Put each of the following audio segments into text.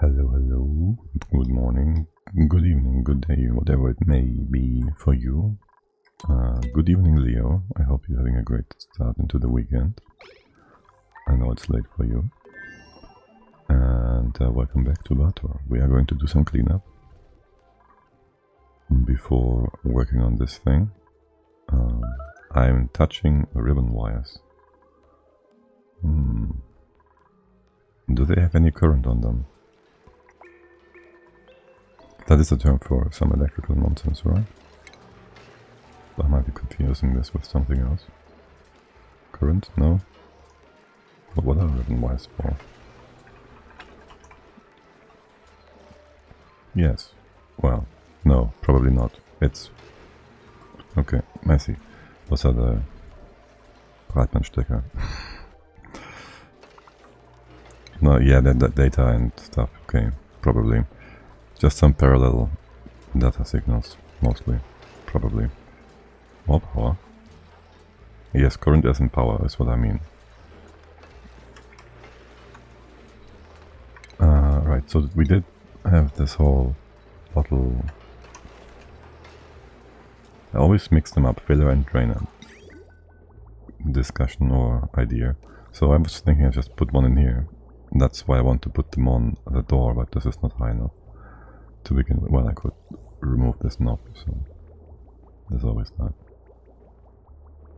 Hello, hello, good morning, good evening, good day, whatever it may be for you. Good evening, Leo. I hope you're having a great start into the weekend. I know it's late for you. And welcome back to Baator. We are going to do some cleanup before working on this thing. I'm touching ribbon wires. Do they have any current on them? That is a term for some electrical nonsense, right? I might be confusing this with something else. Current? No? But what are ribbon wires for? Yes. Well, no, probably not. It's... Okay, I see. Those are the Breitbandstecker. No, yeah, the data and stuff. Okay, probably. Just some parallel data signals, mostly. Probably. More power? Yes, current as in power is what I mean. Right, so we did have this whole bottle... I always mix them up, filler and drainer discussion or idea. So I was thinking I just put one in here. That's why I want to put them on the door, but this is not high enough to begin with. Well, I could remove this knob, so there's always that.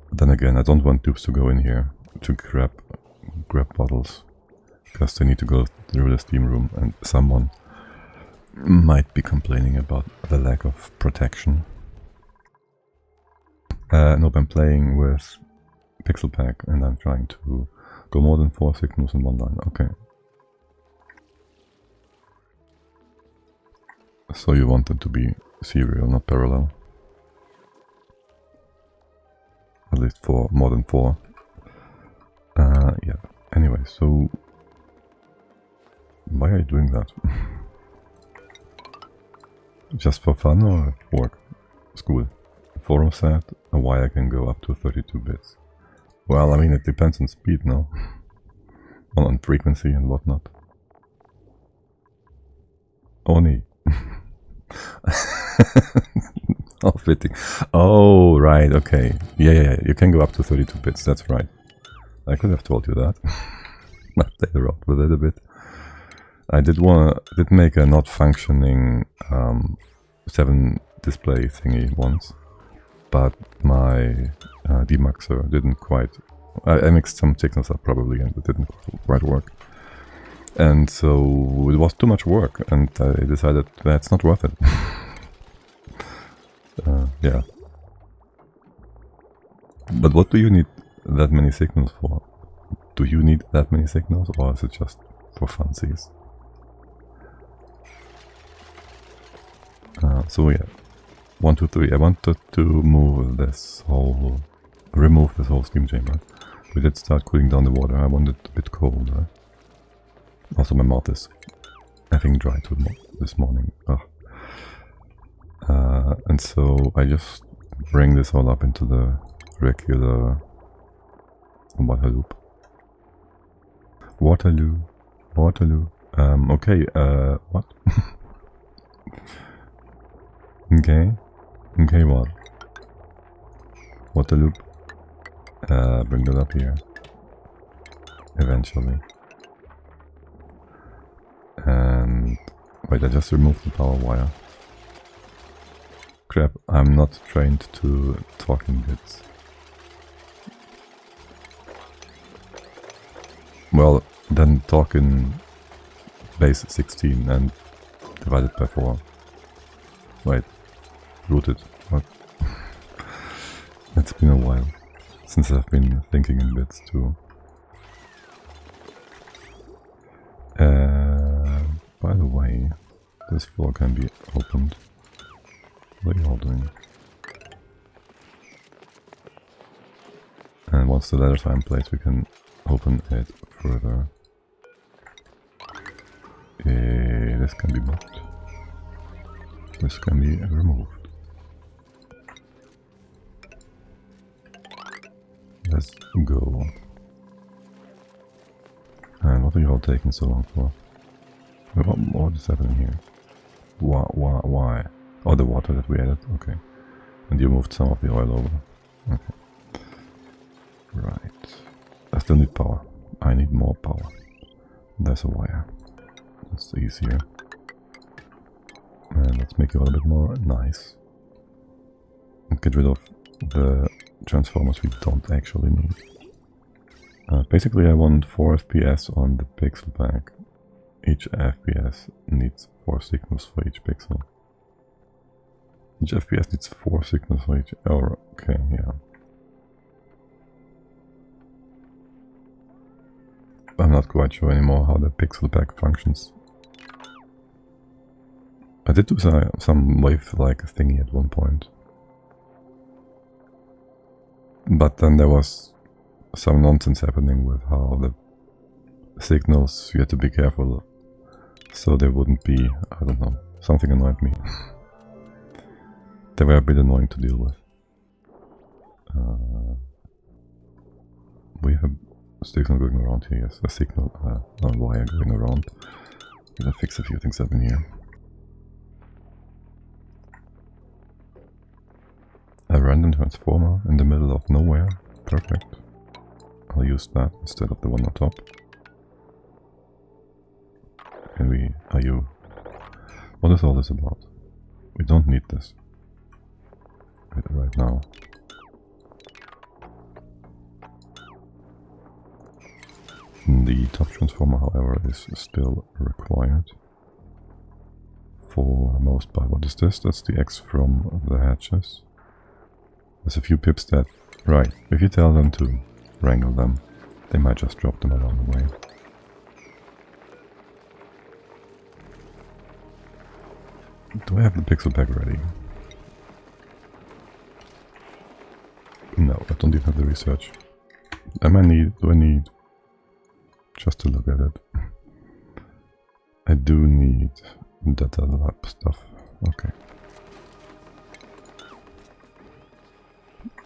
But then again, I don't want tubes to go in here to grab bottles, because they need to go through the steam room, and someone might be complaining about the lack of protection. Nope, I'm playing with Pixel Pack, and I'm trying to go more than 4 signals in one line. Okay. So you want them to be serial, not parallel. At least for more than 4. Yeah. Anyway, so why are you doing that? Just for fun or work? School. Forum said a wire can go up to 32 bits. Well, I mean, it depends on speed, no? On frequency and whatnot. Oni. Oh, fitting. Oh, right, okay. Yeah, you can go up to 32 bits, that's right. I could have told you that. I played around with it a bit. I did make a not functioning 7 display thingy once, but my demuxer didn't quite... I mixed some signals up probably and it didn't quite work. And so it was too much work and I decided that's not worth it. Yeah. But what do you need that many signals for? Do you need that many signals or is it just for funsies? So yeah. 1, 2, 3. I wanted to remove this whole steam chamber. We did start cooling down the water. I wanted it a bit colder. Also, my mouth is, I think, dry this morning. And so I just bring this all up into the regular Waterloo. Okay. What? Okay, what? Waterloo. Bring that up here. Eventually. And wait, I just removed the power wire. Crap, I'm not trained to talk in bits. Well, then talk in base 16 and divide it by 4. Wait, rooted. What? It's been a while since I've been thinking in bits too. By the way, this floor can be opened. What are you all doing? And once the letters are in place, we can open it further. This can be blocked. This can be removed. Let's go. And what are you all taking so long for? What is happening here? Why? Oh, the water that we added. Okay. And you moved some of the oil over. Okay. Right. I still need power. I need more power. There's a wire. That's easier. And let's make it a little bit more nice. And get rid of the transformers we don't actually need. Basically I want 4 FPS on the pixel pack. Each FPS needs 4 signals for each pixel. Each FPS needs 4 signals for each... Oh, okay, yeah. I'm not quite sure anymore how the pixel pack functions. I did do some wave-like thingy at one point. But then there was some nonsense happening with how the signals, you had to be careful so they wouldn't be, I don't know, something annoyed me. They were a bit annoying to deal with. We have a signal going around here, yes, a signal, a wire going around. I'm gonna fix a few things up in here. A random transformer in the middle of nowhere, perfect. I'll use that instead of the one on top. And what is all this about? We don't need this. Right now. The top transformer, however, is still required. For most part. What is this? That's the X from the hatches. There's a few pips that... Right, if you tell them to wrangle them, they might just drop them along the way. Do I have the pixel pack ready? No, I don't even have the research. Do I need just to look at it? I do need data lab stuff. Okay.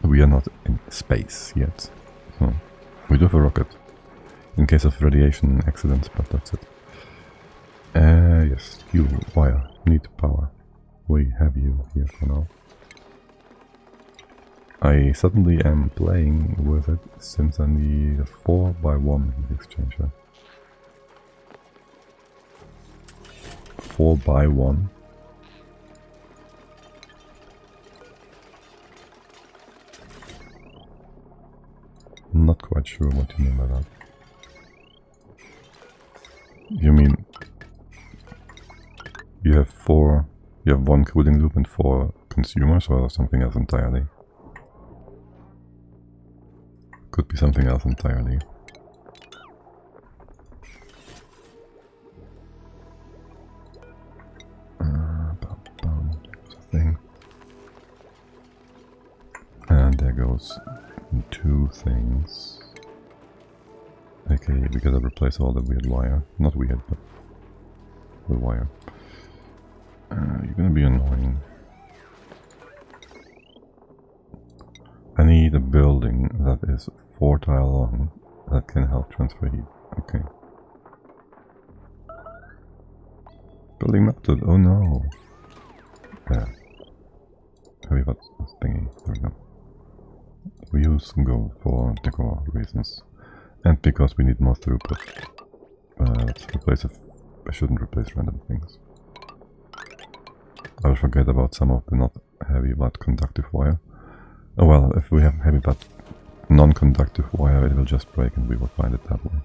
We are not in space yet. So we do have a rocket in case of radiation accidents, but that's it. Yes, you wire need power. We have you here for now. I suddenly am playing with it since I need a 4x1 heat exchanger. 4x1. Not quite sure what you mean by that. You mean you have one cooling loop and 4 consumers, or something else entirely? Could be something else entirely. Thing. And there goes 2 things. Okay, we gotta replace all the weird wire. Not weird, but the wire. You're gonna be annoying. I need a building that is 4 tile long that can help transfer heat. Okay. Building melted. Oh no. Yeah. Heavy but thingy. There we go. We use gold for decor reasons. And because we need more throughput. Let's replace I shouldn't replace random things. I will forget about some of the not heavy but conductive wire. Oh well, if we have heavy but non-conductive wire, it will just break and we will find it that way.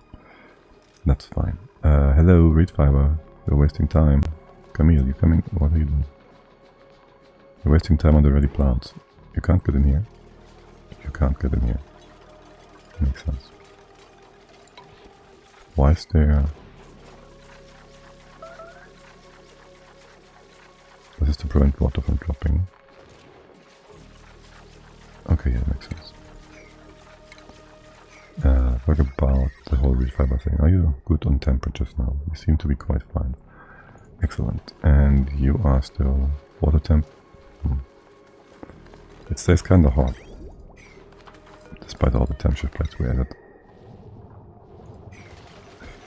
That's fine. Hello, reed fiber. You're wasting time. Camille, you coming? What are you doing? You're wasting time on the ready plants. You can't get in here. You can't get in here. Makes sense. Why is there... This is to prevent water from dropping. Okay, yeah, makes sense. Talk about the whole reed fiber thing. Are you good on temperatures now? You seem to be quite fine. Excellent. And you are still water temp? It stays kinda hot. Despite all the temperature plates we added.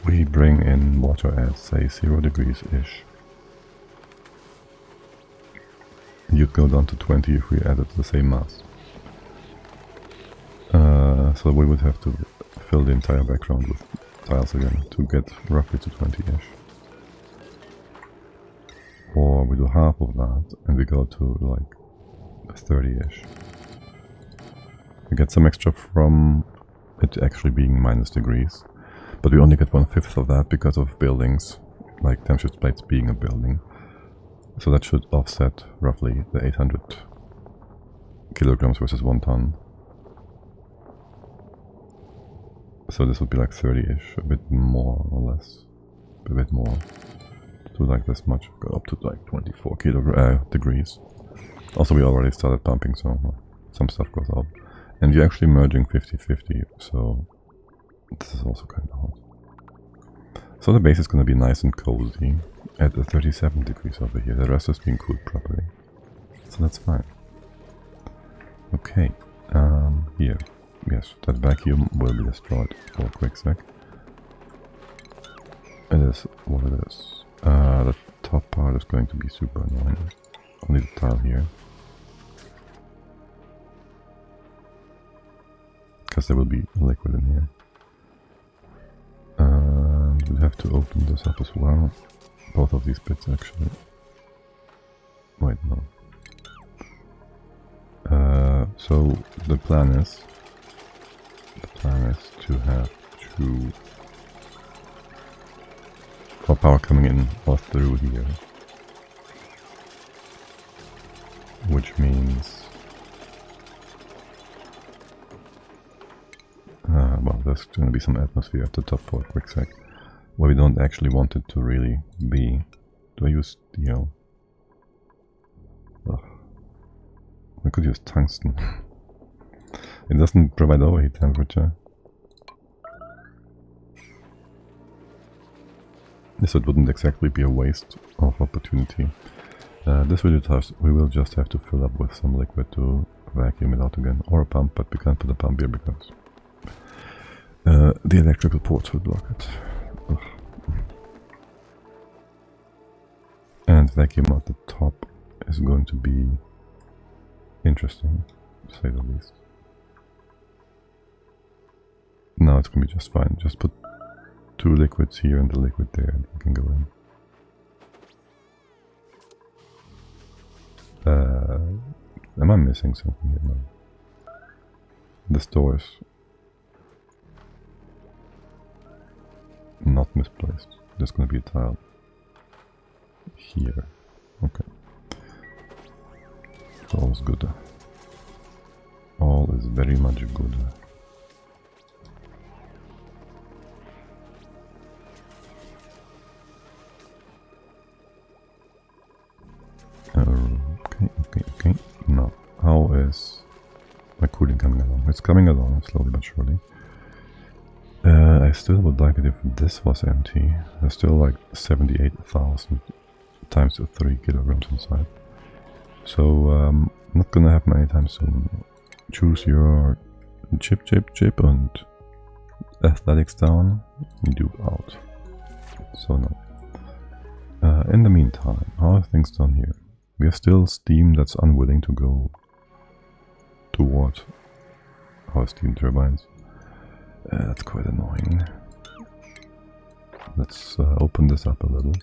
we bring in water at, say, 0 degrees-ish, you'd go down to 20 if we added the same mass. So we would have to fill the entire background with tiles again to get roughly to 20-ish. Or we do half of that and we go to like 30-ish. We get some extra from it actually being minus degrees, but we only get 1/5 of that because of buildings, like time-shift plates being a building. So that should offset roughly the 800 kilograms versus 1 ton. So this would be like 30-ish, a bit more or less, a bit more. To like this much, go up to like 24 degrees. Also we already started pumping, so some stuff goes out. And you're actually merging 50-50, so this is also kind of hot. So the base is going to be nice and cozy at the 37 degrees over here. The rest is being cooled properly, so that's fine. Okay, here, yes, that vacuum will be destroyed for a quick sec. It is what it is. The top part is going to be super annoying. Only the tile here. Because there will be liquid in here. We'll have to open this up as well. Both of these bits actually. Wait, no. So the plan is to have two power coming in all through here, which means well, there's going to be some atmosphere at the top for a quick sec, where we don't actually want it to really be. Do I use steel? Ugh. I could use tungsten. It doesn't provide overheat temperature. This wouldn't exactly be a waste of opportunity. This we will just have to fill up with some liquid to vacuum it out again, or a pump, but we can't put a pump here because the electrical ports will block it. Ugh. And vacuum out the top is going to be interesting, to say the least. No, it's going to be just fine. Just put 2 liquids here and the liquid there, and we can go in. Am I missing something here? No. This door is not misplaced. There's going to be a tile here. Okay. All is good. All is very much good. Okay. Now, how is my cooling coming along? It's coming along slowly but surely. I still would like it if this was empty. There's still like 78,000 times 3 kilograms inside. So, not gonna happen anytime soon. Choose your chip and athletics down and do out. So no. In the meantime, how are things done here? We have still steam that's unwilling to go toward our steam turbines. That's quite annoying. Let's open this up a little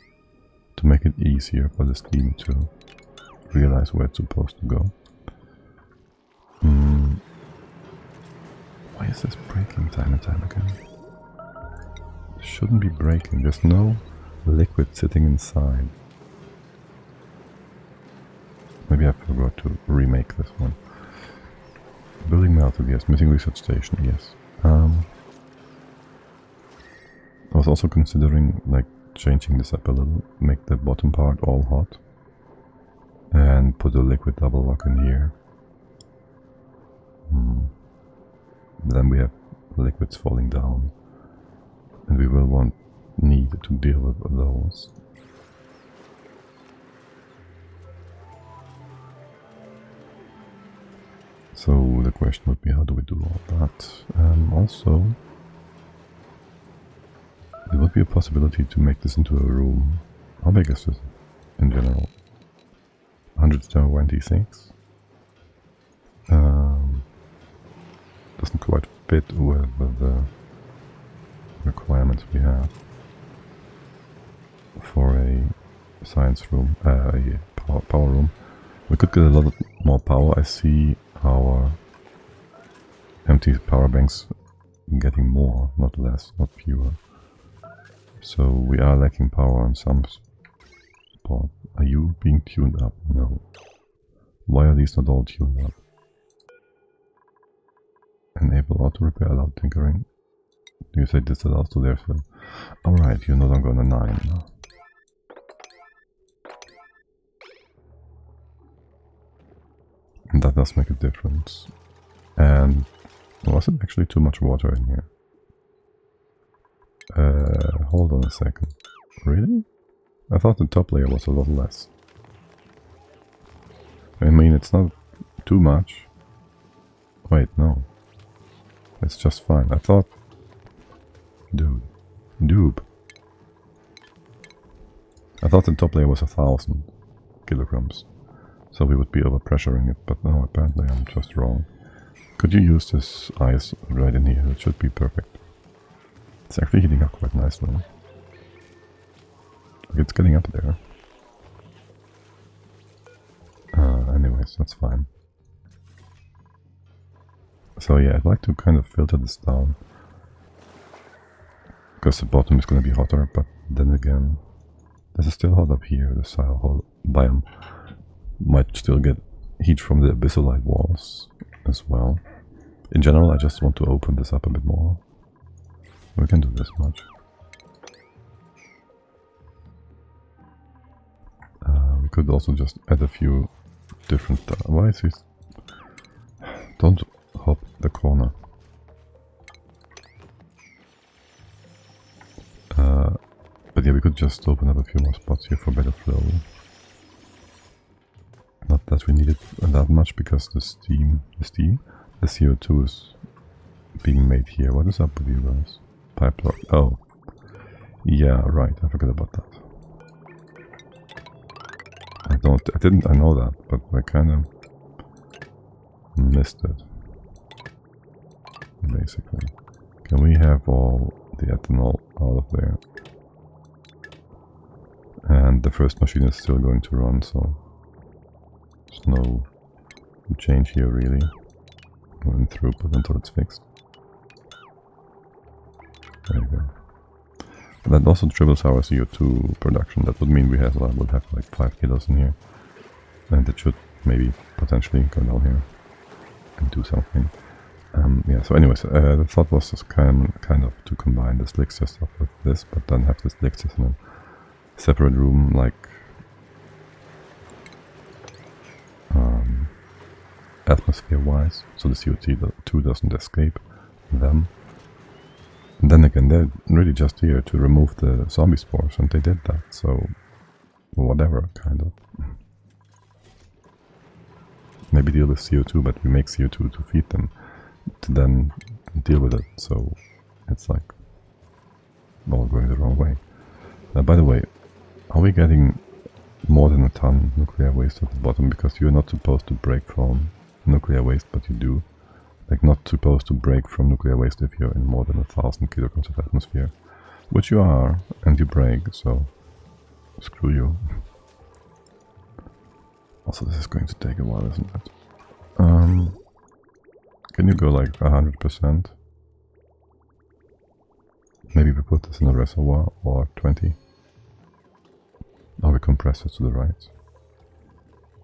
to make it easier for the steam to realize where it's supposed to go. Why is this breaking time and time again? It shouldn't be breaking. There's no liquid sitting inside. Maybe I forgot to remake this one. Building melted, yes. Missing research station, yes. I was also considering like changing this up a little, make the bottom part all hot, and put a liquid double lock in here. Then we have liquids falling down, and we will need to deal with those. So the question would be, how do we do all that? Also, we would be a possibility to make this into a room. How big is this in general? 126. Doesn't quite fit with the requirements we have for a science room, a power room. We could get a lot more power. I see our empty power banks getting more, not less, not fewer. So we are lacking power on some spot. Are you being tuned up? No. Why are these not all tuned up? Enable auto repair, allow tinkering. Do you say this allows to there? So alright, you're no longer on a 9. And that does make a difference. And was it actually too much water in here? Hold on a second. Really? I thought the top layer was a lot less. I mean, it's not too much. Wait, no. It's just fine. I thought... Dude. I thought the top layer was 1,000 kilograms. So we would be overpressuring it, but no, apparently I'm just wrong. Could you use this ice right in here? It should be perfect. It's actually heating up quite nicely. It's getting up there. Anyways, that's fine. So yeah, I'd like to kind of filter this down. Because the bottom is going to be hotter, but then again, this is still hot up here. The whole biome might still get heat from the abyssalite walls as well. In general, I just want to open this up a bit more. We can do this much. We could also just add a few different... why is this? Don't hop the corner. But yeah, we could just open up a few more spots here for better flow. Not that we need it that much because the CO2 is being made here. What is up with you guys? Pipe block. Oh. Yeah, right. I forgot about that. I know that, but I kind of missed it. Basically. Can we have all the ethanol out of there? And the first machine is still going to run, so there's no change here really. In throughput until it's fixed. There you go. But that also triples our CO2 production. That would mean we would have like 5 kilos in here. And it should maybe potentially go down here and do something. Yeah, so anyways, the thought was just kind of to combine this Elixir stuff with this, but then have this Elixir in a separate room, like atmosphere-wise, so the CO2 doesn't escape them. And then again, they're really just here to remove the zombie spores, and they did that, so whatever, kind of. Maybe deal with CO2, but we make CO2 to feed them, to then deal with it, so it's like all going the wrong way. By the way, are we getting more than a ton nuclear waste at the bottom? Because you're not supposed to break from nuclear waste, but you do. Like, not supposed to break from nuclear waste if you're in more than 1,000 kilograms of atmosphere. Which you are, and you break, so screw you. Also, this is going to take a while, isn't it? Can you go like 100%? Maybe we put this in a reservoir, or 20. Or we compress it to the right.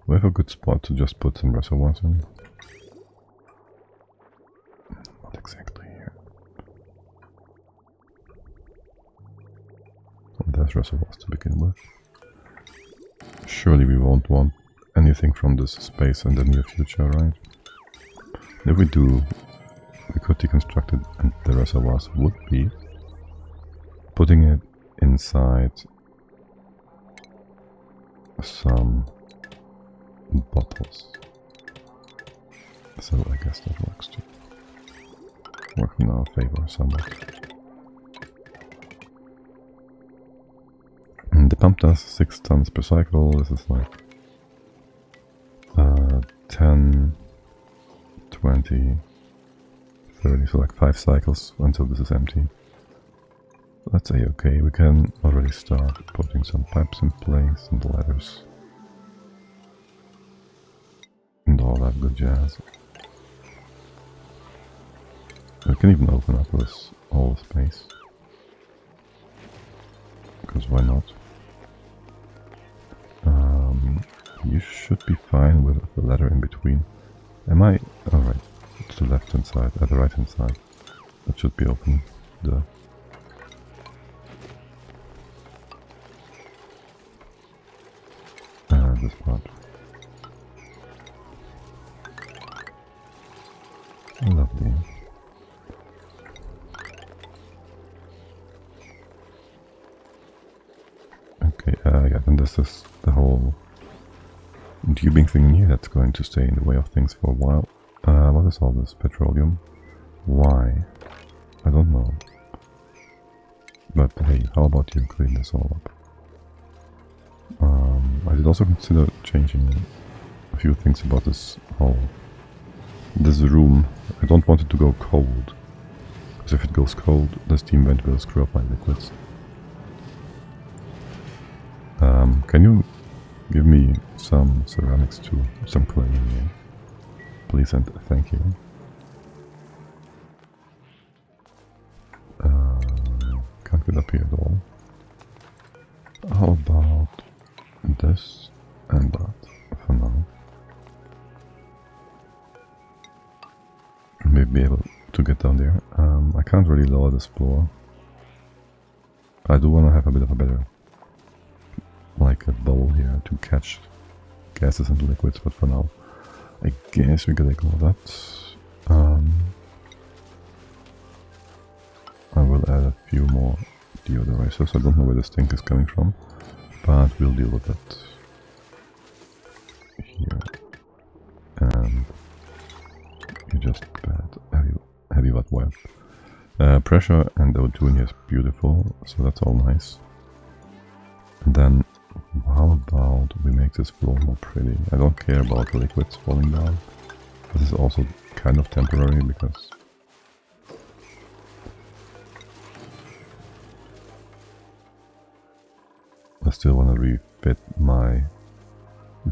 We have a good spot to just put some reservoirs in. Not exactly here. Oh, there's reservoirs to begin with. Surely we won't want anything from this space in the near future, right? If we do, we could deconstruct it, and the reservoirs would be putting it inside some bottles. So I guess that works too. Work in our favor somewhat. pump does 6 tons per cycle. This is like 10, 20, 30, so like 5 cycles until this is empty. Let's say okay, we can already start putting some pipes in place and ladders and all that good jazz. We can even open up this whole space, because why not? You should be fine with the ladder in between. Am I? Alright, it's the left hand side, the right hand side. That should be open. Duh. This part. Lovely. Okay, yeah, and this is the whole tubing thing here that's going to stay in the way of things for a while. What is all this petroleum? Why? I don't know. But hey, how about you clean this all up? I did also consider changing a few things about this room. I don't want it to go cold, because if it goes cold, the steam vent will screw up my liquids. Can you give me some ceramics too, some clay in here, please and thank you. Can't get up here at all. How about this and that for now? Maybe be able to get down there. I can't really lower this floor. I do want to have a bit of a better, like a bowl here to catch gases and liquids, but for now I guess we gotta ignore that. I will add a few more deodorizers. I don't know where the stink is coming from, but we'll deal with it here. And you just add heavy wet wipe. Pressure and O2 in here is beautiful, so that's all nice. And then how about we make this floor more pretty? I don't care about the liquids falling down. This is also kind of temporary because I still want to refit my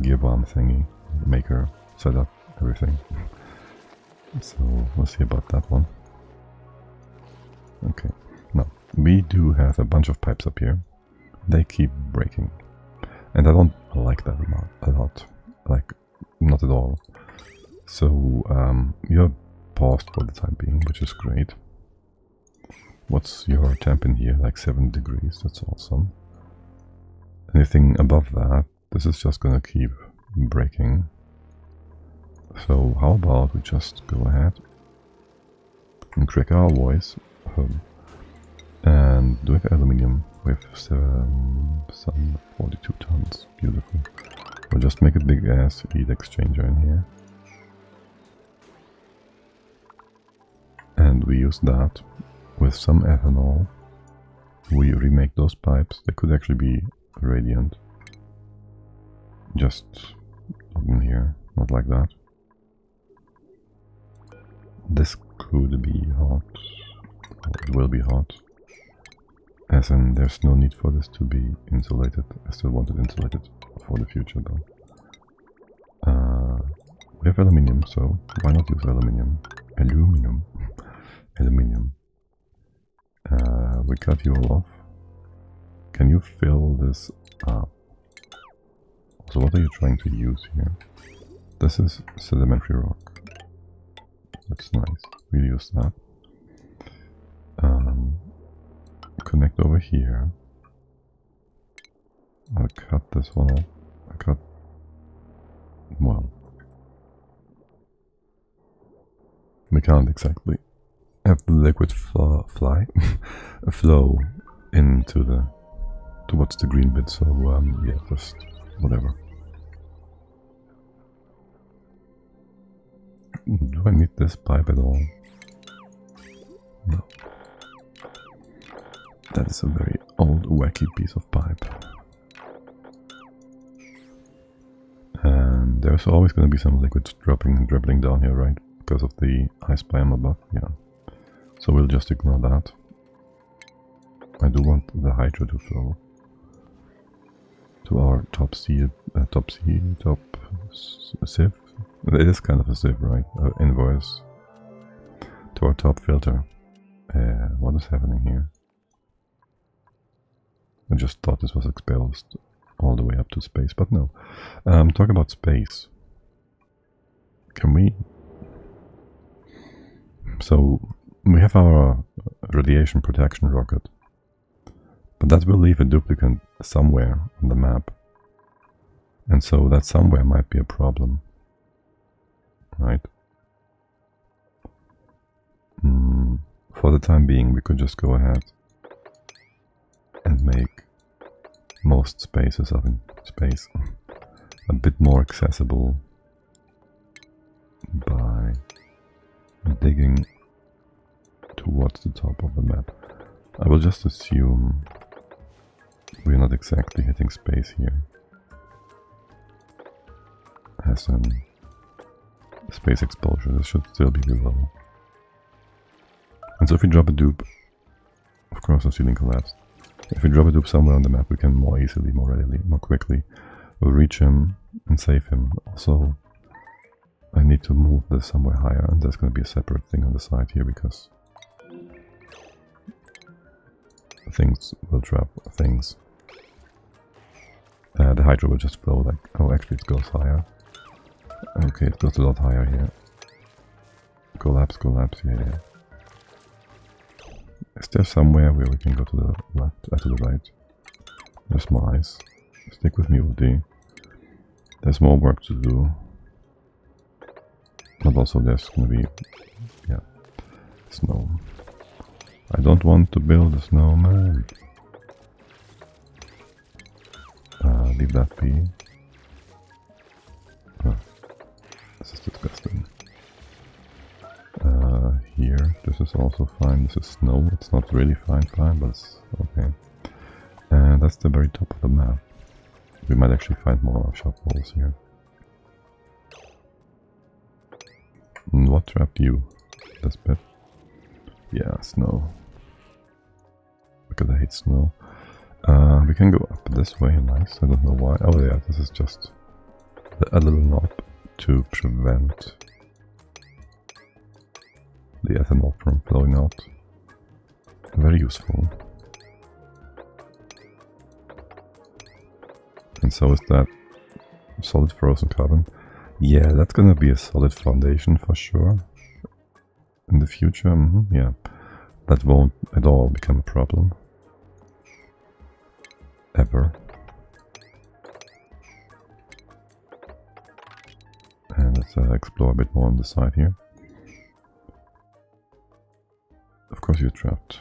gear bomb thingy, maker, setup, everything. So we'll see about that one. Okay, now we do have a bunch of pipes up here. They keep breaking, and I don't like that a lot, like not at all. So you're paused for the time being, which is great. What's your temp in here? Like 7 degrees, that's awesome. Anything above that, this is just gonna keep breaking. So how about we just go ahead and crack our alloys. And do we have aluminium? We have some 42 tons. Beautiful. We'll just make a big ass heat exchanger in here. And we use that with some ethanol. We remake those pipes. They could actually be radiant. Just in here, not like that. This could be hot. It will be hot. As in, there's no need for this to be insulated. I still want it insulated for the future though. We have aluminium, so why not use aluminium? Aluminium. We cut you all off. Can you fill this up? So what are you trying to use here? This is sedimentary rock. That's nice. We'll use that. Connect over here. I'll cut this one off. Well, we can't exactly have the liquid flow into towards the green bit, so yeah, just whatever. Do I need this pipe at all? No. That is a very old wacky piece of pipe. There's always going to be some liquid dribbling down here, right? Because of the ice biome above, yeah. So we'll just ignore that. I do want the Hydra to flow to our top sieve. It is kind of a sieve, right? Inverse to our top filter. What is happening here? I just thought this was exposed all the way up to space, but no. Talk about space. Can we? So we have our radiation protection rocket, but that will leave a duplicant somewhere on the map, and so that somewhere might be a problem, right? For the time being, we could just go ahead and make most spaces of space a bit more accessible by digging towards the top of the map. I will just assume we're not exactly hitting space here as an space exposure. This should still be below. And so if we drop a dupe, of course the ceiling collapsed. If we drop a dupe somewhere on the map, we can more easily, more readily, more quickly reach him and save him. Also, I need to move this somewhere higher, and there's going to be a separate thing on the side here because things will trap things. The Hydra will just flow like, oh, actually it goes higher. Okay, it goes a lot higher here. Collapse, yeah. Is there somewhere where we can go to the left, to the right? There's more ice. Stick with me, Woody. There's more work to do. But also there's gonna be, yeah, snow. I don't want to build a snowman. Leave that be. Oh, this is disgusting. Here, this is also fine. This is snow. It's not really fine, but it's okay. And that's the very top of the map. We might actually find more sharp walls here. And what trapped you? This bit? Yeah, snow. Because I hate snow. We can go up this way, nice. I don't know why. Oh yeah, this is just a little knob to prevent the ethanol from flowing out. Very useful. And so is that solid frozen carbon. Yeah, that's gonna be a solid foundation for sure. In the future, yeah. That won't at all become a problem. Ever. And let's explore a bit more on the side here. Of course you're trapped.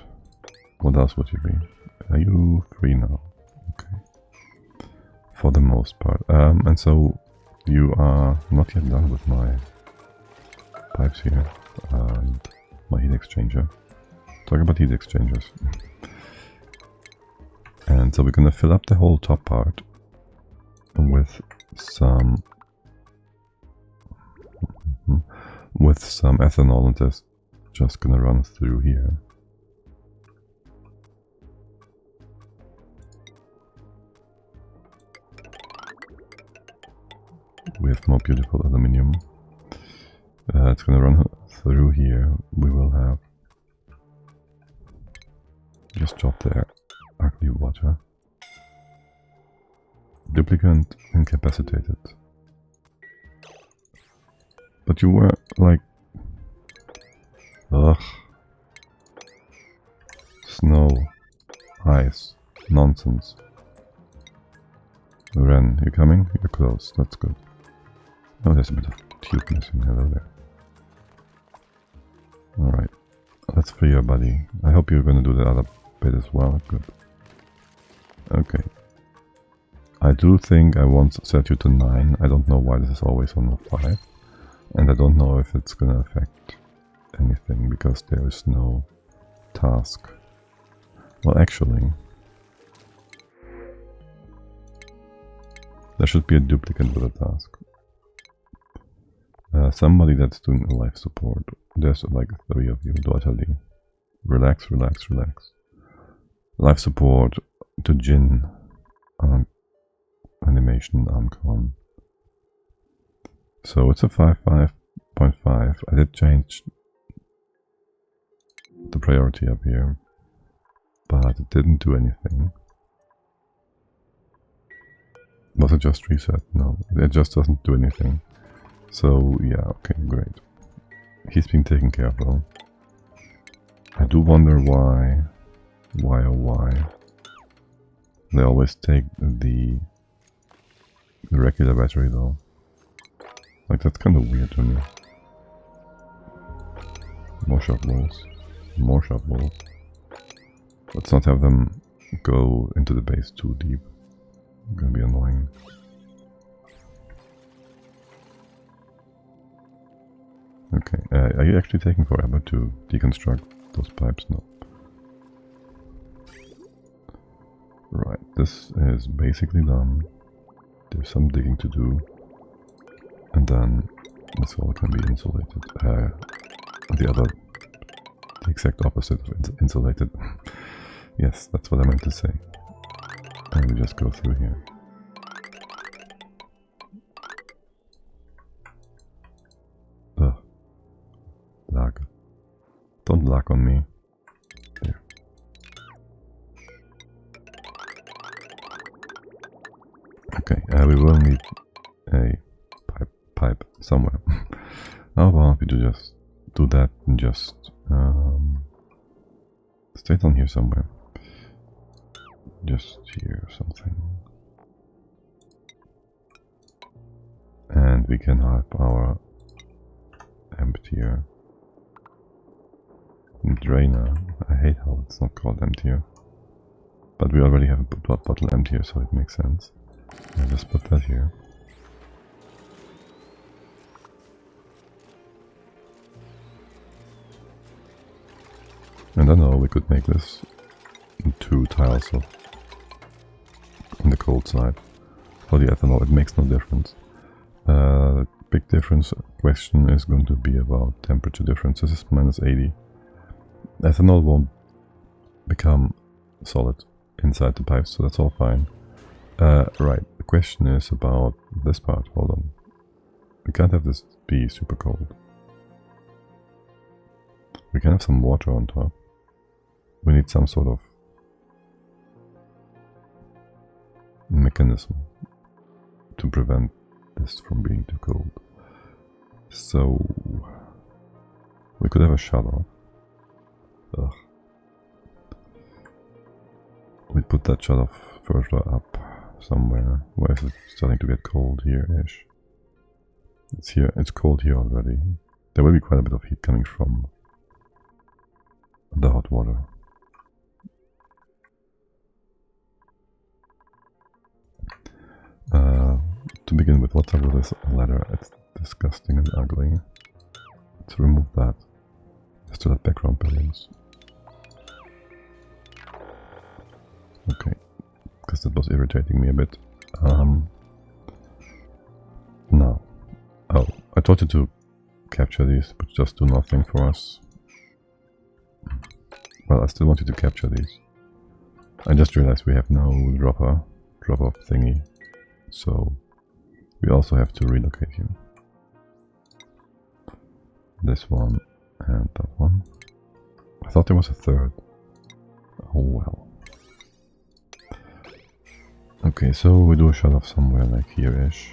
What else would you be? Are you free now? Okay. For the most part. And so you are not yet done with my pipes here. And my heat exchanger. Talk about heat exchangers. And so we're gonna fill up the whole top part with some ethanol, and that's just gonna run through here. We have more beautiful aluminium. It's gonna run through here. We will have just drop there. Ugly water. Duplicant incapacitated. But you were like... Ugh. Snow. Ice. Nonsense. Ren, you coming? You're close, that's good. Oh, there's a bit of tube missing. Hello there. Alright. Let's free your body. I hope you're gonna do the other bit as well. Good. Okay. I do think I once set you to 9. I don't know why this is always on 5. And I don't know if it's gonna affect anything because there is no task. Well, actually, there should be a duplicant with a task. Somebody that's doing life support. There's like 3 of you, totally. Relax, relax, relax. Life support to Jin. Animation Amcon. So it's a 5.5. I did change the priority up here, but it didn't do anything. Was it just reset? No, it just doesn't do anything. So yeah, okay, great. He's being taken care of though. I do wonder why oh why they always take the regular battery though. Like, that's kind of weird to me. More sharp walls. More sharp walls. Let's not have them go into the base too deep. It's gonna be annoying. Okay, are you actually taking forever to deconstruct those pipes? No. Right, this is basically done. There's some digging to do. And then this all can be insulated. The exact opposite of insulated. Yes, that's what I meant to say. And we just go through here. Ugh. Lag. Don't lag on me. There. Okay, we will need a pipe somewhere. How about we just do that and just stay down here somewhere. Just here or something. And we can have our emptier drainer. I hate how it's not called emptier. But we already have a bottle emptier, so it makes sense. I'll just put that here. And I know we could make this 2 tiles of on the cold side. For the ethanol, it makes no difference. Big difference question is going to be about temperature difference. This is -80. Ethanol won't become solid inside the pipes, so that's all fine. Right, the question is about this part. Hold on. We can't have this be super cold. We can have some water on top. We need some sort of mechanism to prevent this from being too cold. So we could have a shut-off. Ugh. We'd put that shut-off further up somewhere. Where is it starting to get cold here-ish? It's here. It's cold here already. There will be quite a bit of heat coming from the hot water. To begin with, what's up with this ladder? It's disgusting and ugly. Let's remove that. Let's do that background buildings. Okay, because that was irritating me a bit. Now, oh, I told you to capture these, but just do nothing for us. Well, I still want you to capture these. I just realized we have no drop-off thingy, so we also have to relocate you. This one and that one. I thought there was a third. Oh well. Okay, so we do a shut off somewhere like here-ish.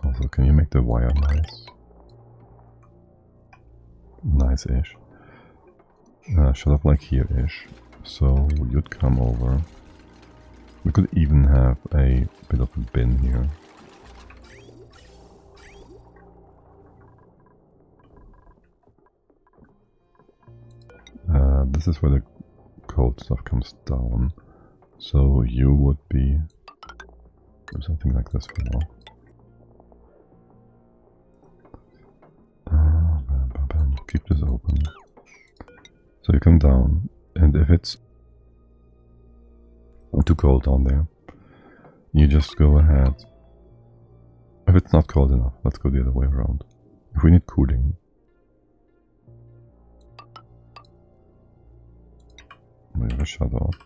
Also, can you make the wire nice? Nice-ish. Shut off like here-ish. So you'd come over. We could even have a bit of a bin here. This is where the cold stuff comes down. So you would be... do something like this for now. Keep this open. So you come down, and if it's too cold down there, you just go ahead. If it's not cold enough, let's go the other way around. If we need cooling, we have a shut off.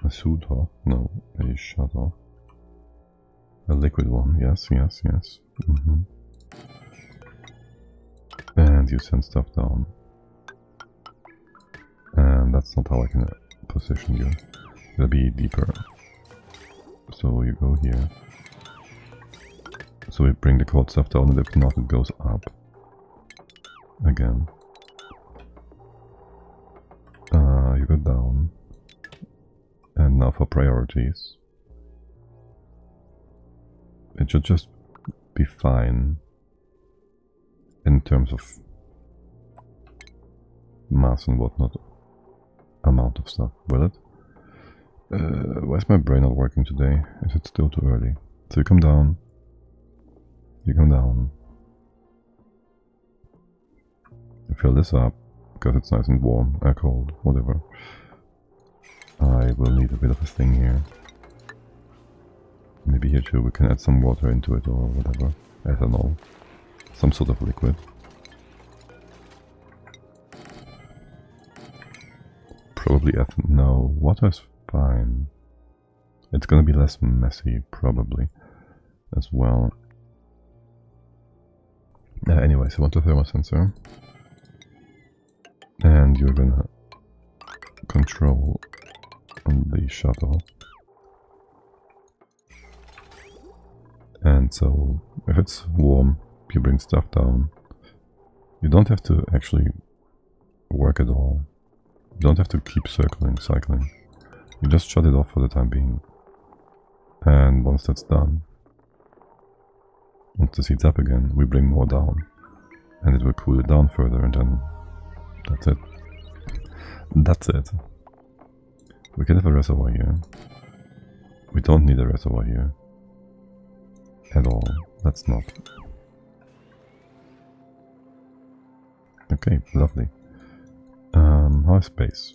A suit off? No, a shut off. A liquid one, yes, yes, yes. And you send stuff down. And that's not how I can position you. It'll be deeper. So you go here. So we bring the cold stuff down, and if not, it goes up. Again. You go down. And now for priorities. It should just be fine in terms of mass and whatnot. Amount of stuff, will it? Why is my brain not working today? Is it still too early? So you come down. You come down. You fill this up, because it's nice and warm, cold, whatever. I will need a bit of a thing here. Maybe here too, we can add some water into it or whatever. Ethanol. Some sort of liquid. Probably ethanol. No, water is fine. It's gonna be less messy, probably, as well. Anyways, I want a thermosensor. And you're gonna control the shuttle. And so, if it's warm, you bring stuff down. You don't have to actually work at all. You don't have to keep cycling. You just shut it off for the time being. And once that's done, once this heats up again, we bring more down. And it will cool it down further, and then that's it. That's it. We can have a reservoir here. We don't need a reservoir here. At all. That's not. Okay, lovely. How's space?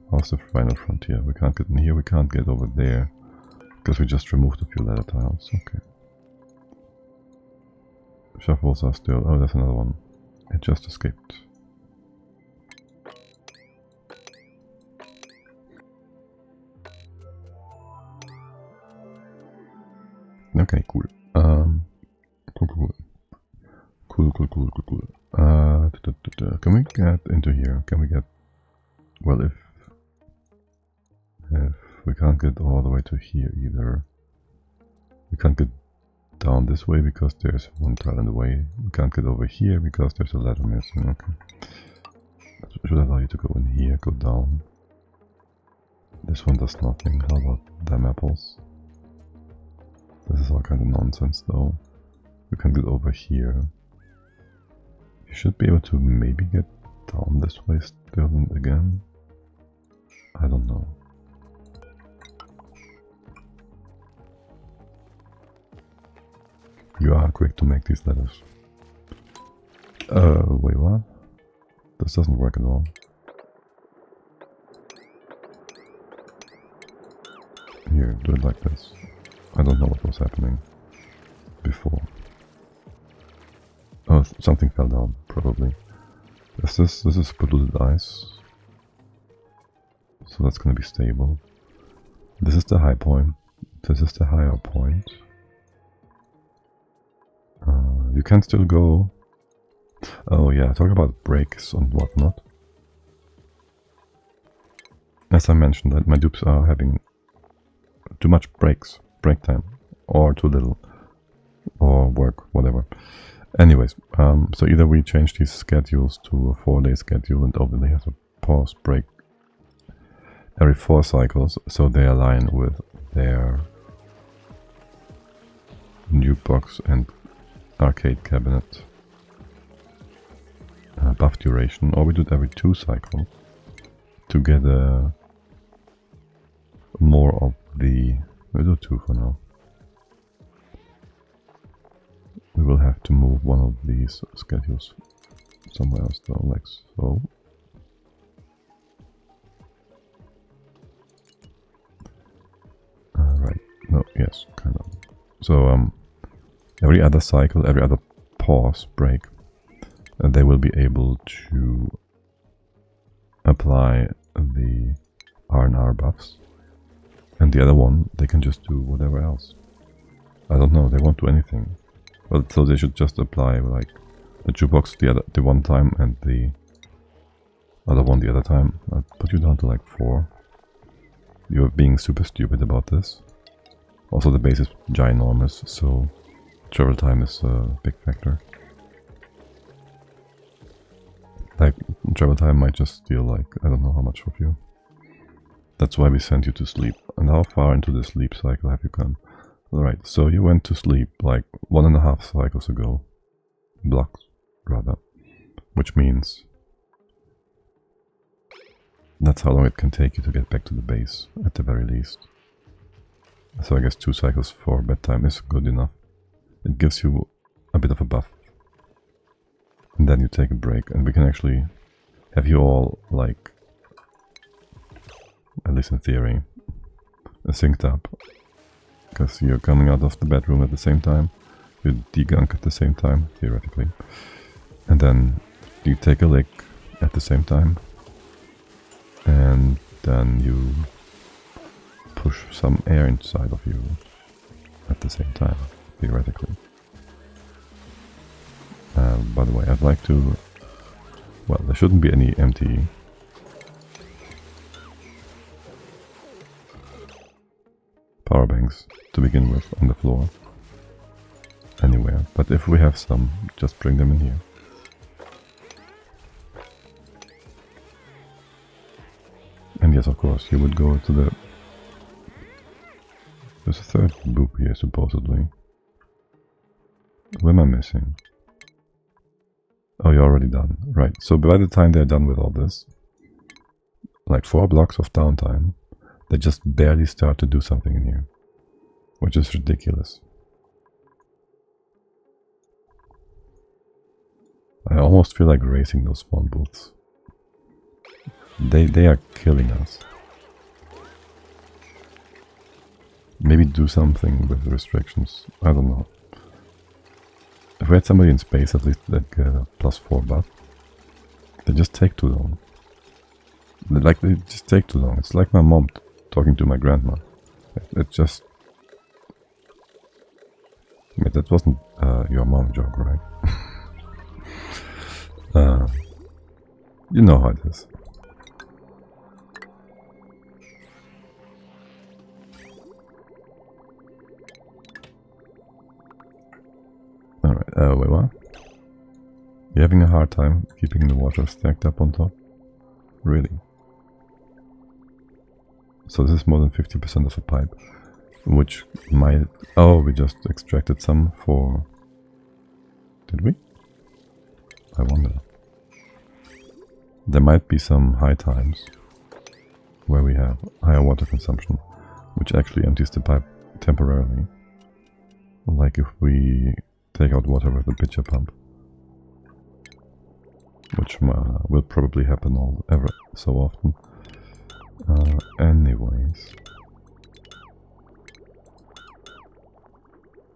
How's the final frontier? We can't get in here, we can't get over there. Because we just removed a few ladder tiles. Okay. Shuffles are still... Oh, there's another one. It just escaped. Okay, cool. Cool. Can we get into here? Can we get... Well, if we can't get all the way to here either. We can't get down this way because there's one tile in the way. We can't get over here because there's a ladder missing. Okay. That should allow you to go in here, go down. This one does nothing. How about damn apples? This is all kind of nonsense though. We can get over here. You should be able to maybe get down this way still again. I don't know. You are quick to make these ladders. Wait, what? This doesn't work at all. Here, do it like this. I don't know what was happening before. Oh, something fell down, probably. This is polluted ice. So that's gonna be stable. This is the high point. This is the higher point. You can still go... Oh yeah, talk about breaks and whatnot. As I mentioned, that my dupes are having too much break time, or too little, or work, whatever. Anyways, so either we change these schedules to a 4-day schedule and overlay has a pause break every 4 cycles, so they align with their new box and arcade cabinet buff duration, or we do it every 2 cycles to get more of the... We'll do 2 for now. We will have to move one of these schedules somewhere else though, like so. Yes, kind of. So every other cycle, every other pause break, they will be able to apply the R&R buffs, and the other one they can just do whatever else. I don't know, they won't do anything. Well, so they should just apply like the jukebox the one time and the other one the other time. I'll put you down to like 4. You're being super stupid about this. Also the base is ginormous, so travel time is a big factor. Like, travel time might just steal like, I don't know how much of you. That's why we sent you to sleep. And how far into the sleep cycle have you gone? Alright, so you went to sleep like 1.5 cycles ago. Blocks, rather. Which means that's how long it can take you to get back to the base, at the very least. So I guess 2 cycles for bedtime is good enough. It gives you a bit of a buff. And then you take a break, and we can actually have you all, like, at least in theory, synced up. Because you're coming out of the bedroom at the same time, you degunk at the same time, theoretically. And then you take a lick at the same time. And then you push some air inside of you at the same time, theoretically. By the way, I'd like to... Well, there shouldn't be any empty... power banks to begin with on the floor. Anywhere. But if we have some, just bring them in here. And yes, of course, you would go to the... There's a third boop here, supposedly. What am I missing? Oh, you're already done. Right, so by the time they're done with all this, like 4 blocks of downtime, they just barely start to do something in here. Which is ridiculous. I almost feel like racing those spawn booths. They are killing us. Maybe do something with the restrictions. I don't know. If we had somebody in space, at least that get a +4 buff. They just take too long. They just take too long. It's like my mom talking to my grandma. It just... I mean, that wasn't your mom joke, right? You know how it is. Alright, wait, what? You're having a hard time keeping the water stacked up on top? Really? So this is more than 50% of a pipe, which might... Oh, we just extracted some for... Did we? I wonder. There might be some high times where we have higher water consumption, which actually empties the pipe temporarily. Like if we take out water with the pitcher pump. Which will probably happen ever so often. Anyways.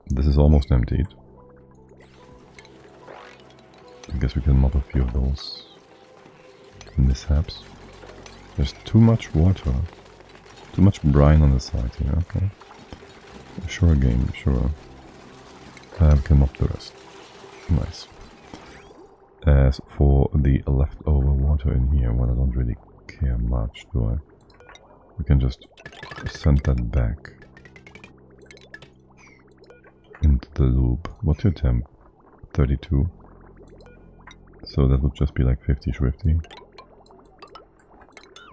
This is almost emptied. I guess we can mod a few of those mishaps. There's too much water. Too much brine on the side here, okay. Sure game, sure. We can mod the rest. Nice. As for the leftover water in here, well, I don't really care much, do I? We can just send that back into the loop. What's your temp? 32. So that would just be like 50-50.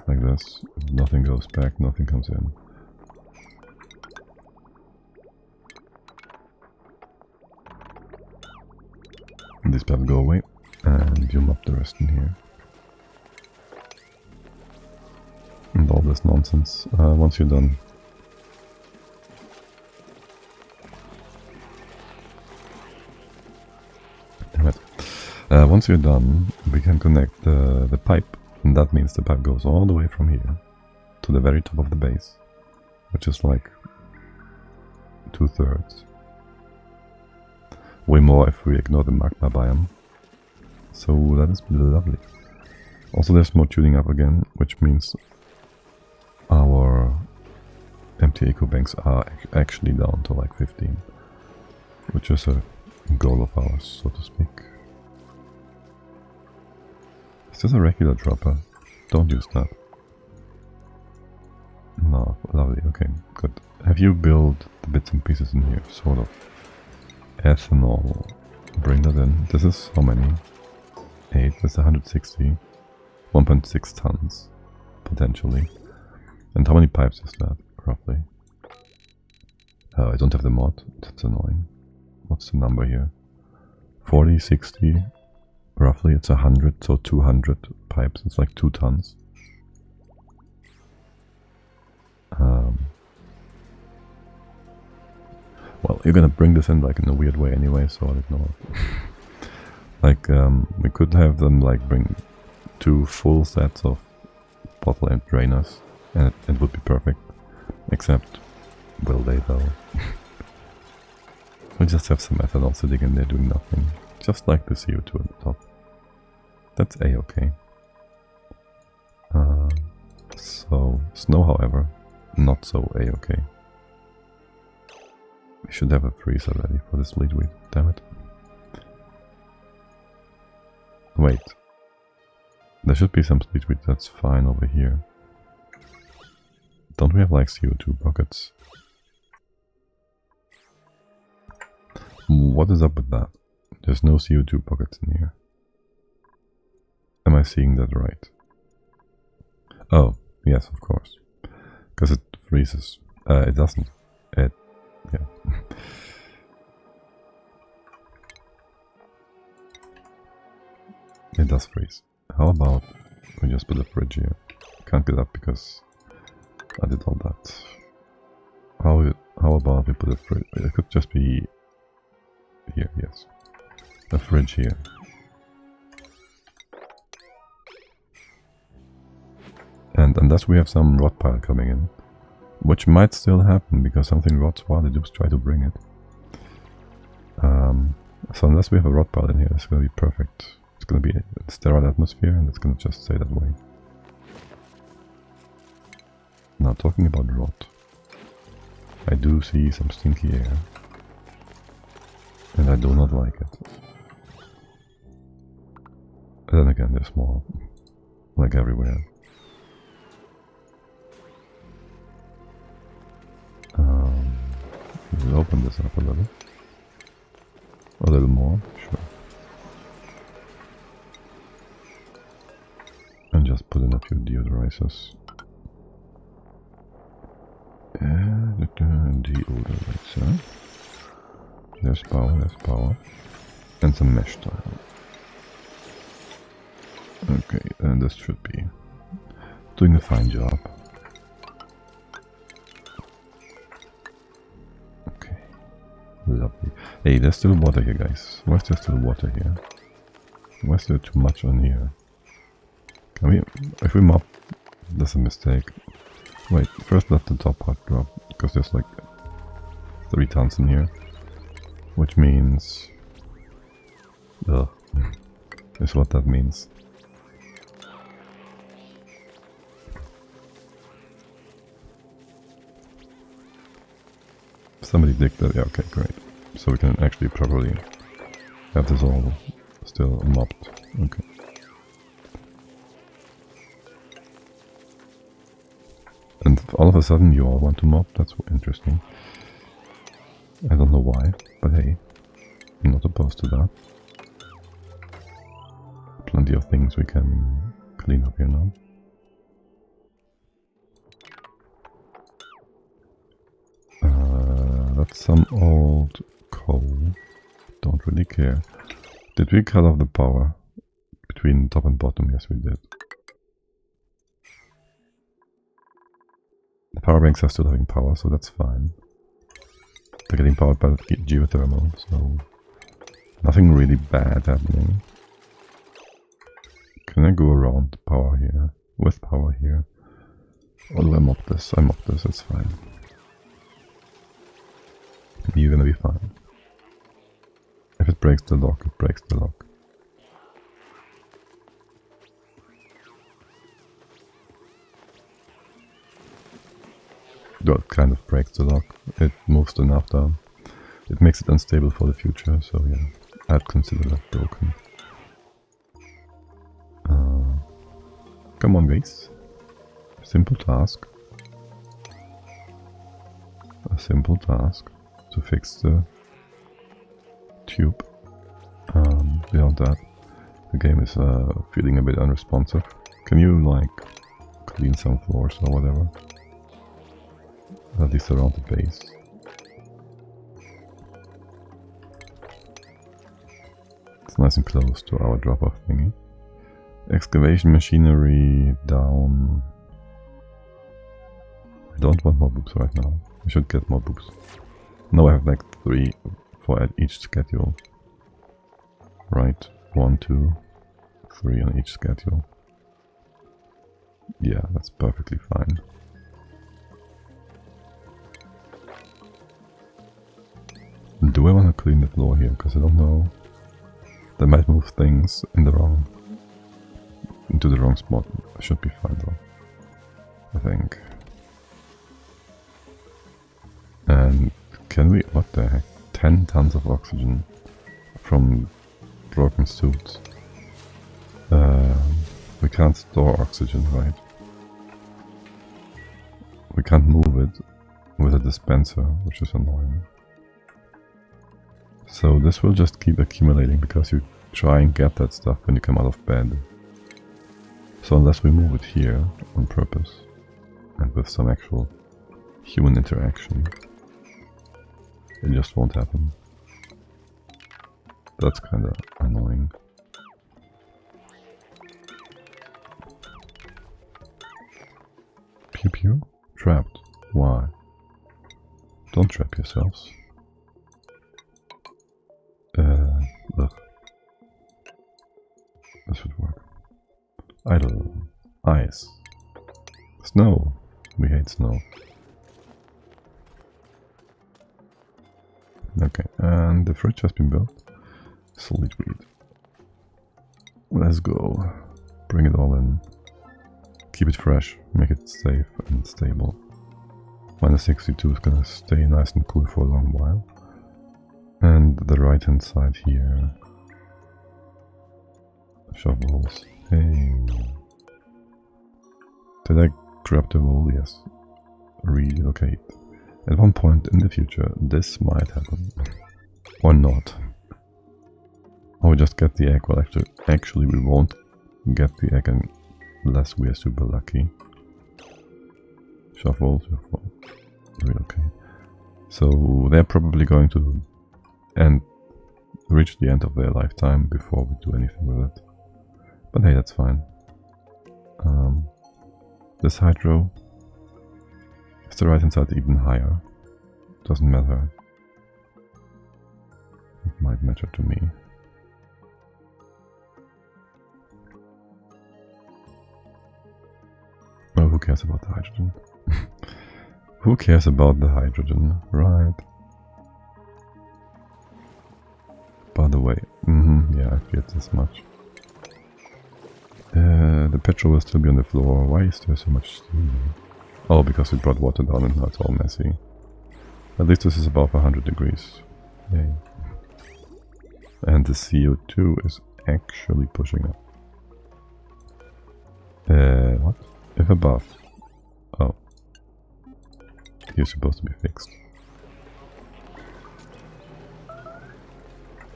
Like this. Nothing goes back, nothing comes in. This will go away. And you mop the rest in here. And all this nonsense, once you're done. Right. Once you're done, we can connect the pipe. And that means the pipe goes all the way from here to the very top of the base. Which is like 2/3. Way more if we ignore the magma biome. So that is lovely. Also there's more tuning up again, which means our empty eco banks are actually down to like 15. Which is a goal of ours, so to speak. Is this a regular dropper? Don't use that. No, lovely, okay, good. Have you built the bits and pieces in here? Sort of. Ethanol. Bring that in. This is how many? 8. That's 160. 1.6 tons. Potentially. And how many pipes is that, roughly? I don't have the mod. That's annoying. What's the number here? 40, 60. Roughly, it's 100, so 200 pipes. It's like 2 tons. Well, you're gonna bring this in like in a weird way anyway, so I'll ignore it. Like, we could have them like bring 2 full sets of bottle and drainers, and it would be perfect. Except, will they though? We'll just have some ethanol sitting in there doing nothing. Just like the CO2 on the top. That's a-okay. So, snow however, not so a-okay. We should have a freezer ready for this lead weed, damn it. Wait. There should be some lead weed that's fine over here. Don't we have like CO2 buckets? What is up with that? There's no CO2 pockets in here. Am I seeing that right? Oh, yes, of course. Because it freezes. It doesn't. Yeah. It does freeze. How about we just put a fridge here? Can't get up because I did all that. How about we put a fridge? It could just be here, yes. A fridge here. And unless we have some rot pile coming in, which might still happen because something rots while the dupes try to bring it. So unless we have a rot pile in here, it's gonna be perfect. It's gonna be a sterile atmosphere and it's gonna just stay that way. Now talking about rot, I do see some stinky air. And I do not like it. And then again, they're small. Like everywhere. We'll open this up a little. A little more, sure. And just put in a few deodorizers. Deodorizer. There's power, there's power. And some mesh tile. Okay, and this should be doing a fine job. Okay, lovely. Hey, there's still water here, guys. Why is there still water here? Why is there too much on here? Can we, if we mop, that's a mistake. Wait, first let the top part drop, because there's like 3 tons in here. Which means... ugh, is what that means. Somebody dig that, yeah, okay, great. So we can actually properly have this all still mopped, okay. And all of a sudden you all want to mop, that's interesting. I don't know why, but hey, I'm not opposed to that. Plenty of things we can clean up here now. That's some old coal. Don't really care. Did we cut off the power between top and bottom? Yes, we did. The power banks are still having power, so that's fine. They're getting powered by the geothermal, so nothing really bad happening. Can I go around the power here? With power here? Or do I mop this? I mop this, it's fine. You're gonna be fine. If it breaks the lock, it breaks the lock. Well, it kind of breaks the lock. It moves the nav down. It makes it unstable for the future, so yeah, I'd consider that broken. Come on, guys. Simple task. A simple task to fix the tube. Beyond that, the game is feeling a bit unresponsive. Can you, like, clean some floors or whatever? At least around the base. It's nice and close to our drop-off thingy. Excavation machinery down. I don't want more boobs right now. I should get more boobs. No, I have like 3 for each schedule. Right, 1, 2, 3 on each schedule. Yeah, that's perfectly fine. Do I want to clean the floor here? Because I don't know. That might move things in the wrong... into the wrong spot. I should be fine though. I think. And can we... what the heck? 10 tons of oxygen from broken suits. We can't store oxygen, right? We can't move it with a dispenser, which is annoying. So this will just keep accumulating because you try and get that stuff when you come out of bed. So unless we move it here on purpose and with some actual human interaction, it just won't happen. That's kinda annoying. Pew pew? Trapped. Why? Don't trap yourselves. Ugh. This would work. Idle. Ice. Snow. We hate snow. Okay, and the fridge has been built. Solid weed. Let's go. Bring it all in. Keep it fresh. Make it safe and stable. -62 is gonna stay nice and cool for a long while. And the right hand side here. Shovels. Hey. Did I grab the wool? Yes. Relocate. At one point in the future, this might happen. Or not. Or we just get the egg. Well, actually we won't get the egg unless we are super lucky. Shuffle. Relocate. So they're probably going to reach the end of their lifetime before we do anything with it. But hey, that's fine. This hydro is the right hand side even higher. Doesn't matter. It might matter to me. Well, who cares about the hydrogen? Who cares about the hydrogen, right? By the way, yeah, I feared this much. The petrol will still be on the floor. Why is there so much steam? Oh, because it brought water down and now it's all messy. At least this is above 100 degrees. Yay. And the CO2 is actually pushing up. What? If above. Oh. You're supposed to be fixed.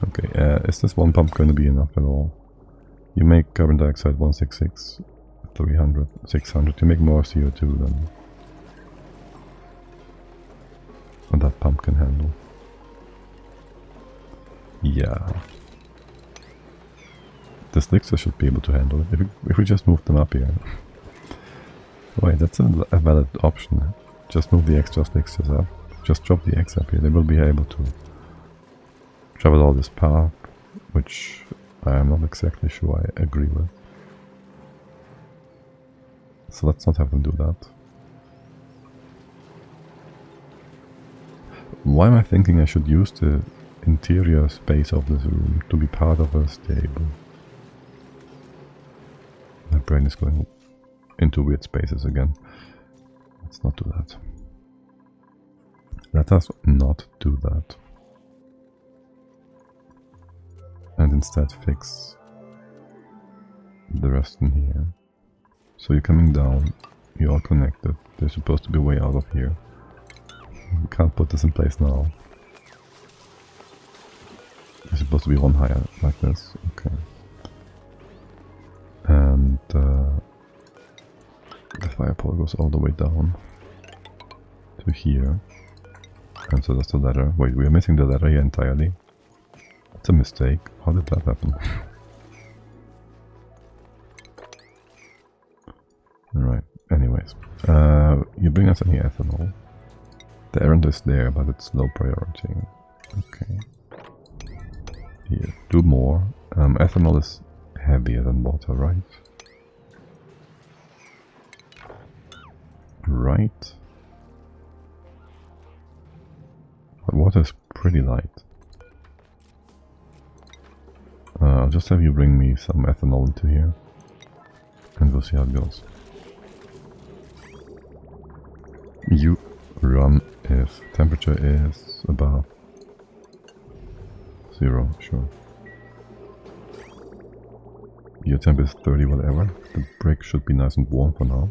Okay, is this one pump going to be enough at all? You make carbon dioxide 166, 300, 600. You make more CO2 than that pump can handle. Yeah. The slickster should be able to handle it if we just move them up here. Wait, that's a valid option. Just move the extra slicksters up. Just drop the X up here. They will be able to travel all this path, which I am not exactly sure I agree with. So let's not have them do that. Why am I thinking I should use the interior space of this room to be part of a stable? My brain is going into weird spaces again. Let's not do that. Let us not do that. And instead fix the rest in here. So you're coming down, you're all connected. There's supposed to be a way out of here. We can't put this in place now. There's supposed to be one higher, like this. Okay. And the fire pole goes all the way down to here. And so that's the ladder. Wait, we are missing the ladder here entirely. It's a mistake. How did that happen? Alright, anyways. You bring us any ethanol. The errand is there, but it's low priority. Okay. Here, do more. Ethanol is heavier than water, right? Right. But water is pretty light. I'll just have you bring me some ethanol into here. And we'll see how it goes. You run if temperature is above 0, sure. Your temp is 30, whatever. The brick should be nice and warm for now.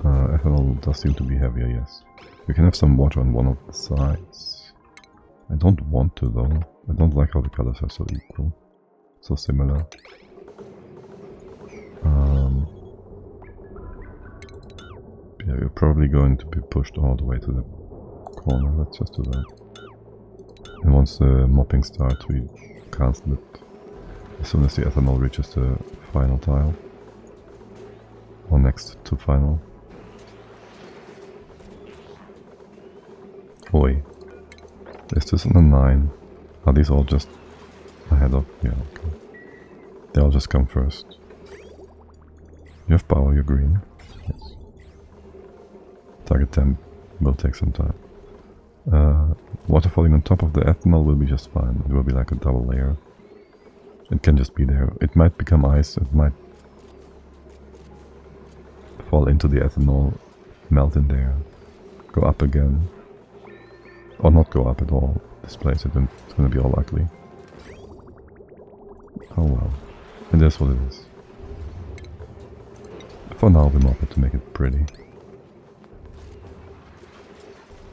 Ethanol does seem to be heavier, yes. We can have some water on one of the sides. I don't want to though. I don't like how the colors are so equal. So similar. Yeah, you're probably going to be pushed all the way to the corner. Let's just do that. And once the mopping starts, we cancel it as soon as the ethanol reaches the final tile. Or next to final. Oi. Is this on a 9? Are these all just ahead of? Yeah, okay. They all just come first. You have power, you're green. Yes. Target temp will take some time. Water falling on top of the ethanol will be just fine. It will be like a double layer. It can just be there. It might become ice, it might fall into the ethanol, melt in there, go up again. Or not go up at all. Displace it and it's gonna be all ugly. Oh well. And that's what it is. For now we mop it to make it pretty.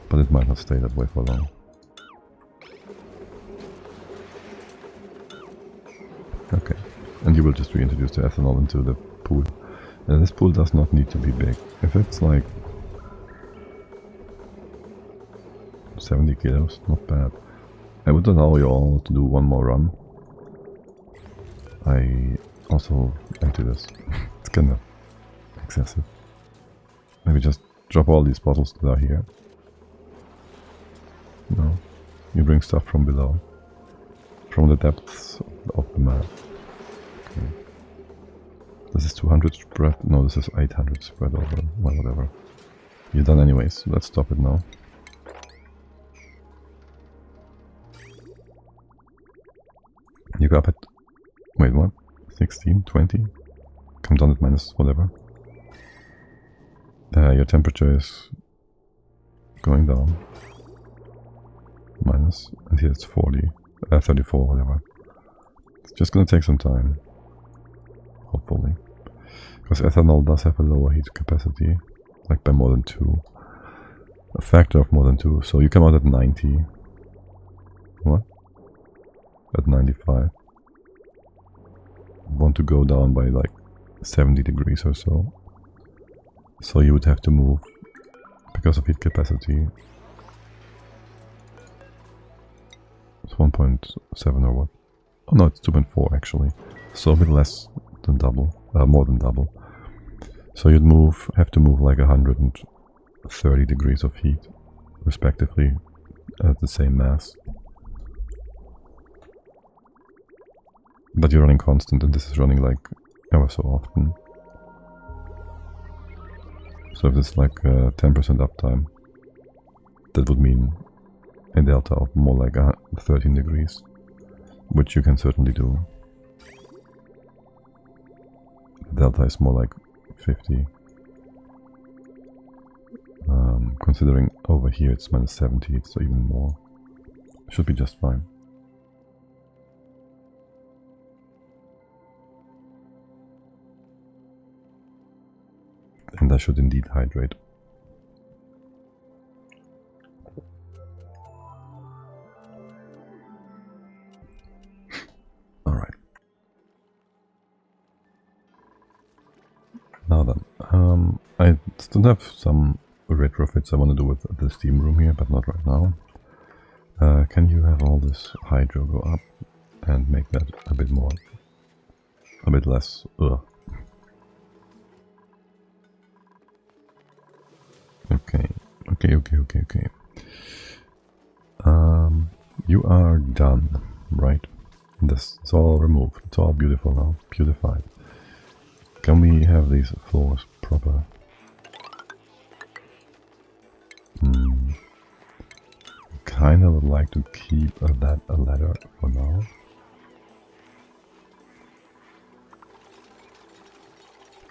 But it might not stay that way for long. Okay. And you will just reintroduce the ethanol into the pool. And this pool does not need to be big. If it's like 70 kilos, not bad. I would allow you all to do one more run. I also empty this. It's kinda excessive. Maybe just drop all these bottles that are here. No. You bring stuff from below. From the depths of the map. Okay. This is 200 spread. No, this is 800 spread over. Well, whatever. You're done anyways. Let's stop it now. You go up at... Wait, what? 16? 20? Come down at minus whatever. Your temperature is going down. Minus. And here it's 40. 34, whatever. It's just gonna take some time. Hopefully. Because ethanol does have a lower heat capacity. Like by more than 2. A factor of more than 2. So you come out at 90. What? At 95. Want to go down by like 70 degrees or so. So you would have to move because of heat capacity. It's 1.7 or what? Oh no, it's 2.4 actually. So a bit less than double, more than double. So you'd have to move like 130 degrees of heat, respectively, at the same mass. But you're running constant, and this is running like ever so often. So if it's like 10% uptime, That would mean a delta of more like 13 degrees, which you can certainly do. The delta is more like 50. Considering over here it's minus 70, it's even more. Should be just fine. And I should indeed hydrate. Alright. Now then, I still have some retrofits I want to do with the steam room here, but not right now. Can you have all this hydro go up and make that a bit less, Okay. You are done, right? This is all removed. It's all beautiful now, beautified. Can we have these floors proper? Kinda would like to keep that a ladder for now.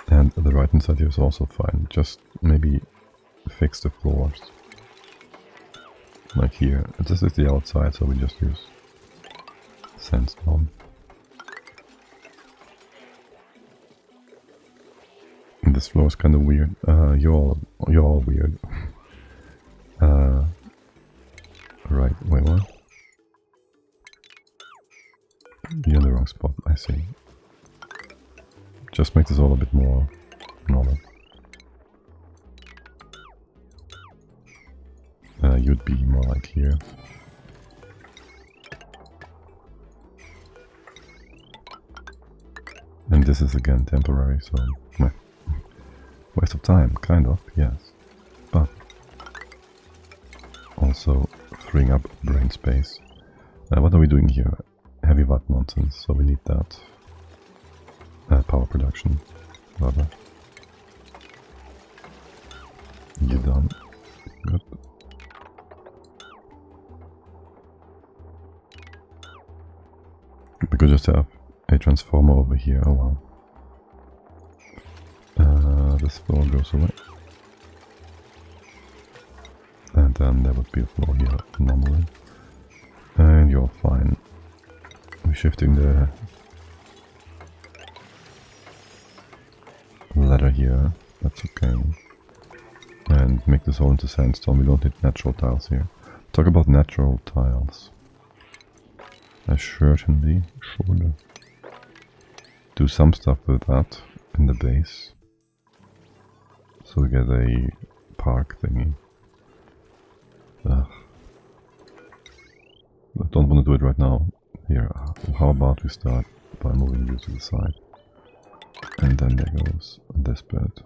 And the right hand side here is also fine. Just maybe fix the floors. Like here. This is the outside, so we just use sandstone. And this floor is kind of weird. You're all weird. Right, wait, what? You're in the wrong spot, I see. Just make this all a bit more normal. You'd be more like here. And this is again temporary, so meh. Waste of time, kind of, yes. But also freeing up brain space. What are we doing here? Heavy watt nonsense, so we need that power production, rather. You done? Good. We could just have a transformer over here. Oh wow. This floor goes away. And then there would be a floor here normally. And you're fine. We're shifting the ladder here. That's okay. And make this all into sandstone. We don't need natural tiles here. Talk about natural tiles. I certainly should do some stuff with that in the base. So we get a park thingy. Ugh. I don't want to do it right now. Here, how about we start by moving you to the side. And then there goes this bit.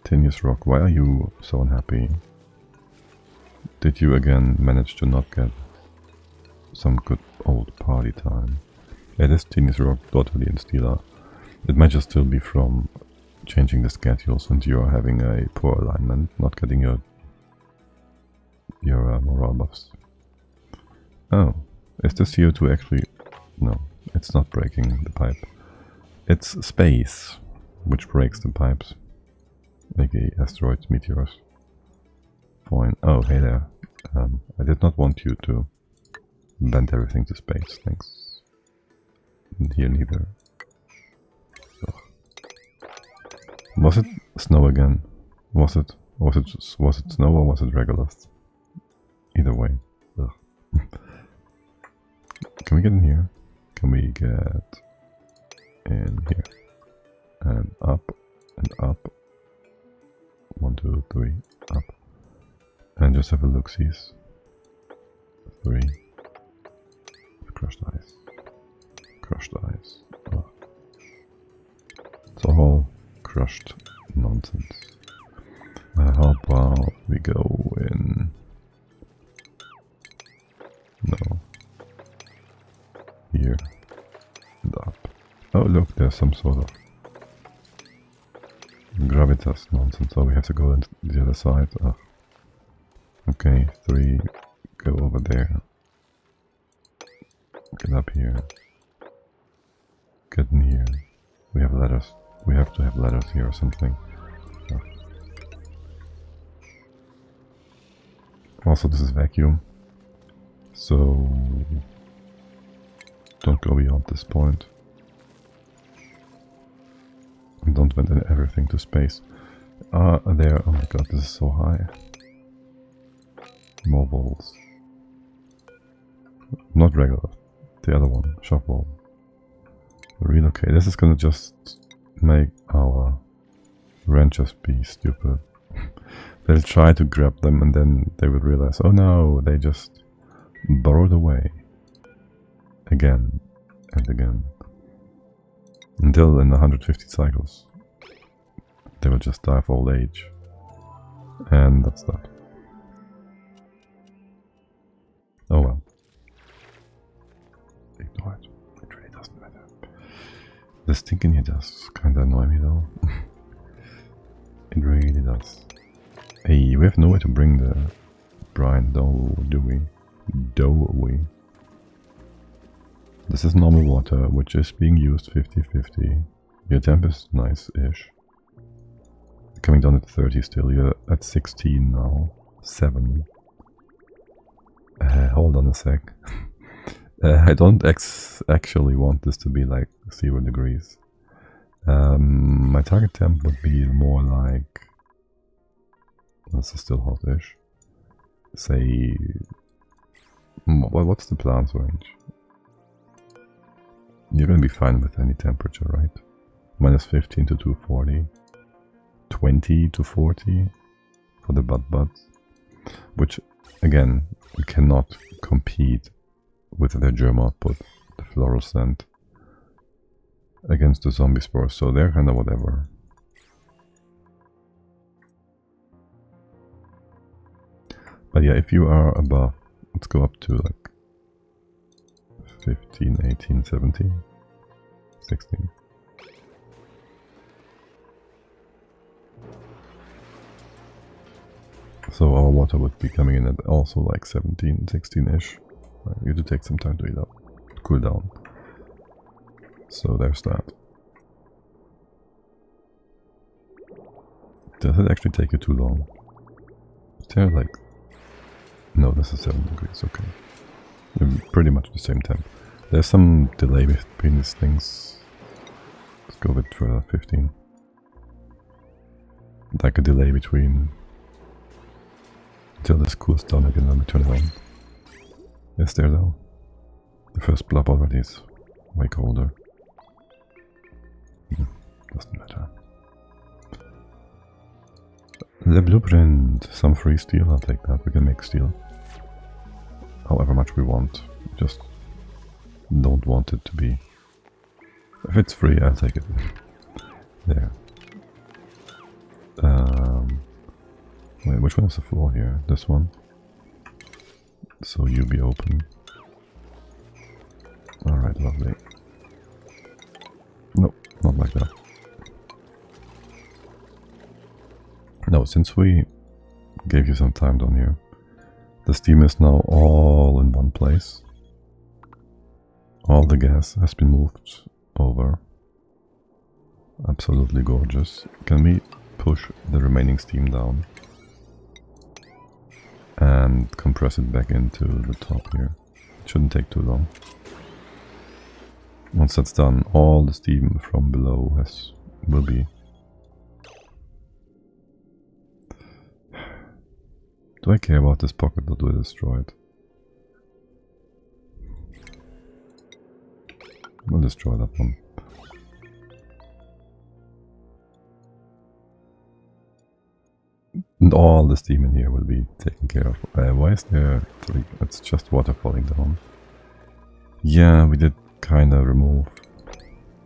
Tenuous rock, why are you so unhappy? Did you again manage to not get some good old party time? Yeah, this tenuous rock totally in Steeler. It might just still be from changing the schedule since you're having a poor alignment, not getting your morale buffs. Oh, is the CO2 actually... No, it's not breaking the pipe. It's space which breaks the pipes. aka asteroids, meteors. Fine. Oh, hey there. I did not want you to bend everything to space, thanks. And here neither. Ugh. Was it snow again? Was it snow or was it regolith? Either way. Ugh. Can we get in here? Can we get in here? And up and up. 1, 2, 3, up. And just have a look-sees. 3. Crushed ice. Crushed ice. Ugh. It's all crushed nonsense. How about we go in... No. Here. And up. Oh look, there's some sort of gravitas nonsense, so we have to go into the other side. Ugh. Okay, 3, go over there. Get up here. Get in here. We have ladders. We have to have ladders here or something. Yeah. Also, this is vacuum. So don't go beyond this point. And don't vent everything to space. There. Oh my god, this is so high. More walls. Not regular. The other one. Shop wall. Relocate. This is gonna just make our ranchers be stupid. They'll try to grab them and then they will realize, oh no, they just burrowed away. Again and again. Until in 150 cycles. They will just die of old age. And that's that. Oh well. Ignore it. It really doesn't matter. The stinking here does kinda annoy me though. It really does. Hey, we have nowhere to bring the brine, though, do we? This is normal water, which is being used 50-50. Your temp is nice-ish. Coming down at 30 still, you're at 16 now. 7. Hold on a sec. I don't actually want this to be like 0 degrees. My target temp would be more like... This is still hot-ish. Say... What's the plant's range? You're gonna be fine with any temperature, right? Minus 15 to 240. 20 to 40 for the buds. Which, again, cannot compete with their germ output, the floral scent, against the zombie spores, so they're kinda whatever. But yeah, if you are above, let's go up to like 15, 18, 17, 16. So our water would be coming in at also like 17, 16-ish. You have to take some time to heat up, cool down. So there's that. Does it actually take you too long? Is there like... No, this is 7 degrees, okay. Pretty much the same temp. There's some delay between these things. Let's go with 15. Like a delay between... Until this cools down again, let me turn it on. Is there though? The first blob already is way colder. Doesn't matter. The blueprint. Some free steel, I'll take that. We can make steel. However much we want. Just don't want it to be... If it's free, I'll take it. There. Wait, which one is the floor here? This one? So you be open. Alright, lovely. No, not like that. No, since we gave you some time down here, the steam is now all in one place. All the gas has been moved over. Absolutely gorgeous. Can we push the remaining steam down and compress it back into the top here? It shouldn't take too long. Once that's done, all the steam from below will be... Do I care about this pocket or do I destroy it? We'll destroy that one. And all the steam in here will be taken care of. Why is there 3? It's just water falling down. Yeah, we did kinda remove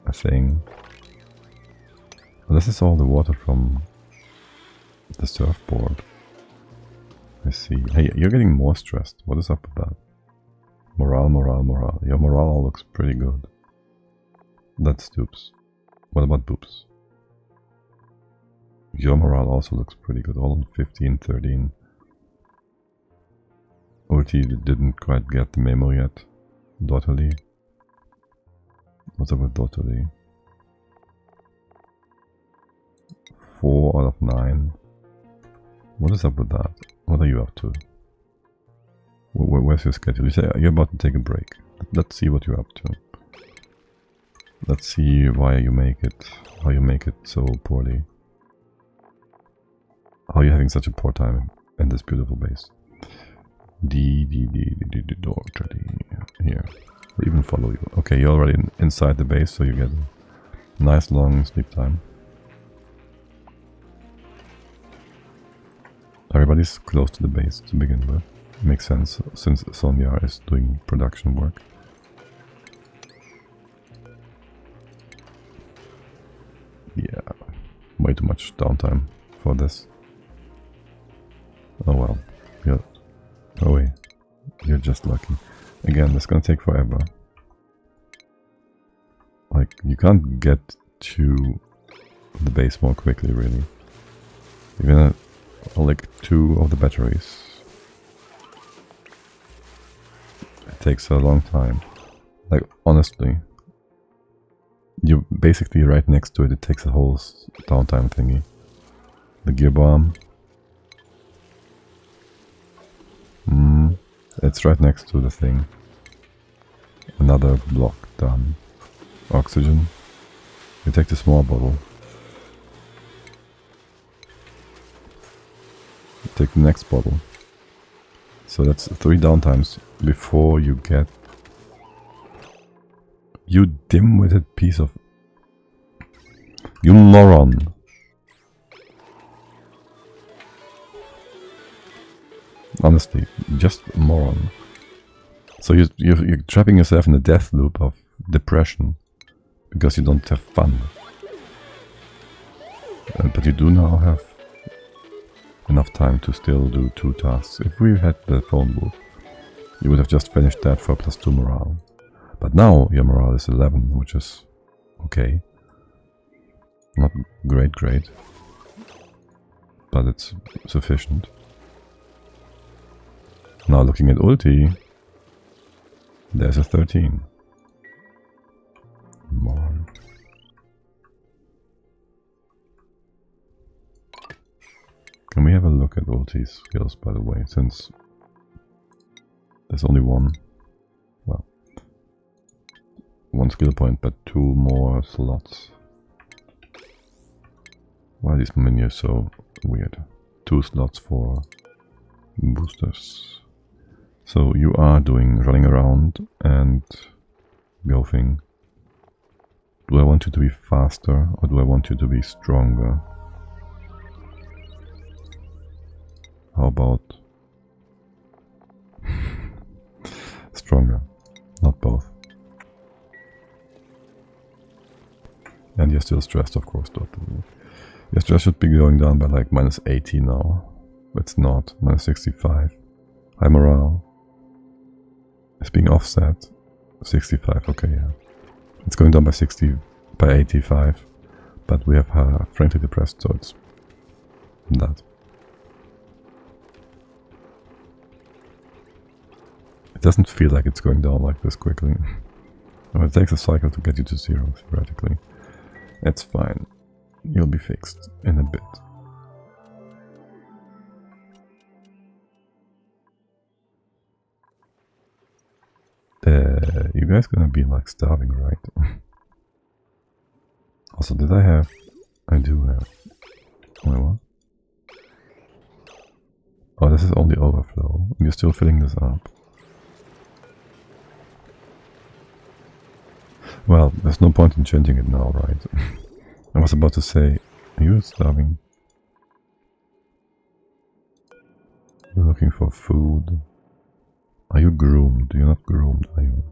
a thing. Well, this is all the water from the surfboard. I see. Hey, you're getting more stressed. What is up with that? Morale, morale, morale. Your morale all looks pretty good. That's Stoops. What about Boops? Your morale also looks pretty good. All on 15, 13. Ulti didn't quite get the memo yet. Daughterly. What's up with Daughterly? 4 out of 9. What is up with that? What are you up to? Where's your schedule? You say you're about to take a break. Let's see what you're up to. Let's see why you make it, how you make it so poorly. How are you having such a poor time in this beautiful base? Daughterly. Here. We'll even follow you. Okay, you're already inside the base, so you get a nice long sleep time. Everybody's close to the base to begin with. Makes sense, since Sonia is doing production work. Yeah, way too much downtime for this. Oh well, oh wait, you're just lucky. Again, it's gonna take forever. Like, you can't get to the base more quickly, really. You're gonna like 2 of the batteries. It takes a long time. Like, honestly, you're basically right next to it. It takes a whole downtime thingy. The gear bomb. It's right next to the thing. Another block done. Oxygen. You take the small bottle. Take the next bottle. So that's 3 downtimes before you get... You dim-witted piece of... You moron! Honestly, just a moron. So you're trapping yourself in a death loop of depression because you don't have fun. But you do now have enough time to still do 2 tasks. If we had the phone booth, you would have just finished that for +2 morale. But now your morale is 11, which is okay. Not great, but it's sufficient. Now looking at ulti, there's a 13. More. Can we have a look at ulti's skills, by the way, since there's only one, well, 1 skill point, but 2 more slots. Why are these menus so weird? 2 slots for boosters. So you are doing running around and golfing. Do I want you to be faster or do I want you to be stronger? How about stronger? Not both. And you're still stressed, of course, totally. Your stress should be going down by like -80 now. It's not. -65. High morale. It's being offset. 65, okay, yeah. It's going down by 60, by 85. But we have frankly depressed, so it's that. It doesn't feel like it's going down like this quickly. Well, it takes a cycle to get you to 0, theoretically. It's fine. You'll be fixed in a bit. You guys gonna be like starving, right? Also, did I have... I do have... Wait, what? Oh, this is only overflow. You're still filling this up. Well, there's no point in changing it now, right? I was about to say, are you starving? You're looking for food. Are you groomed? You're not groomed, are you?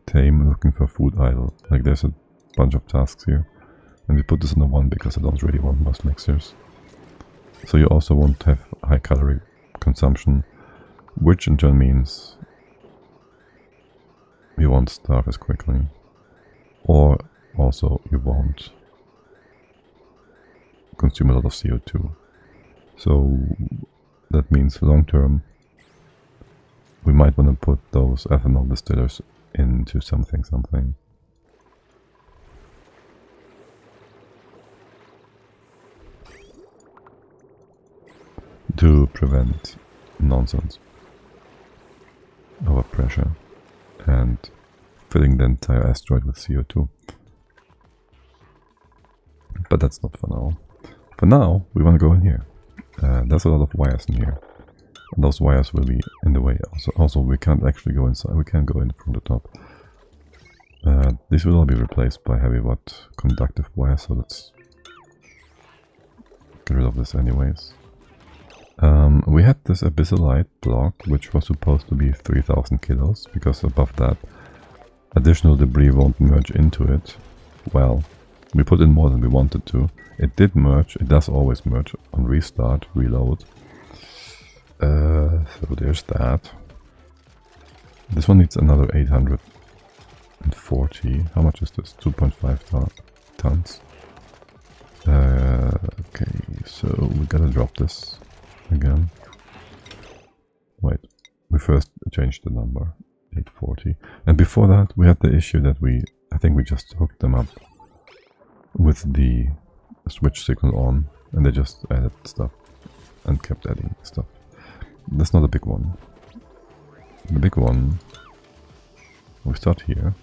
Tame, looking for food idle. Like, there's a bunch of tasks here. And we put this on the 1 because I don't really want most mixers. So you also won't have high calorie consumption, which in turn means you won't starve as quickly. Or also you won't consume a lot of CO2. So that means long term we might want to put those ethanol distillers into something. To prevent nonsense, overpressure, and filling the entire asteroid with CO2. But that's not for now. For now, we want to go in here. There's a lot of wires in here. And those wires will be in the way. Also, we can't actually go inside. We can't go in from the top. These will all be replaced by heavy watt conductive wires, so let's get rid of this anyways. We had this abyssalite block, which was supposed to be 3000 kilos, because above that additional debris won't merge into it. Well, we put in more than we wanted to. It did merge, it does always merge on restart, reload. So there's that. This one needs another 840. How much is this? 2.5 tons. Okay, so we gotta drop this again. Wait, we first changed the number, 840. And before that we had the issue that I think we just hooked them up with the switch signal on, and they just added stuff and kept adding stuff. That's not a big one. The big one, we start here.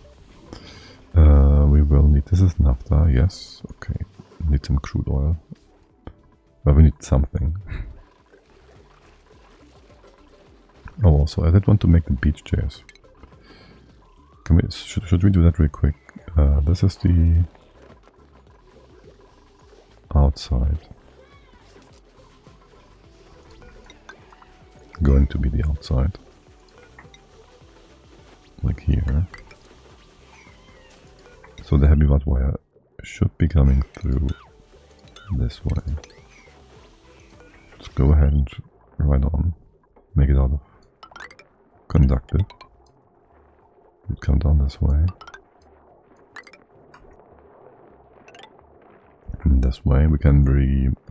We will need, this is naphtha, yes, okay. Need some crude oil. Well, we need something. Oh, also, I did want to make the beach chairs. Can we, should we do that real quick? This is the outside. Going to be the outside. Like here. So the heavy watt wire should be coming through this way. Let's go ahead and right on. Make it out of conductive. It come down this way. And this way we can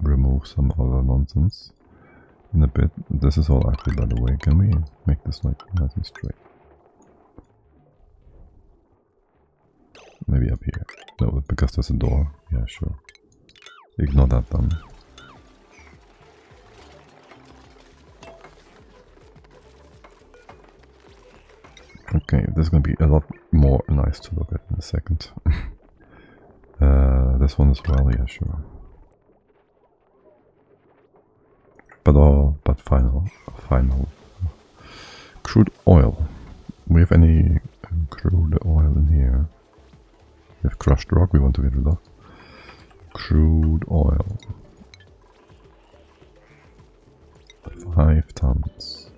remove some other nonsense in a bit. This is all ugly, by the way. Can we make this like nice and straight? Maybe up here. No, because there's a door. Yeah, sure. Ignore that then. Okay, this is gonna be a lot more nice to look at in a second. This one as well, yeah, sure. But final. Crude oil. We have any crude oil in here? We have crushed rock we want to get rid of. Crude oil. 5 tons.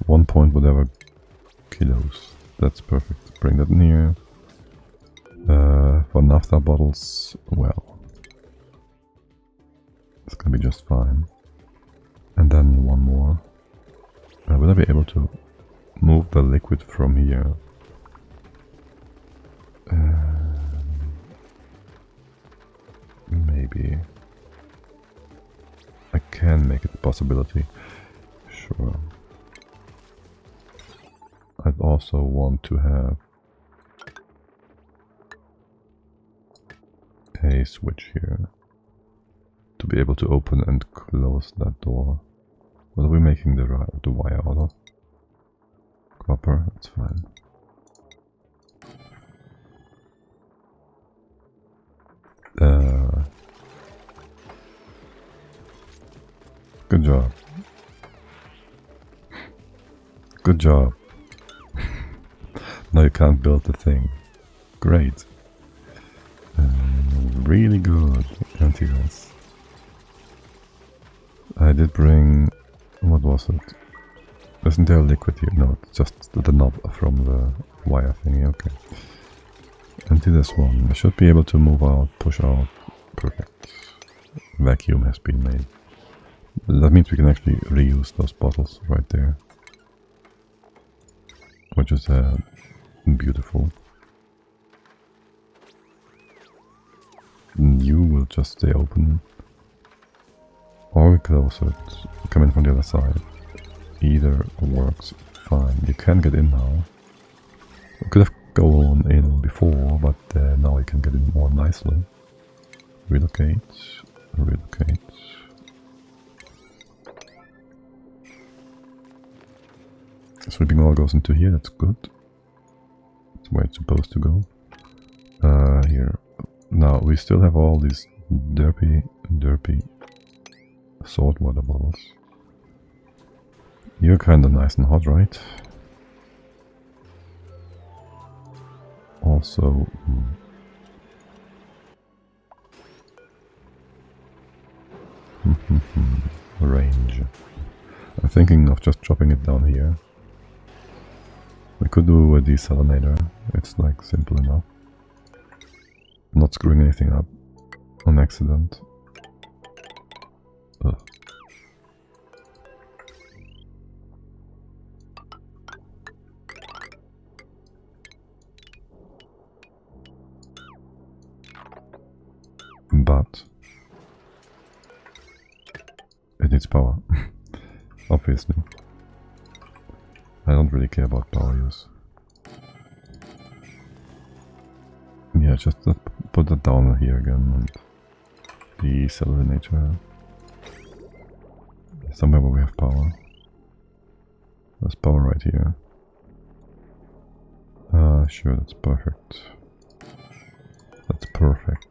1 point whatever kilos. That's perfect. Bring that in here. For naphtha bottles, well, it's gonna be just fine. And then one more. Will I be able to move the liquid from here? Maybe. I can make it a possibility. Sure. I'd also want to have a switch here to be able to open and close that door. What are we making the wire out of? Copper, that's fine. Good job. Good job. Now you can't build the thing. Great. Really good, aren't you guys? I did bring... what was it? Isn't there a liquid here? No, it's just the knob from the wire thingy, okay. Empty this one. I should be able to move out, push out. Perfect. Vacuum has been made. That means we can actually reuse those bottles right there. Which is beautiful. You will just stay open or we close it, come in from the other side. Either works fine. You can get in now. We could have gone in before, but now you can get in more nicely. Relocate, relocate. Sweeping wall goes into here, that's good. That's where it's supposed to go. Here. Now, we still have all these derpy saltwater bottles. You're kinda nice and hot, right? Also... range. I'm thinking of just dropping it down here. We could do a desalinator. It's like simple enough. Not screwing anything up on accident. Ugh. But it needs power. Obviously. I don't really care about power use. Yeah, just put that down here again and desalinator. Somewhere where we have power. There's power right here. Sure, that's perfect. That's perfect.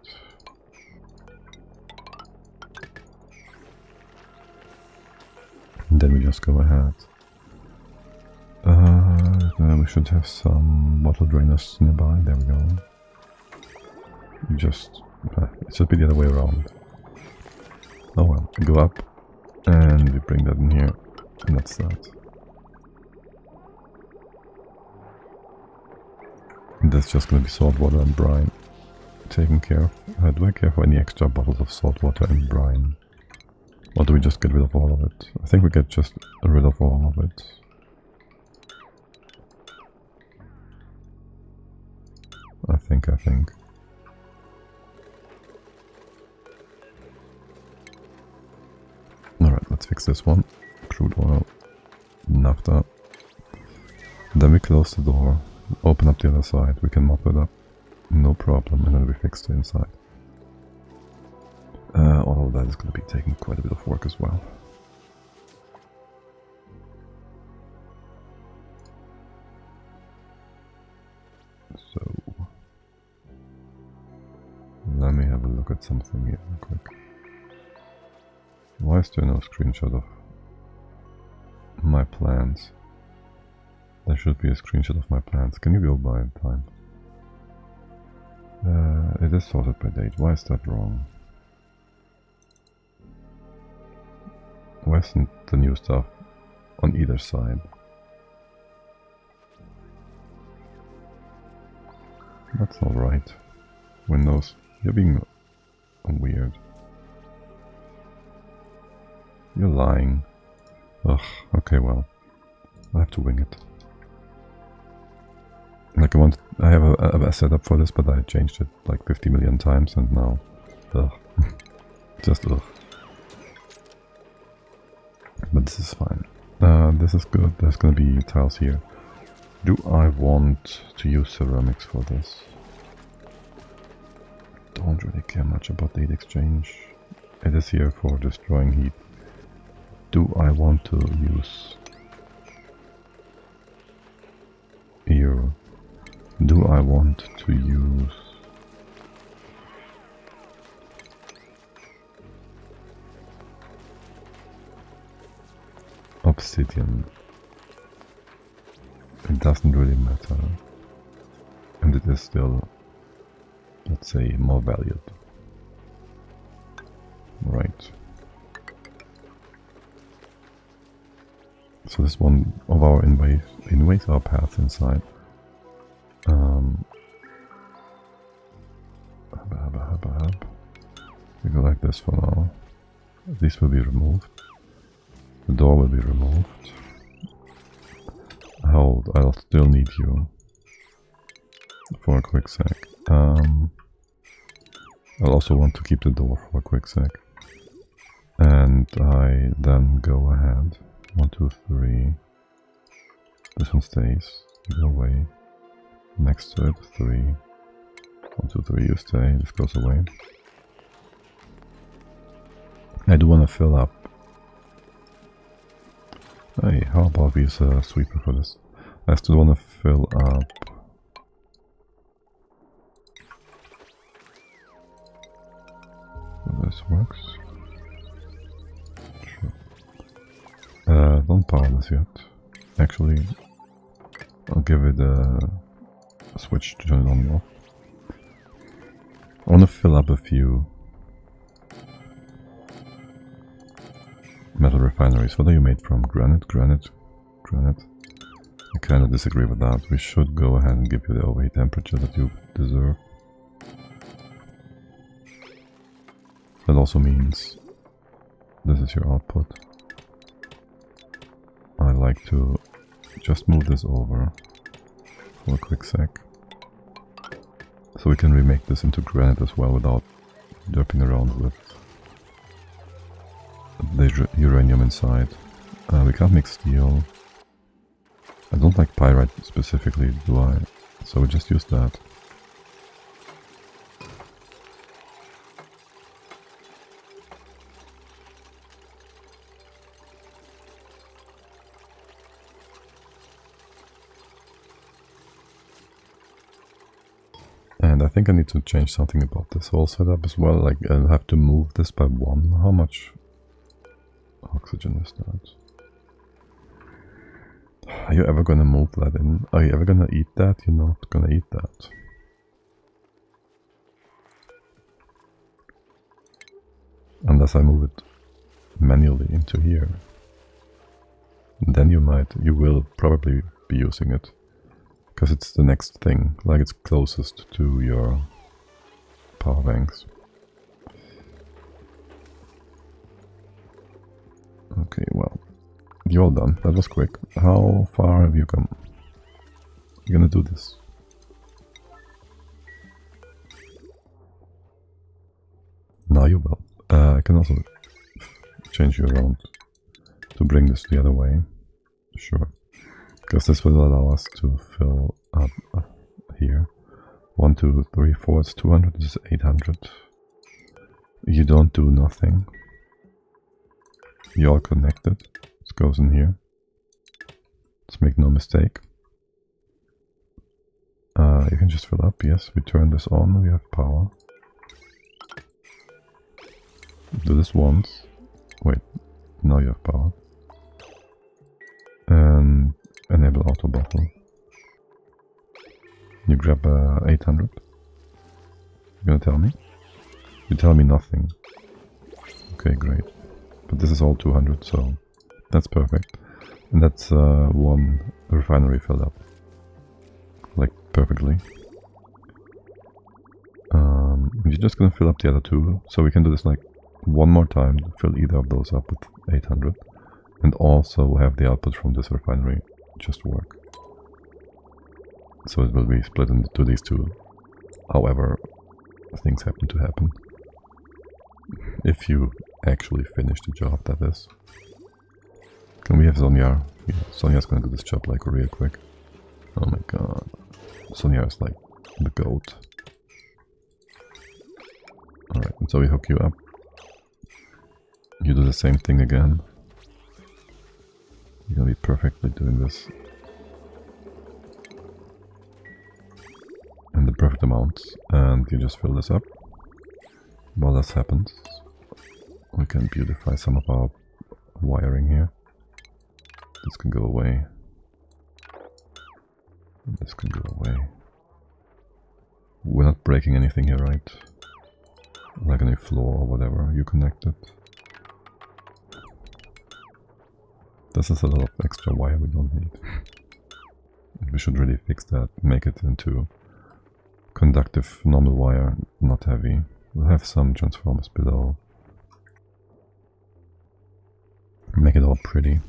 And then we just go ahead. We should have some bottle drainers nearby. There we go. Just it should be the other way around. Oh well, go up and we bring that in here, and that's that. And that's just gonna be salt water and brine taken care of. Do I care for any extra bottles of salt water and brine? Or do we just get rid of all of it? I think we get just rid of all of it. I think. Alright, let's fix this one. Crude oil. Naphtha. Then we close the door. Open up the other side. We can mop it up. No problem. And then we fix the inside. All of that is going to be taking quite a bit of work as well. So, let me have a look at something here real quick. Why is there no screenshot of my plans? There should be a screenshot of my plans. Can you go by time? It is sorted by date. Why is that wrong? Why isn't the new stuff on either side? That's not right. Windows, you're being weird. You're lying. Ugh, okay, well, I have to wing it. Like I have a setup for this, but I changed it like 50 million times, and now, ugh, just ugh. But this is fine. This is good. There's gonna be tiles here. Do I want to use ceramics for this? Don't really care much about the heat exchange. It is here for destroying heat. Do I want to use here? Do I want to use obsidian? It doesn't really matter, and it is still, let's say, more valued. Right. So this one of our invades our path inside. We go like this for now. These will be removed. The door will be removed. Hold, I'll still need you for a quick sec. I'll also want to keep the door for a quick sec. And I then go ahead. 1, 2, 3. This one stays. You go away. Next to it, 3. 1, 2, 3, you stay. This goes away. I do want to fill up. Hey, how about we use a sweeper for this? I still want to fill up. This works. Sure. Don't power this yet. Actually, I'll give it a switch to turn it on and off. I want to fill up a few metal refineries. What are you made from? Granite, granite, granite. I kind of disagree with that. We should go ahead and give you the overheat temperature that you deserve. That also means this is your output. I like to just move this over for a quick sec. So we can remake this into granite as well without derping around with the uranium inside. We can't make steel. I don't like pyrite specifically, do I? So we just use that. And I think I need to change something about this whole setup as well. Like, I'll have to move this by 1. How much oxygen is that? Are you ever gonna move that in? Are you ever gonna eat that? You're not gonna eat that. Unless I move it manually into here. Then you will probably be using it. Because it's the next thing, like it's closest to your power banks. Okay, well, you're all done. That was quick. How far have you come? You're gonna do this. Now you will. I can also change you around to bring this the other way. Sure. Because this will allow us to fill up here. 1, 2, 3, 4, it's 200, this is 800. You don't do nothing. You're all connected. This goes in here. Let's make no mistake. You can just fill up, yes, we turn this on, we have power. Do this once. Wait, now you have power. And enable auto bottle. You grab 800. You're gonna tell me? You tell me nothing. Okay, great. But this is all 200, so that's perfect. And that's 1 refinery filled up. Like, perfectly. You're just gonna fill up the other 2, so we can do this like 1 more time, fill either of those up with 800. And also have the output from this refinery just work. So it will be split into these 2, however things happen to happen. If you actually finish the job, that is. Can we have Sonia? Yeah, Sonia's gonna do this job like real quick. Oh my god. Sonia is like the goat. Alright, and so we hook you up. You do the same thing again. You're gonna be perfectly doing this. In the perfect amounts. And you just fill this up. While this happens, we can beautify some of our wiring here. This can go away. This can go away. We're not breaking anything here, right? Like any floor or whatever you connected. This is a lot of extra wire we don't need. We should really fix that, make it into conductive normal wire, not heavy. We'll have some transformers below. Make it all pretty.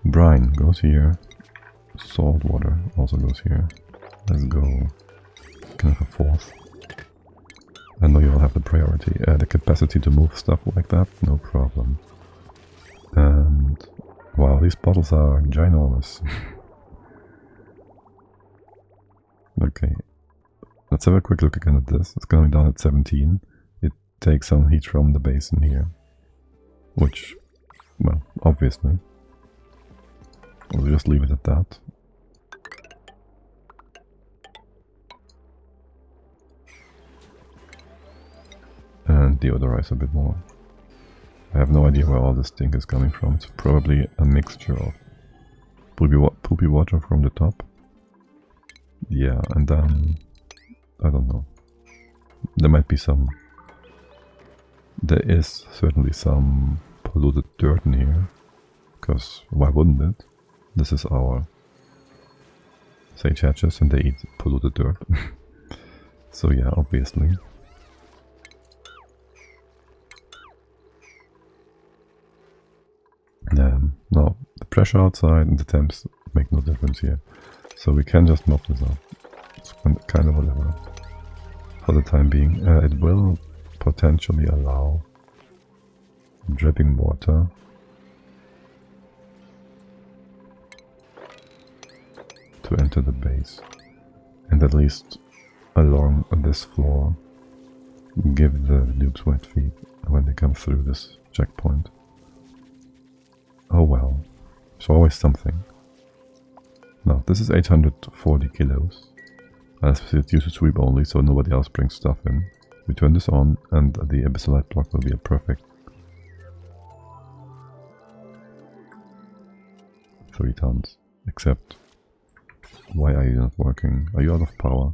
Brine goes here. Salt water also goes here. Let's go. Can have a 4th. I know you all have the priority, the capacity to move stuff like that, no problem. And wow, these bottles are ginormous. Okay, let's have a quick look again at this. It's going down at 17. It takes some heat from the basin here, which, well, obviously. We'll just leave it at that. And deodorize a bit more. I have no idea where all this stink is coming from. It's probably a mixture of poopy water from the top. Yeah, and then I don't know. There might be some. There is certainly some polluted dirt in here. Because why wouldn't it? This is our sage hatches and they eat polluted dirt. So yeah, obviously. Now, the pressure outside and the temps make no difference here. So we can just mop this up. It's kind of whatever. For the time being, it will potentially allow dripping water to enter the base. And at least along this floor, give the noobs wet feet when they come through this checkpoint. Oh well, it's always something. Now, this is 840 kilos. It's used to sweep only, so nobody else brings stuff in. We turn this on, and the abyssalite block will be a perfect 3 tons. Except, why are you not working? Are you out of power?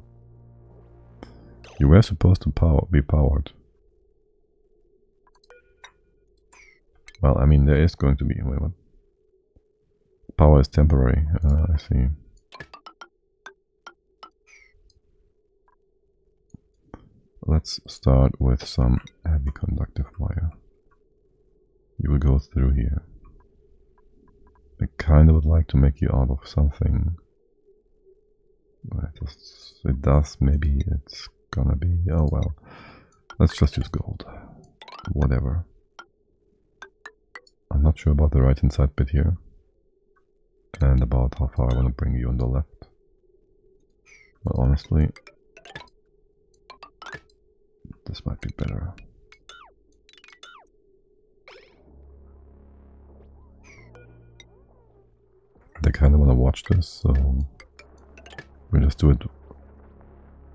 You were supposed to be powered. Well, I mean, there is going to be... Wait, what? Power is temporary. I see. Let's start with some heavy conductive wire. You will go through here. I kind of would like to make you out of something. It does, maybe it's gonna be... Oh well. Let's just use gold. Whatever. I'm not sure about the right hand side bit here. And about how far I want to bring you on the left. But honestly, this might be better. They kind of want to watch this, so we'll just do it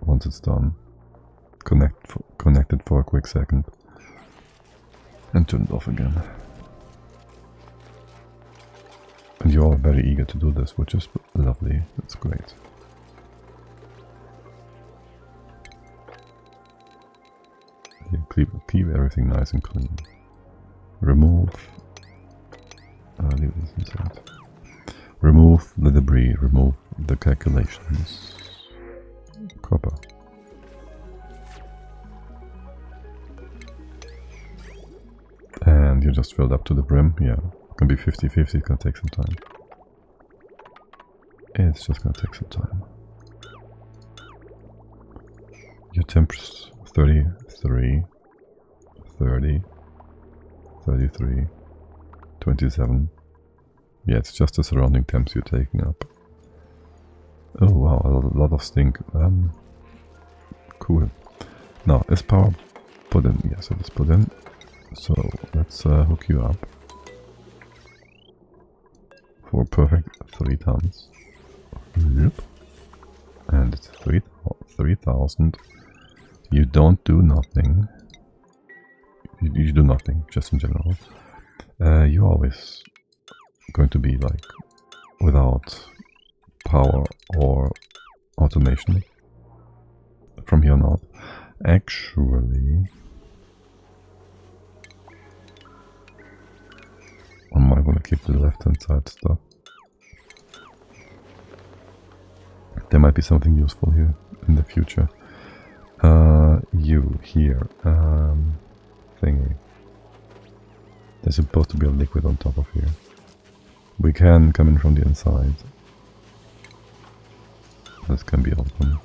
once it's done. Connect it for a quick second and turn it off again. And you're all very eager to do this, which is lovely. It's great. You keep everything nice and clean. Remove... leave this inside. Remove the debris, remove the calculations. Copper. And you just filled up to the brim, yeah. It can be 50-50, it's gonna take some time. It's just gonna take some time. Your temp's 33, 30, 33, 27. Yeah, it's just the surrounding temps you're taking up. Oh wow, a lot of stink. Cool. Now, is power put in? Yes, it is put in. So, let's hook you up. For a perfect 3 tons. Yep. And it's 3,000. You don't do nothing. You do nothing, just in general. You're always going to be like without power or automation from here on out. Actually, am I gonna keep the left hand side stuff? There might be something useful here in the future. You here, thingy. There's supposed to be a liquid on top of here. We can come in from the inside. This can be open.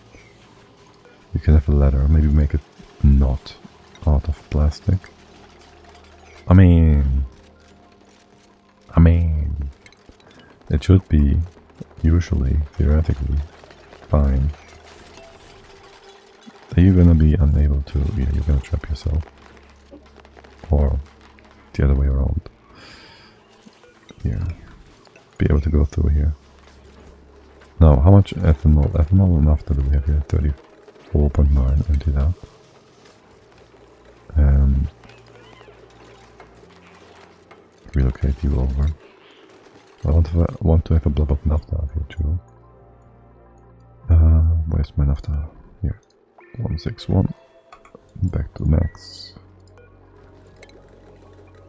You can have a ladder, maybe make it not out of plastic. I mean, it should be usually, theoretically, fine. Are you gonna be unable to? Yeah, you're gonna trap yourself, or the other way around. Here, be able to go through here. Now, how much ethanol? Ethanol and naphtha do we have here? 34.9. Empty that. And relocate you over. I want to have a blob of naphtha out here too. Where's my naphtha? Here. 161. Back to max.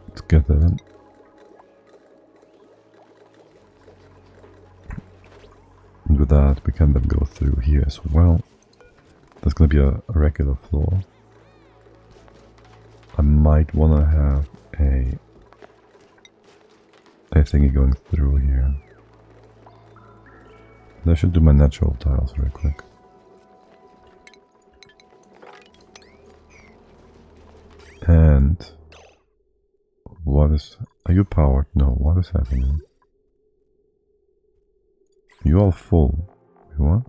Let's get that in. And with that, we can then go through here as well. There's gonna be a regular floor. I might wanna have a thingy going through here. And I should do my natural tiles very quick. And what is... Are you powered? No, what is happening? You all full. You what?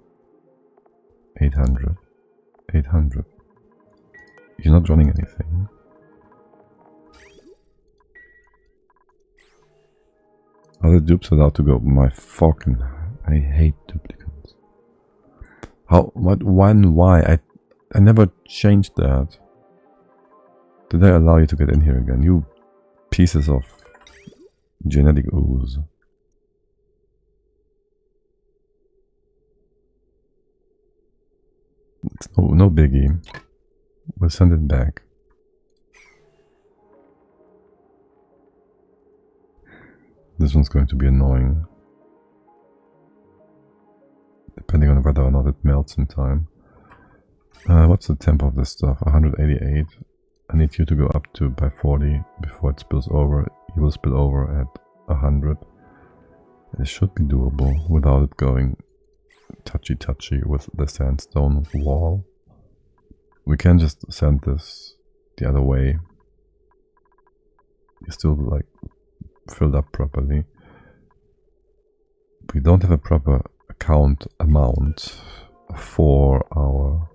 800. 800. You're not running anything. Are the dupes allowed to go? My fucking... I hate duplicants. How? What? When? Why? I never changed that. Did I allow you to get in here again? You pieces of genetic ooze. It's no biggie. We'll send it back. This one's going to be annoying. Depending on whether or not it melts in time. What's the temp of this stuff? 188. I need you to go up to by 40 before it spills over. You will spill over at 100. It should be doable without it going touchy with the sandstone wall. We can just send this the other way. It's still like filled up properly. We don't have a proper account amount for our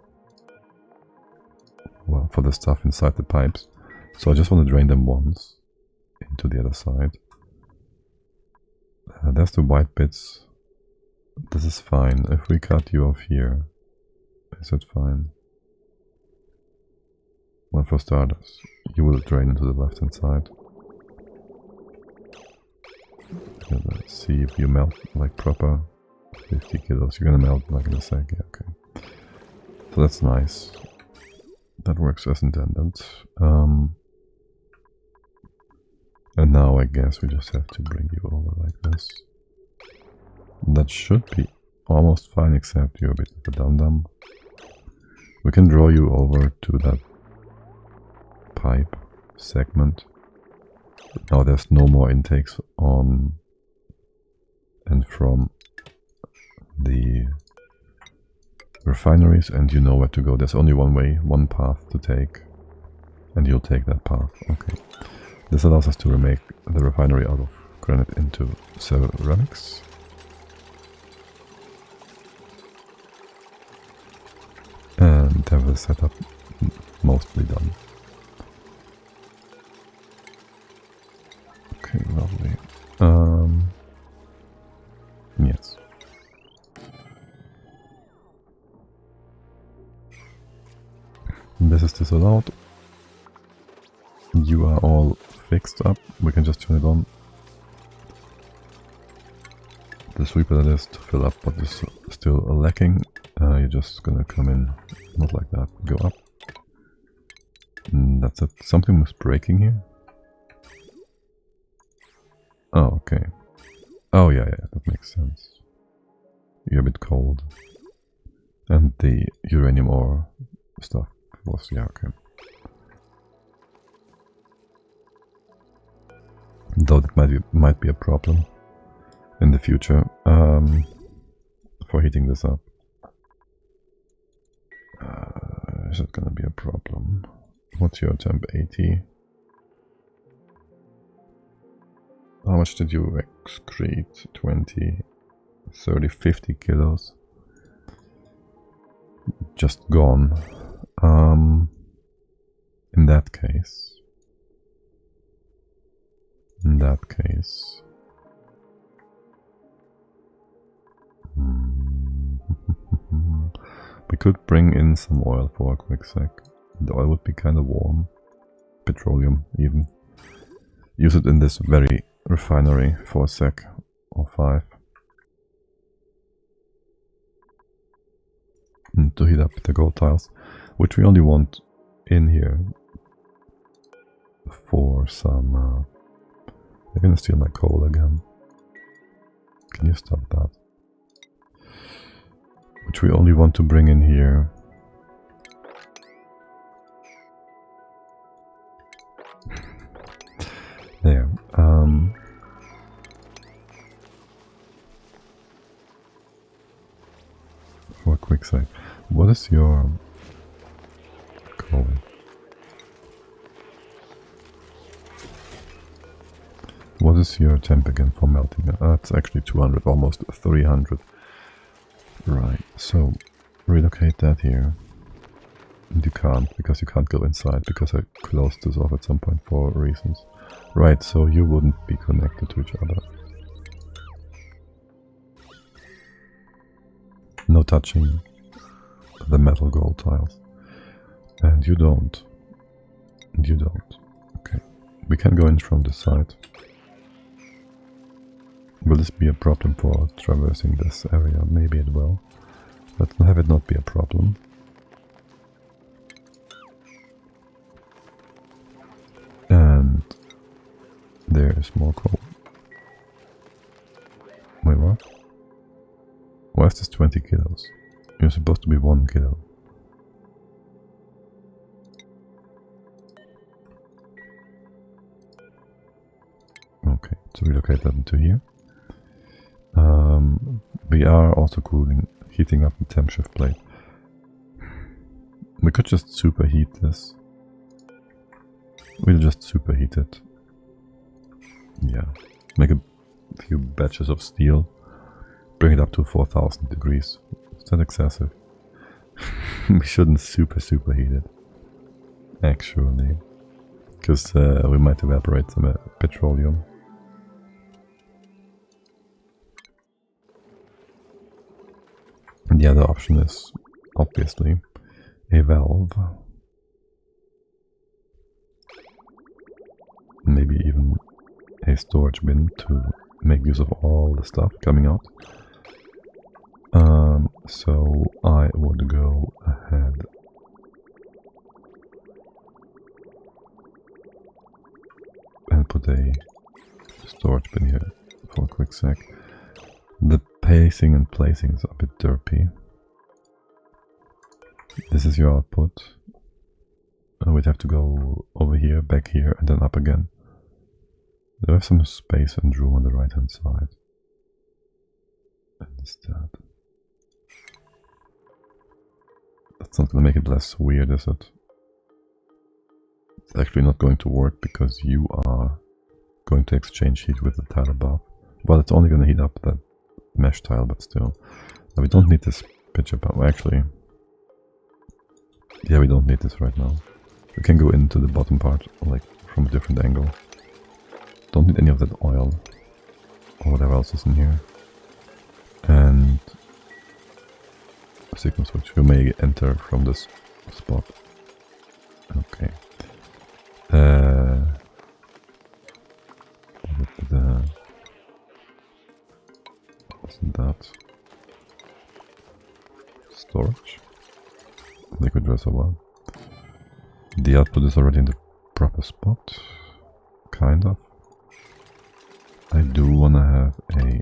for the stuff inside the pipes, so I just want to drain them once into the other side. There's the white bits. This is fine. If we cut you off here, is it fine? Well, for starters, you will drain into the left hand side. Let's see if you melt like proper. 50 kilos. You're gonna melt like in a sec. Yeah, okay. So that's nice. That works as intended. And now I guess we just have to bring you over like this. That should be almost fine, except you're a bit of a dum-dum. We can draw you over to that pipe segment. Now there's no more intakes on and from the refineries, and you know where to go. There's only one way, one path to take, and you'll take that path. Okay. This allows us to remake the refinery out of granite into ceramics. And have the setup mostly done. Okay, lovely. Yes. This is disallowed. You are all fixed up. We can just turn it on. The sweeper that is to fill up what is still lacking. You're just gonna come in, not like that. Go up. And that's it. Something was breaking here. Oh, okay. Oh, yeah, that makes sense. You're a bit cold. And the uranium ore stuff was, yeah, okay. Though it might be a problem in the future for heating this up. Is it gonna be a problem? What's your temp? 80? How much did you excrete? 20, 30, 50 kilos. Just gone. In that case, we could bring in some oil for a quick sec. The oil would be kind of warm. Petroleum, even. Use it in this very refinery for a sec or 5. And to heat up the gold tiles, which we only want in here for some... they're gonna steal my coal again. Can you stop that? Which we only want to bring in here. There. For a quick sec. What is your coal? What is your temp again for melting? That's actually 200, almost 300. Right, so relocate that here. And you can't, because you can't go inside, because I closed this off at some point for reasons. Right, so you wouldn't be connected to each other. No touching the metal gold tiles. And you don't. And you don't. Okay. We can go in from the side. Will this be a problem for traversing this area? Maybe it will. Let's have it not be a problem. And there is more coal. Wait, what? Why is this 20 kilos? You're supposed to be 1 kilo. Okay, so relocate that into here. We are also heating up the temp shift plate. We could just superheat this. We'll just superheat it. Yeah, make a few batches of steel. Bring it up to 4000 degrees. Is that excessive? We shouldn't superheat it. Actually. Because we might evaporate some petroleum. And the other option is, obviously, a valve. Maybe even a storage bin to make use of all the stuff coming out. So I would go ahead and put a storage bin here for a quick sec. The pacing and placing is a bit derpy. This is your output. We'd have to go over here, back here, and then up again. There is some space and room on the right hand side. Instead. That's not going to make it less weird, is it? It's actually not going to work because you are going to exchange heat with the tile above. Well, it's only going to heat up that mesh tile, but still. Now, we don't need this pitch above. Well, actually, yeah, we don't need this right now. We can go into the bottom part, like from a different angle. Don't need any of that oil or whatever else is in here. And a signal switch. We may enter from this spot. Okay. Wasn't that storage? Liquid reservoir. The output is already in the proper spot. Kind of. I do want to have a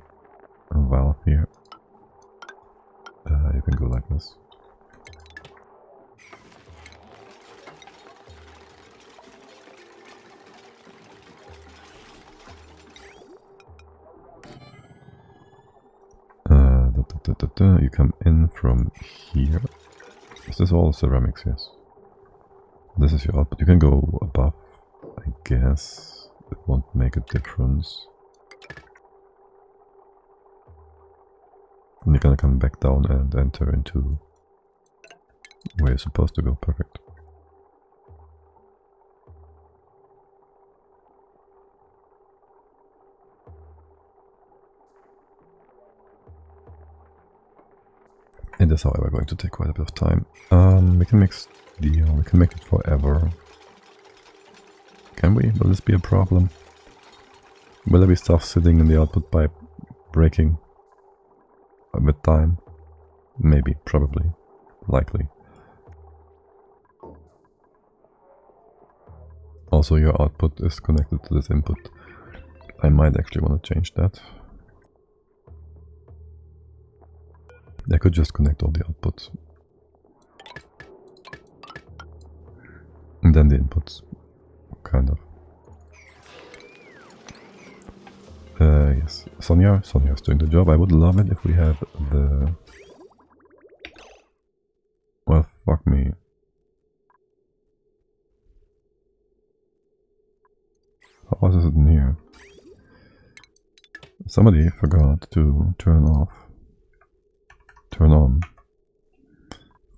valve here. You can go like this. You come in from here. Is this all ceramics? Yes. This is your output. You can go above, I guess. It won't make a difference. And you're gonna come back down and enter into where you're supposed to go. Perfect. It is, however, going to take quite a bit of time. We can make steel. We can make it forever. Can we? Will this be a problem? Will there be stuff sitting in the output pipe breaking with time? Maybe, probably, likely. Also, your output is connected to this input. I might actually want to change that. I could just connect all the outputs. And then the inputs, kind of. Yes, Sonya's doing the job. I would love it if we had the... Well, fuck me. How was it in here? Somebody forgot to turn off. Turn on.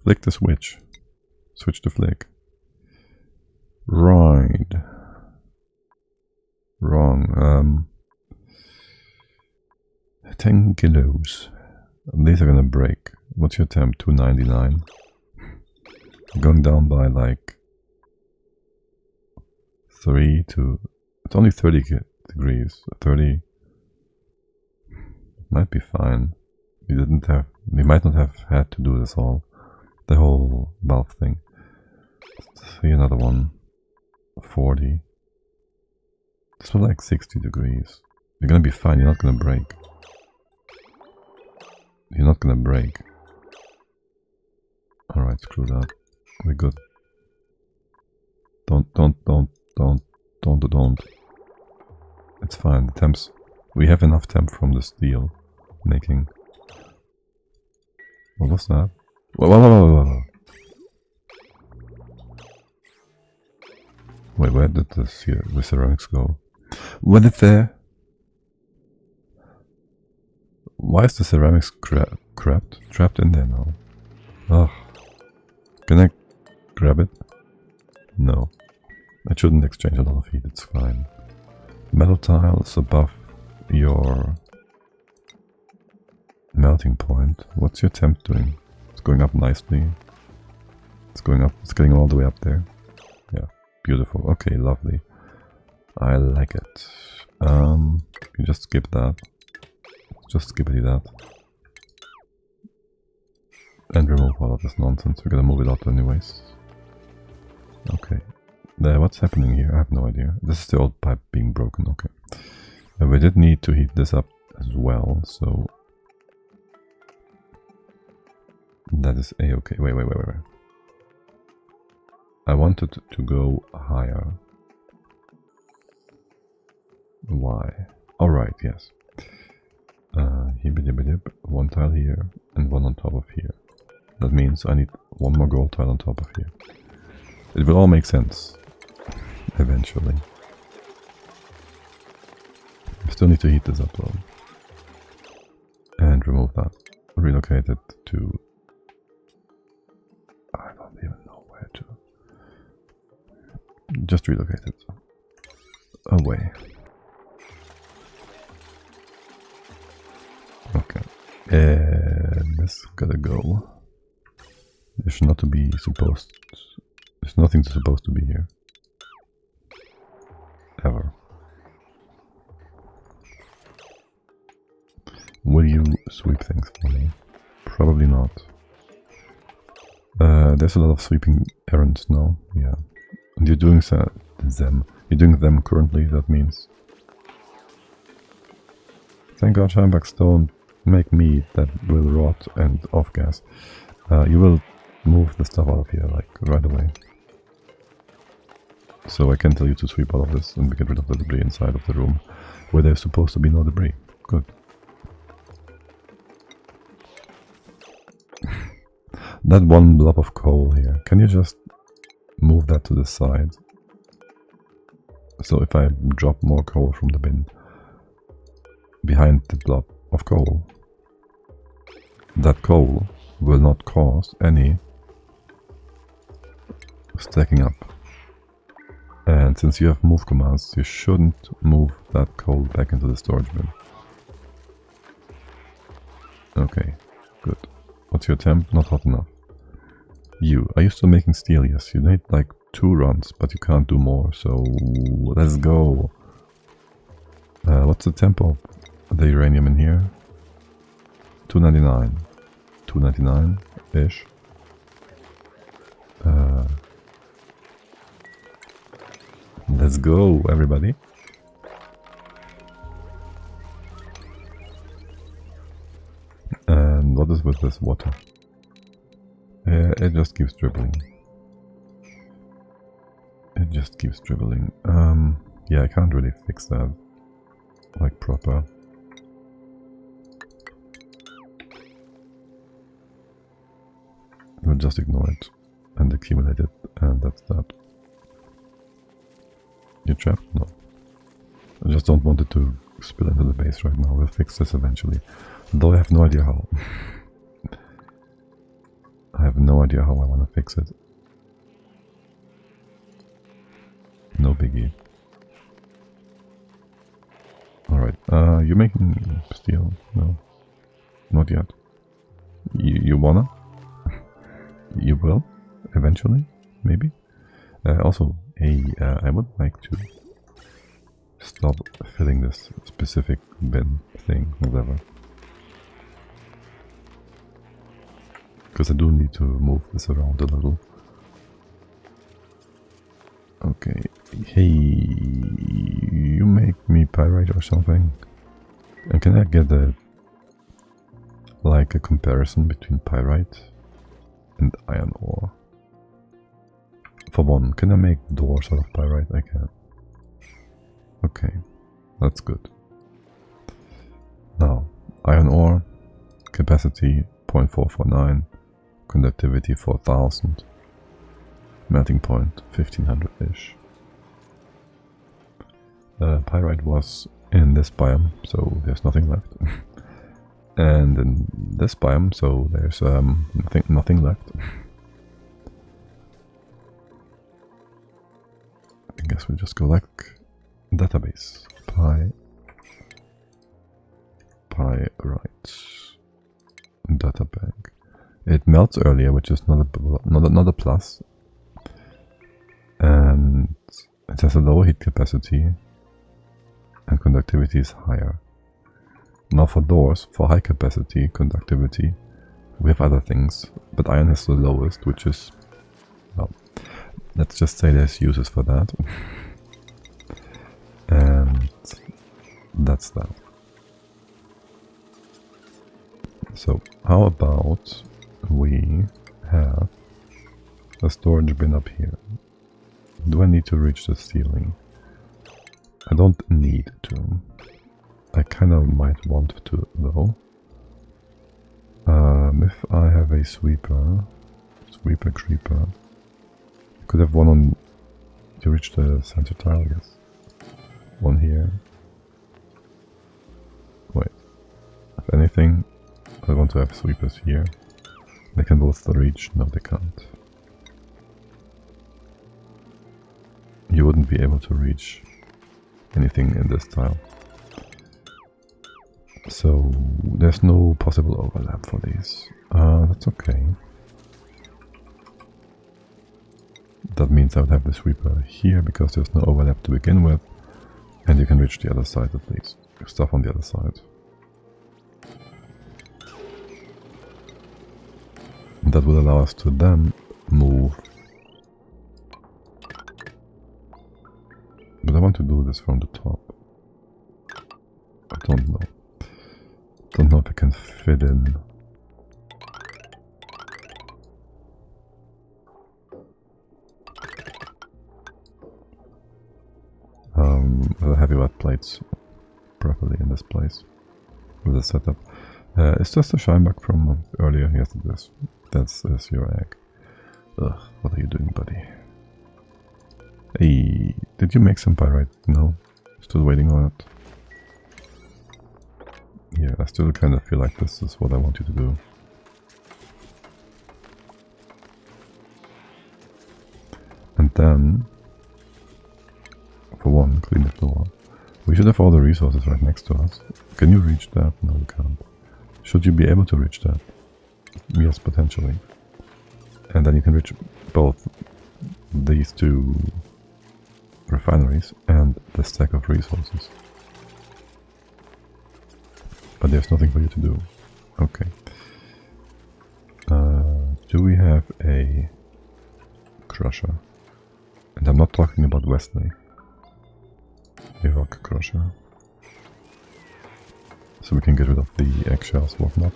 Flick the switch. Switch to flick. Right. Wrong. 10 kilos. These are gonna break. What's your temp? 299. Going down by like 3 to... It's only 30 degrees. 30 might be fine. We might not have had to do this all. The whole valve thing. Let's see another one. 40. This was like 60 degrees. You're gonna be fine, you're not gonna break. You're not gonna break. Alright, screw that. We're good. Don't. It's fine, the temps... We have enough temp from the steel making. What was that? Whoa. Wait, where did the ceramics go? Were they there? Why is the ceramics trapped in there now? Ugh. Can I grab it? No. I shouldn't exchange a lot of heat, it's fine. Metal tiles above your melting point. What's your temp doing? It's going up nicely. It's going up, it's getting all the way up there. Yeah, beautiful. Okay, lovely. I like it. You just skip that. Just skippity that. And remove all of this nonsense. We're gonna move it out anyways. Okay. There, what's happening here? I have no idea. This is the old pipe being broken, okay. We did need to heat this up as well, so... That is a-okay. Wait. I wanted to go higher. Why? Alright, yes. One tile here and one on top of here. That means I need one more gold tile on top of here. It will all make sense eventually. I still need to heat this up though. And remove that. Relocate it to... I don't even know where to. Just relocate it away. Okay. This gotta go. There's not to be supposed. There's nothing supposed to be here. Ever. Will you sweep things for me? Probably not. There's a lot of sweeping errands now. Yeah. And you're doing them. You're doing them currently, that means. Thank God Scheinbachs don't make meat that will rot and off-gas. You will move the stuff out of here, like, right away. So I can tell you to sweep all of this and get rid of the debris inside of the room, where there's supposed to be no debris. Good. That one blob of coal here, can you just move that to the side. So if I drop more coal from the bin behind the blob of coal, that coal will not cause any stacking up. And since you have move commands, you shouldn't move that coal back into the storage bin. Okay, good. What's your temp? Not hot enough. Are you still making steel? Yes, you need like 2 runs, but you can't do more, so let's go. What's the temp of the uranium in here? 299. 299-ish. Let's go, everybody. And what is with this water? It just keeps dribbling. It just keeps dribbling. Yeah, I can't really fix that like proper. We'll just ignore it and accumulate it, and that's that. You trapped? No. I just don't want it to spill into the base right now. We'll fix this eventually. Though I have no idea how. I have no idea how I want to fix it. No biggie. Alright, you're making steel? No. Not yet. You wanna? You will? Eventually? Maybe? Also, hey, I would like to stop filling this specific bin thing, whatever. Because I do need to move this around a little. Okay, hey, you make me pyrite or something? And can I get a comparison between pyrite and iron ore? For one, can I make doors out of pyrite? I can. Okay, that's good. Now, iron ore, capacity 0.449, conductivity 4000, melting point 1500-ish. Pyrite was in this biome, so there's nothing left. And in this biome, so there's nothing left. I guess we'll just go like database pyrite data bank. It melts earlier, which is not a plus, and it has a lower heat capacity, and conductivity is higher. Now for doors, for high capacity conductivity, we have other things, but iron has the lowest, which is, well, let's just say there's uses for that. And that's that. So how about we have a storage bin up here? Do I need to reach the ceiling? I don't need to. I kind of might want to though. If I have a sweeper creeper, could have one on to reach the center tile, yes. One here. Wait. If anything, I want to have sweepers here. They can both reach. No, they can't. You wouldn't be able to reach anything in this tile. So there's no possible overlap for these. That's okay. That means I would have the sweeper here because there's no overlap to begin with, and you can reach the other side at least. Stuff on the other side. And that will allow us to then move. But I want to do this from the top. I don't know. Don't know if I can fit in. The heavy wet plates properly in this place with the setup. It's just a shine back from earlier. Yes, it is. That's your egg. Ugh, what are you doing, buddy? Hey, did you make some pyrite? No. Still waiting on it. Yeah, I still kind of feel like this is what I want you to do. And then, for one, clean the floor. We should have all the resources right next to us. Can you reach that? No, you can't. Should you be able to reach that? Yes, potentially. And then you can reach both these two refineries and the stack of resources. But there's nothing for you to do. Okay. Do we have a crusher? And I'm not talking about Wesley. A rock crusher. So we can get rid of the eggshells, whatnot.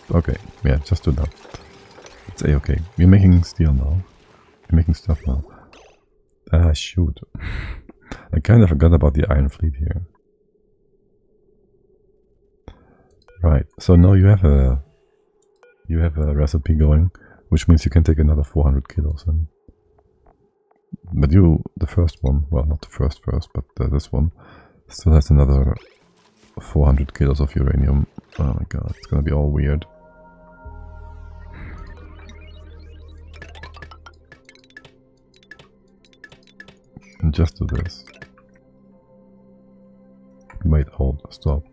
Okay, yeah, just do that. It's a-okay. You're making steel now. You're making stuff now. Ah, shoot. I kind of forgot about the Iron Fleet here. Right, so now you have a recipe going, which means you can take another 400 kilos in. But the first one, well, not the first, but this one, still has another 400 kilos of uranium. Oh my god, it's gonna be all weird. And just do this. Wait, hold, stop.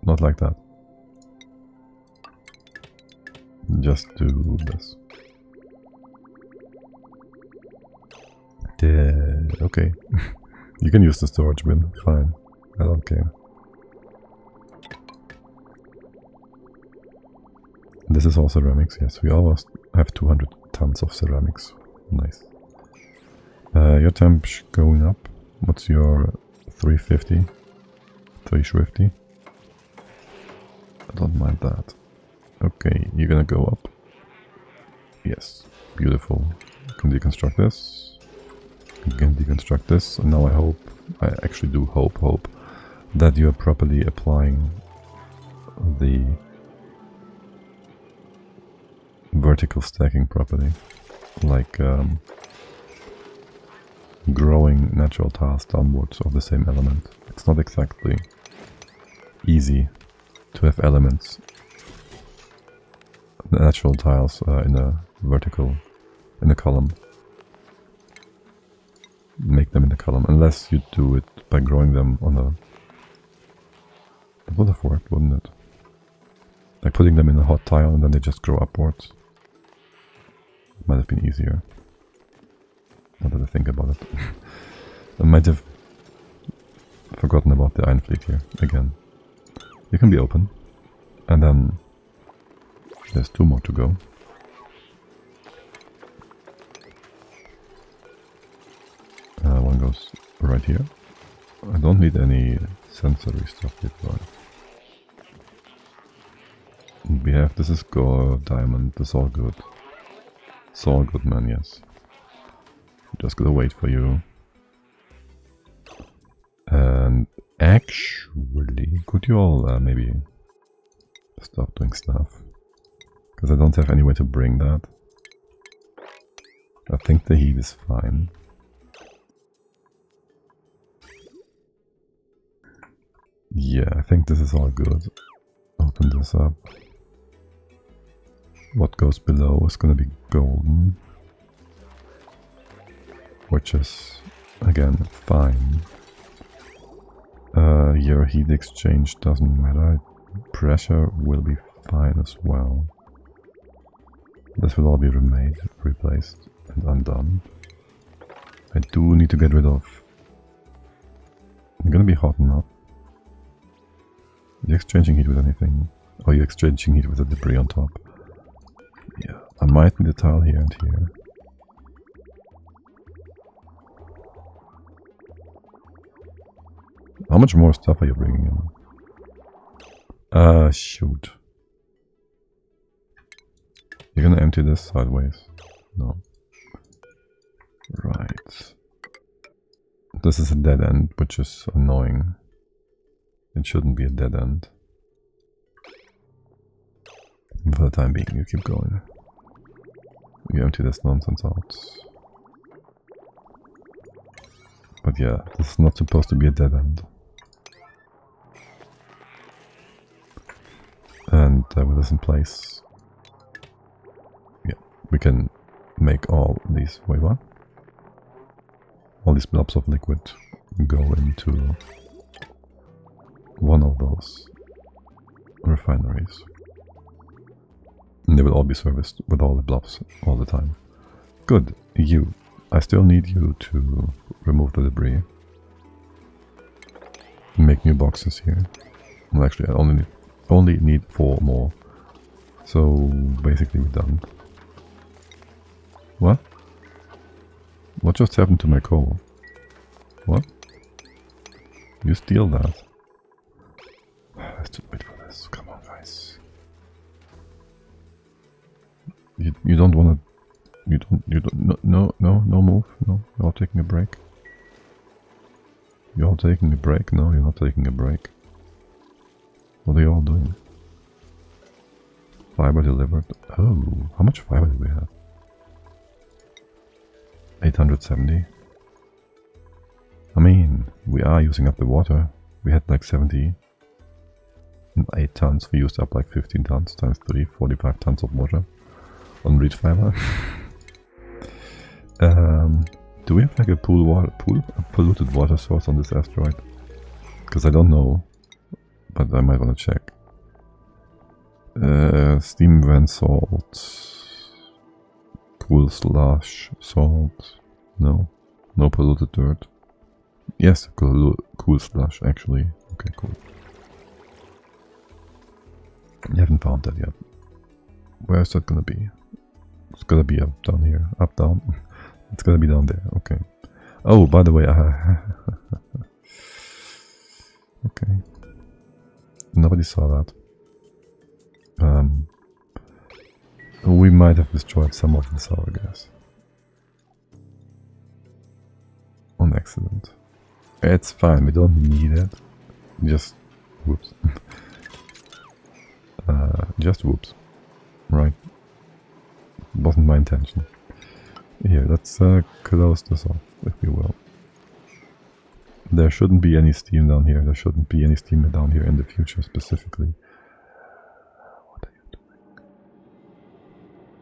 Not like that. Just do this. Okay. You can use the storage bin, fine. I don't care. This is all ceramics, yes. We almost have 200 tons of ceramics. Nice. Your temp's going up. What's your 350? 350? I don't mind that. Okay, you're gonna go up. Yes, beautiful. You can deconstruct this. You can deconstruct this. And now I actually do hope that you are properly applying the vertical stacking property. Like growing natural tiles downwards of the same element. It's not exactly easy to have elements, natural tiles in a vertical, in a column. Make them in the column, unless you do it by growing them on a... That would have worked, wouldn't it? Like putting them in a hot tile and then they just grow upwards. Might have been easier. Now that I think about it. I might have forgotten about the Iron Fleet here, again. You can be open. And then there's 2 more to go. One goes right here. I don't need any sensory stuff yet, right? We have, this is gold, diamond, this is all good. It's all good, man, yes. Just gotta wait for you. And actually, could you all maybe stop doing stuff? Because I don't have any way to bring that. I think the heat is fine. Yeah, I think this is all good. Open this up. What goes below is gonna be golden. Which is, again, fine. Your heat exchange doesn't matter. Pressure will be fine as well. This will all be remade, replaced, and undone. I do need to get rid of... I'm gonna be hot enough. Are you exchanging heat with anything? Or are you exchanging heat with the debris on top? Yeah, I might need a tile here and here. How much more stuff are you bringing in? Shoot. You're gonna empty this sideways? No. Right. This is a dead end, which is annoying. It shouldn't be a dead end. For the time being, you keep going. You empty this nonsense out. But yeah, this is not supposed to be a dead end. And with this in place, yeah, we can make all these, wait, what? All these blobs of liquid go into one of those refineries. And they will all be serviced with all the blobs all the time. Good. You. I still need you to remove the debris. Make new boxes here. Well, actually, I only need 4 more. So basically we're done. What? What just happened to my coal? What? You steal that? I have to wait for this. Come on, guys. You don't want to. You don't. No move. No, you're taking a break. You're taking a break. No, you're not taking a break. What are you all doing? Fiber delivered. Oh, how much fiber do we have? 870. I mean, we are using up the water. We had like 78 tons. We used up like 15 tons times 3, 45 tons of water on reed fiber. Do we have like a polluted water source on this asteroid? Because I don't know, but I might want to check. Steam vent salt, cool slush salt. No polluted dirt. Yes, cool slush actually. Okay, cool. I haven't found that yet. Where is that gonna be? It's gonna be up down here. Up, down. It's gonna be down there. Okay. Oh, by the way, okay. Nobody saw that. We might have destroyed some of the sour gas. On accident. It's fine, we don't need it. Just whoops. Just whoops. Right. Wasn't my intention. Here, let's close this off, if we will. There shouldn't be any steam down here. There shouldn't be any steam down here in the future specifically. What are you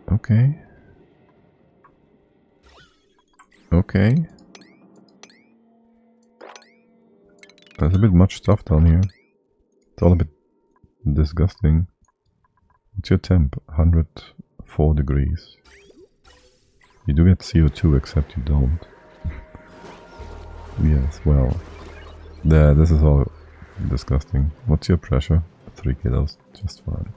doing? Okay. Okay. There's a bit much stuff down here. It's all a bit disgusting. What's your temp? 104 degrees. You do get CO2, except you don't. Yes, well. There, this is all disgusting. What's your pressure? 3 kilos, just fine.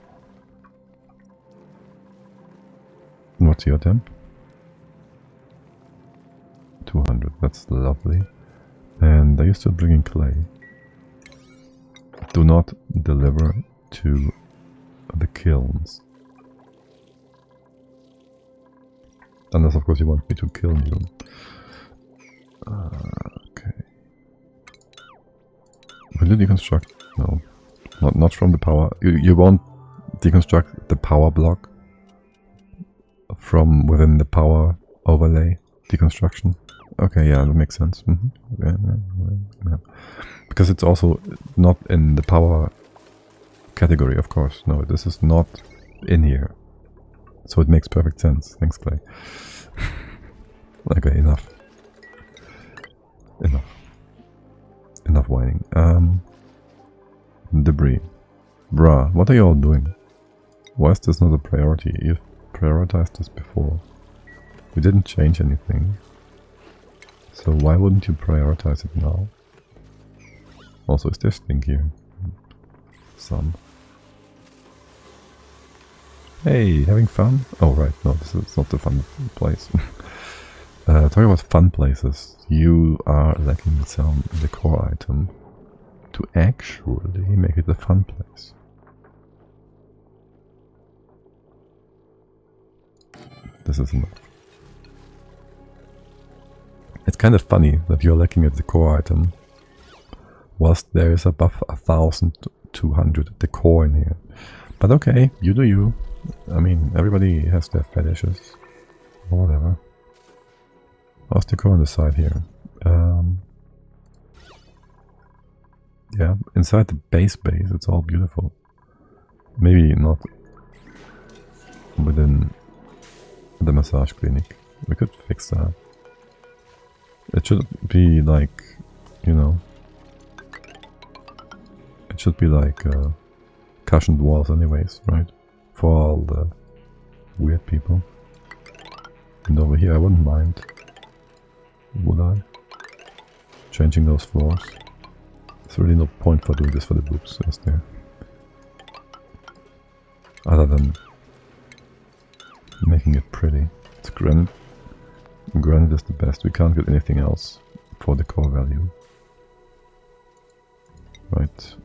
What's your temp? 200, that's lovely. And are you still bringing clay? Do not deliver to the kilns. Unless of course you want me to kill you. Okay. Will you deconstruct? No. Not from the power. You won't deconstruct the power block from within the power overlay deconstruction? Okay, yeah, that makes sense. Yeah. Because it's also not in the power category, of course. No, this is not in here. So it makes perfect sense. Thanks, Clay. Okay, enough. Enough whining. Debris. Bruh, what are you all doing? Why is this not a priority? You've prioritized this before. We didn't change anything. So why wouldn't you prioritize it now? Also, is there stink here? Some. Hey, having fun? Oh right, no, this is not the fun place. Talking about fun places, you are lacking the core item to actually make it a fun place. This is enough. It's kind of funny that you're lacking at the core item whilst there is above 1,200 decor in here. But okay, you do you. I mean, everybody has their fetishes. Or whatever. How's decor on the side here? Yeah, inside the base, it's all beautiful. Maybe not within the massage clinic. We could fix that. It should be like, you know, it should be like cushioned walls anyways, right? For all the weird people. And over here I wouldn't mind, would I? Changing those floors. There's really no point for doing this for the boobs, is there? Other than making it pretty. It's granite. Granite is the best. We can't get anything else for the core value. Right.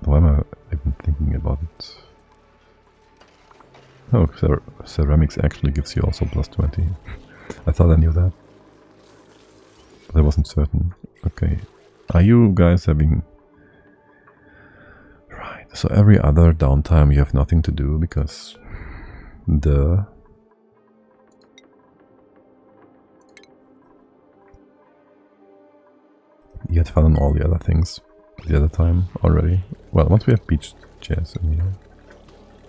Why am I even thinking about it? Oh, ceramics actually gives you also plus 20. I thought I knew that. But I wasn't certain. Okay. Are you guys having... Right. So every other downtime you have nothing to do because... You had fun on all the other things the other time already. Well, once we have beach chairs in here.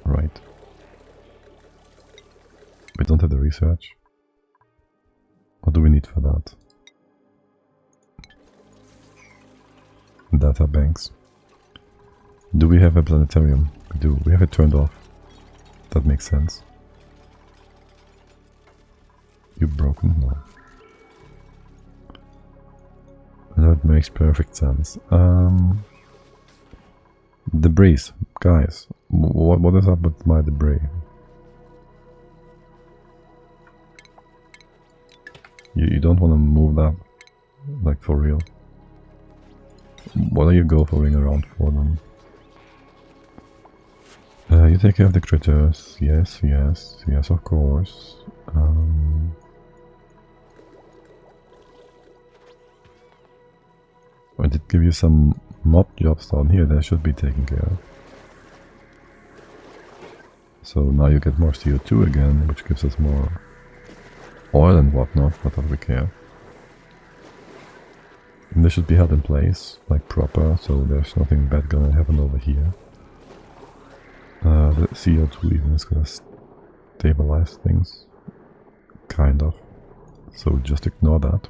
Right. We don't have the research. What do we need for that? Data banks. Do we have a planetarium? We do. We have it turned off. That makes sense. You broken? No. That makes perfect sense. Debris. Guys, what is up with my debris? You don't want to move that? Like for real? What are you gophering around for then? You take care of the critters. Yes, yes, yes, of course. I did give you some mob jobs down here that should be taken care of. So now you get more CO2 again, which gives us more oil and whatnot, not that we care. And this should be held in place, like proper, so there's nothing bad gonna happen over here. The CO2 even is gonna stabilize things. Kind of. So just ignore that.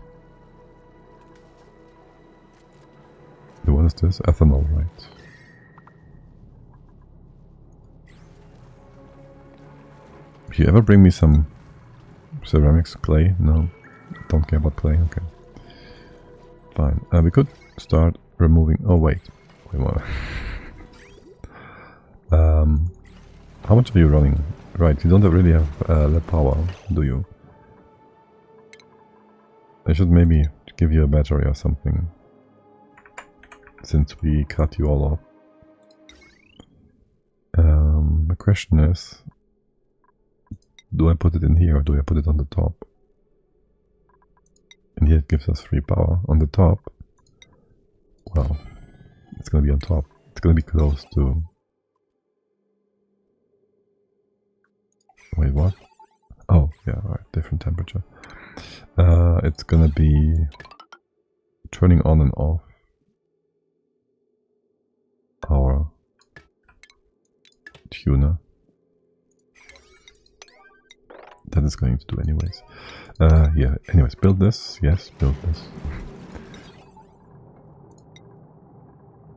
What is this? Ethanol, right? If you ever bring me some ceramics, clay? No, don't care about clay. Okay, fine. We could start removing. Oh wait, more. How much are you running? Right, you don't really have lead power, do you? I should maybe give you a battery or something, since we cut you all off. The question is, do I put it in here or do I put it on the top? And here it gives us free power. On the top, well, it's gonna be on top. It's gonna be close to... Wait, what? Oh, yeah, right, different temperature. It's gonna be turning on and off our tuner. That is going to do anyways. Yeah, anyways, build this. Yes, build this.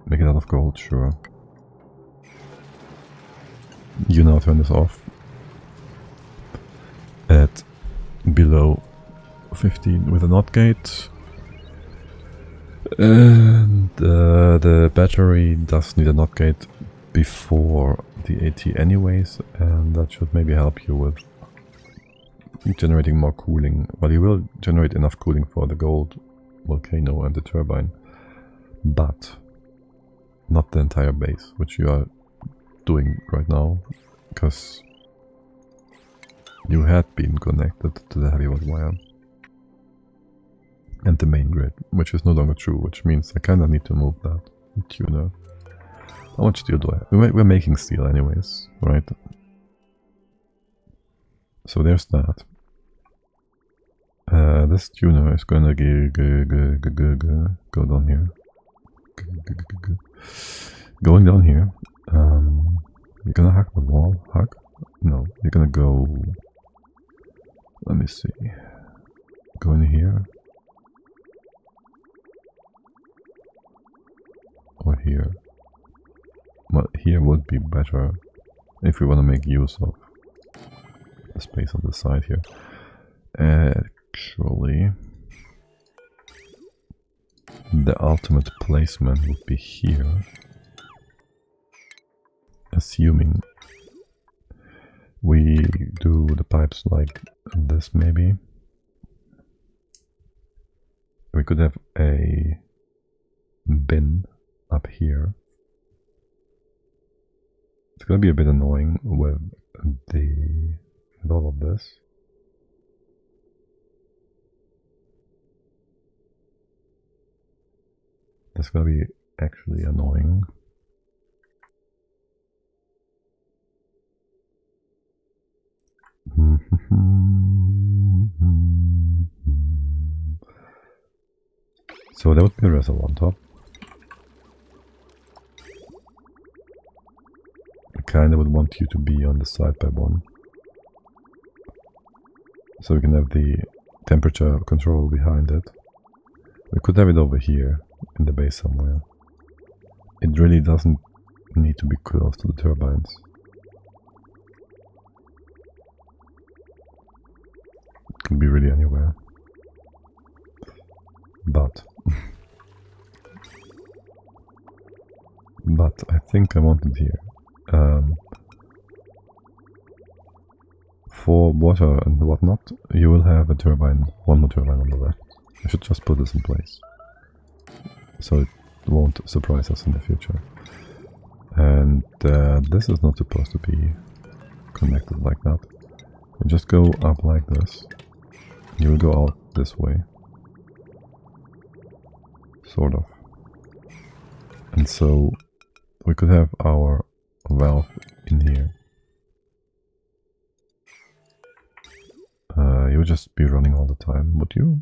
Make it out of gold, sure. You now turn this off at below 15 with a NOT gate. And the battery does need a NOT gate before the AT anyways, and that should maybe help you with generating more cooling. Well, you will generate enough cooling for the gold volcano and the turbine, but not the entire base, which you are doing right now, because you had been connected to the heavy wire. and the main grid, which is no longer true, which means I kind of need to move that tuner. How much steel do I have? We're making steel anyways, right? So there's that. This tuner is gonna go down here. Going down here. You're gonna hack the wall. Hack? No, you're gonna go. Let me see. Go in here. Or here. Well, here would be better if we want to make use of the space on the side here. Actually, the ultimate placement would be here. Assuming we do the pipes like this, maybe. We could have a bin up here. It's gonna be a bit annoying with all of this. That's gonna be actually annoying. So that would be a reservoir on top. I kinda would want you to be on the side by one. So we can have the temperature control behind it. We could have it over here in the base somewhere. It really doesn't need to be close to the turbines. It can be really anywhere. But I think I want it here. For water and whatnot, you will have a turbine, one more turbine on the left. I should just put this in place, so it won't surprise us in the future. And this is not supposed to be connected like that. You just go up like this. You will go out this way. Sort of. And so we could have our valve in here. You would just be running all the time, would you?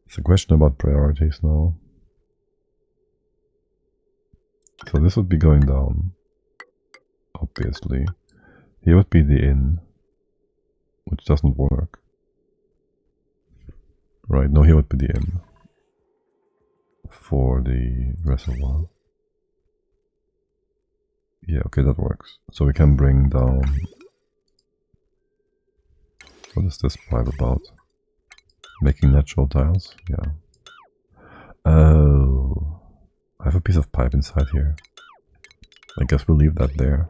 It's a question about priorities now. So this would be going down, obviously. Here would be the inn, which doesn't work. Right, no, here would be the inn for the reservoir. Yeah, okay, that works. So we can bring down... What is this pipe about? Making natural tiles? Yeah. Oh... I have a piece of pipe inside here. I guess we'll leave that there.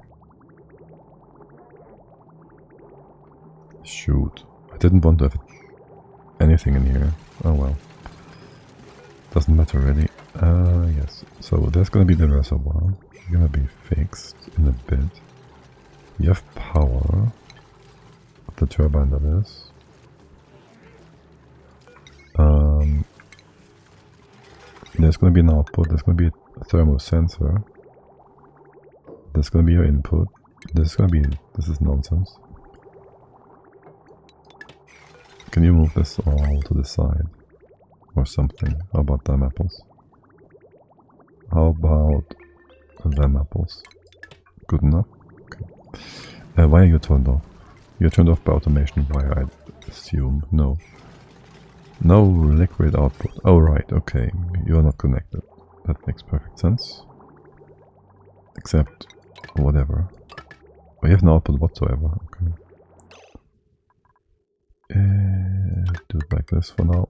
Shoot. I didn't want to have anything in here. Oh well. Doesn't matter really. Yes. So there's gonna be the reservoir. Gonna be fixed in a bit. You have power. The turbine, that is. There's gonna be an output. There's gonna be a thermal sensor. There's gonna be your input. This is nonsense. Can you move this all to the side? Or something? How about them apples? How about them apples? Good enough? Okay. Why are you turned off? You're turned off by automation wire, I assume. No. No liquid output. Oh right, okay. You are not connected. That makes perfect sense. Except, whatever. We have no output whatsoever. Okay. Do it like this for now.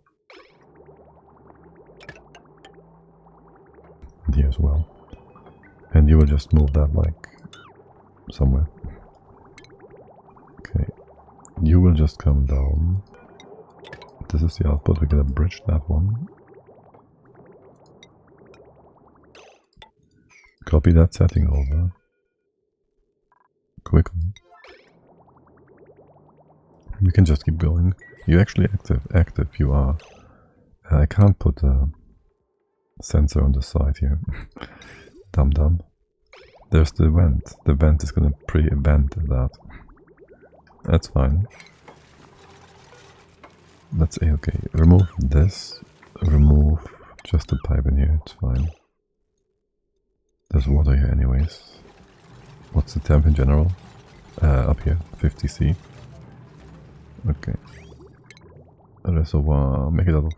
And here as well. And you will just move that like somewhere. Okay. You will just come down. This is the output. We're gonna bridge that one. copy that setting over quickly. We can just keep going. You actually active, you are. I can't put a sensor on the side here. Dum. There's the vent. The vent is gonna pre-event that. That's fine. That's okay. Remove this. Remove just the pipe in here. It's fine. There's water here anyways. What's the temp in general? Up here, 50C. Okay. Reservoir, make it out of...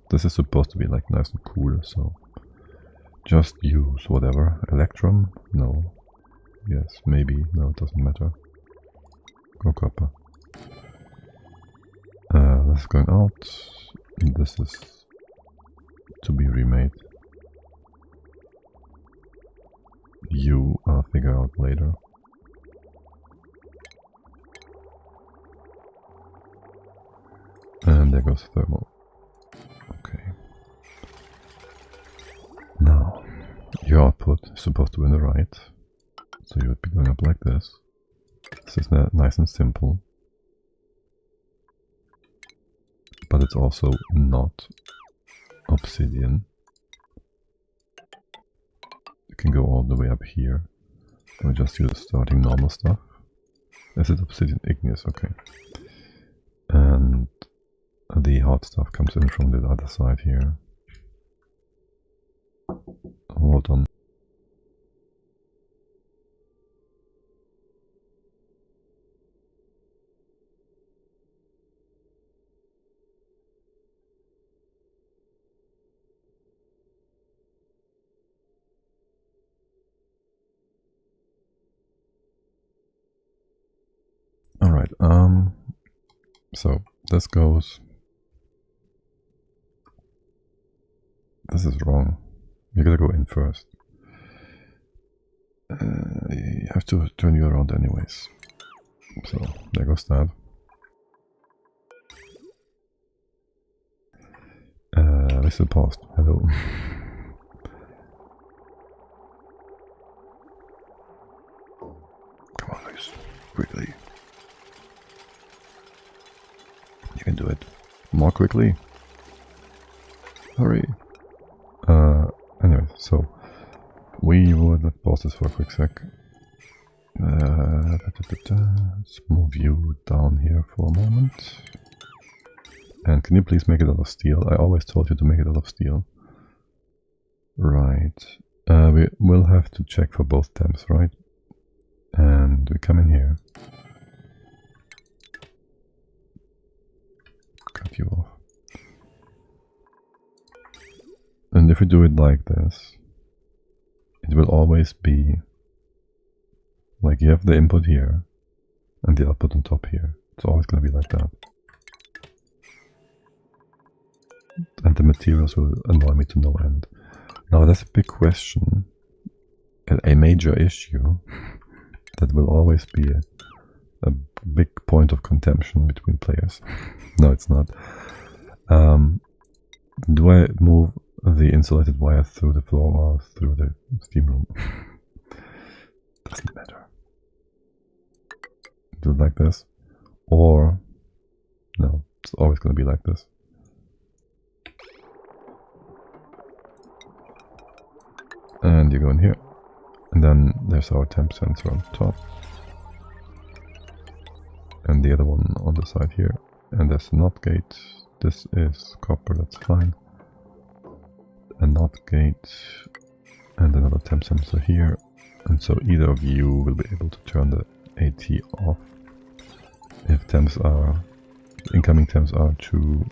This is supposed to be like nice and cool, so... Just use whatever. Electrum? No. Yes, maybe. No, it doesn't matter. Go copper. This is going out. This is to be remade. I'll figure out later. And there goes thermal. Okay. Now, your output is supposed to be on the right. So you would be going up like this. This is nice and simple. But it's also not obsidian. You can go all the way up here. We just use starting normal stuff. Is it obsidian? Igneous, okay. And the hot stuff comes in from the other side here. Hold on. Alright, so this goes... This is wrong. You gotta go in first. You have to turn you around anyways. So, there goes that. Listen paused. Hello. Come on, guys. Quickly. You can do it. More quickly. Hurry. Anyway, so we would let's pause this for a quick sec. Let's move you down here for a moment. And can you please make it out of steel? I always told you to make it out of steel. Right. We will have to check for both temps, right? And we come in here. Cut you off. And if we do it like this, it will always be like you have the input here and the output on top here. It's always going to be like that. And the materials will annoy me to no end. Now that's a big question, a major issue that will always be a big point of contention between players. No, it's not. Do I move the insulated wire through the floor or through the steam room? Doesn't matter. Do it like this, or no, it's always going to be like this. And you go in here, and then there's our temp sensor on top, and the other one on the side here, and there's a NOT gate. This is copper, that's fine. A NOT gate and another temp sensor here, and so either of you will be able to turn the AT off if temps are incoming temps are too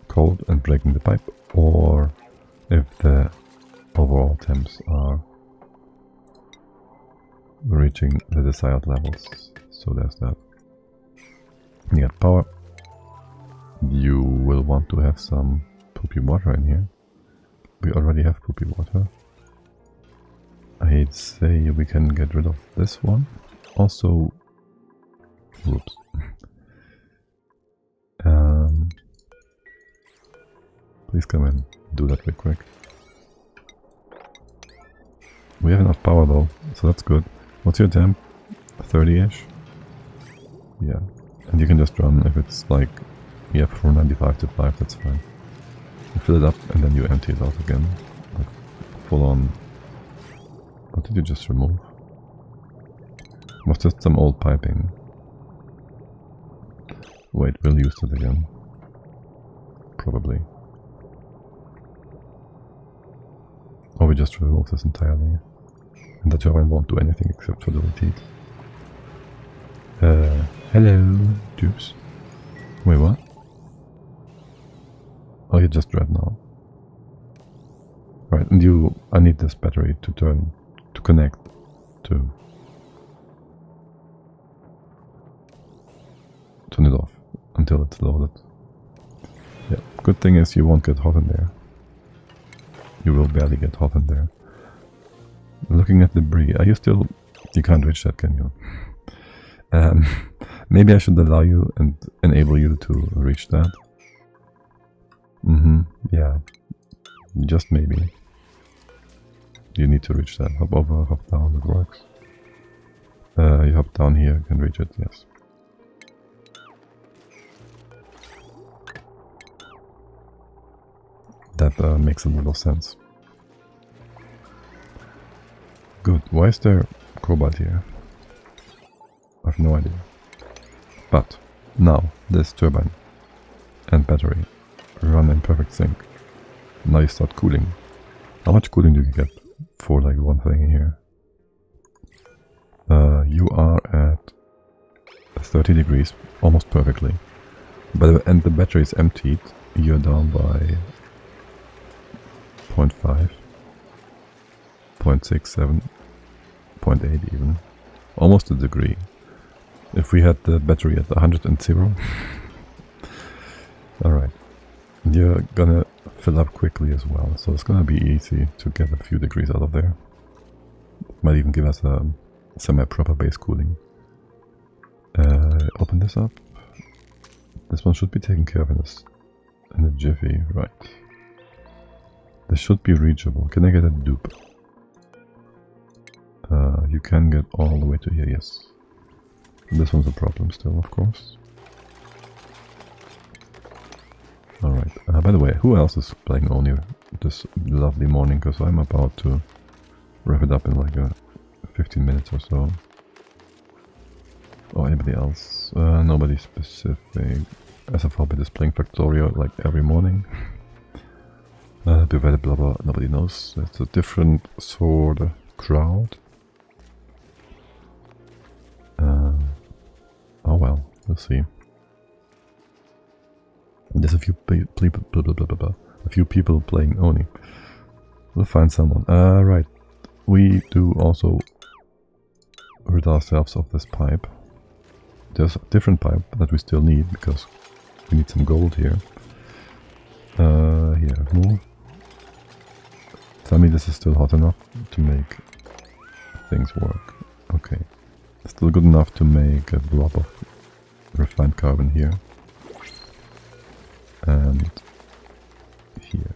cold and breaking the pipe, or if the overall temps are reaching the desired levels. So there's that. You get power. You will want to have some poopy water in here. We already have poopy water. I'd say we can get rid of this one. Also, whoops. Please come in. Do that real quick. We have enough power though, so that's good. What's your temp? 30-ish? Yeah. And you can just run if it's like, yeah, from 95 to 5, that's fine. You fill it up and then you empty it out again. Like full on. What did you just remove? It was just some old piping. Wait, we'll use it again. Probably. Or we just remove this entirely. And the turbine won't do anything except for delete it. Hello, dupes. Wait, what? Oh, you're just red now. Right, and I need this battery to connect to. Turn it off until it's loaded. Yeah, good thing is you won't get hot in there. You will barely get hot in there. Looking at debris, are you still... You can't reach that, can you? Maybe I should allow you and enable you to reach that. Yeah. Just maybe. You need to reach that. Hop over, hop down, it works. You hop down here, you can reach it, yes. That makes a little sense. Good. Why is there cobalt here? I have no idea. But now this turbine and battery run in perfect sync. Now you start cooling. How much cooling do you get for like one thing here? You are at 30 degrees, almost perfectly. And the battery is emptied. You're down by 0.5, 0.67, 0.8 even. Almost a degree. If we had the battery at 100 and 0. Alright. You're gonna fill up quickly as well, so it's gonna be easy to get a few degrees out of there. Might even give us a semi-proper base cooling. Open this up. This one should be taken care of in a jiffy, right. This should be reachable. Can I get a dupe? You can get all the way to here, yes. This one's a problem still, of course. Alright, by the way, who else is playing Oni this lovely morning? Because I'm about to wrap it up in like 15 minutes or so. Or anybody else? Nobody specific. SFHobbit is playing Factorio like every morning. Blah blah blah, nobody knows. It's a different sort of crowd. Oh well, we'll see. There's a few people playing Oni. We'll find someone. Right. We do also rid ourselves of this pipe. There's a different pipe that we still need because we need some gold here. Here, move. Tell me this is still hot enough to make things work. Okay. Still good enough to make a blob of refined carbon here. And here.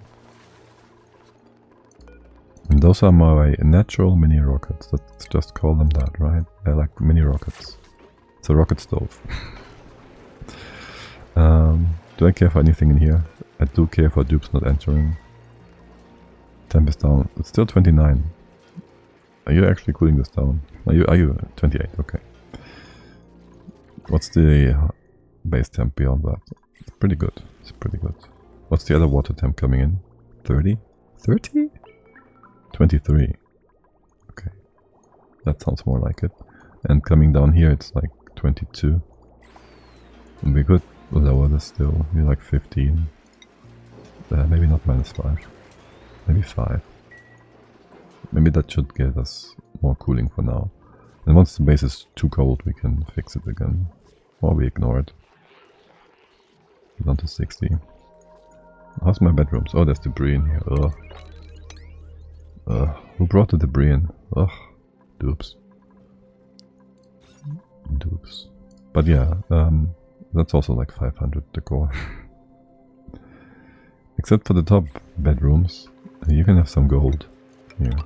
And those are my natural mini rockets. Let's just call them that, right? They're like mini rockets. It's a rocket stove. Do I care for anything in here? I do care for dupes not entering. Temp is down. It's still 29. Are you actually cooling this down? Are you 28? Okay. What's the base temp beyond that? It's pretty good. It's pretty good. What's the other water temp coming in? 30? 30? 23. Okay. That sounds more like it. And coming down here it's like 22. And we could lower this still. Maybe like 15. Maybe not -5. Maybe 5. Maybe that should get us more cooling for now. And once the base is too cold, we can fix it again. Or we ignore it. Down to 60. How's my bedrooms? Oh, there's debris in here. Ugh. Who brought the debris in? Ugh. Dupes. Dupes. But yeah, that's also like 500 decor. Except for the top bedrooms. You can have some gold here.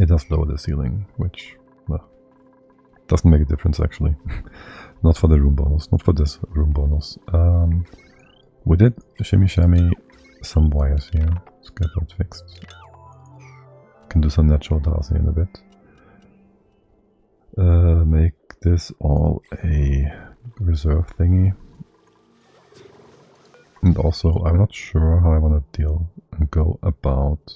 It does lower the ceiling, which, well, doesn't make a difference actually. Not for the room bonus, not for this room bonus. We did shimmy shammy some wires here. Let's get that fixed. Can do some natural dowsing in a bit. Make this all a reserve thingy. And also, I'm not sure how I want to deal and go about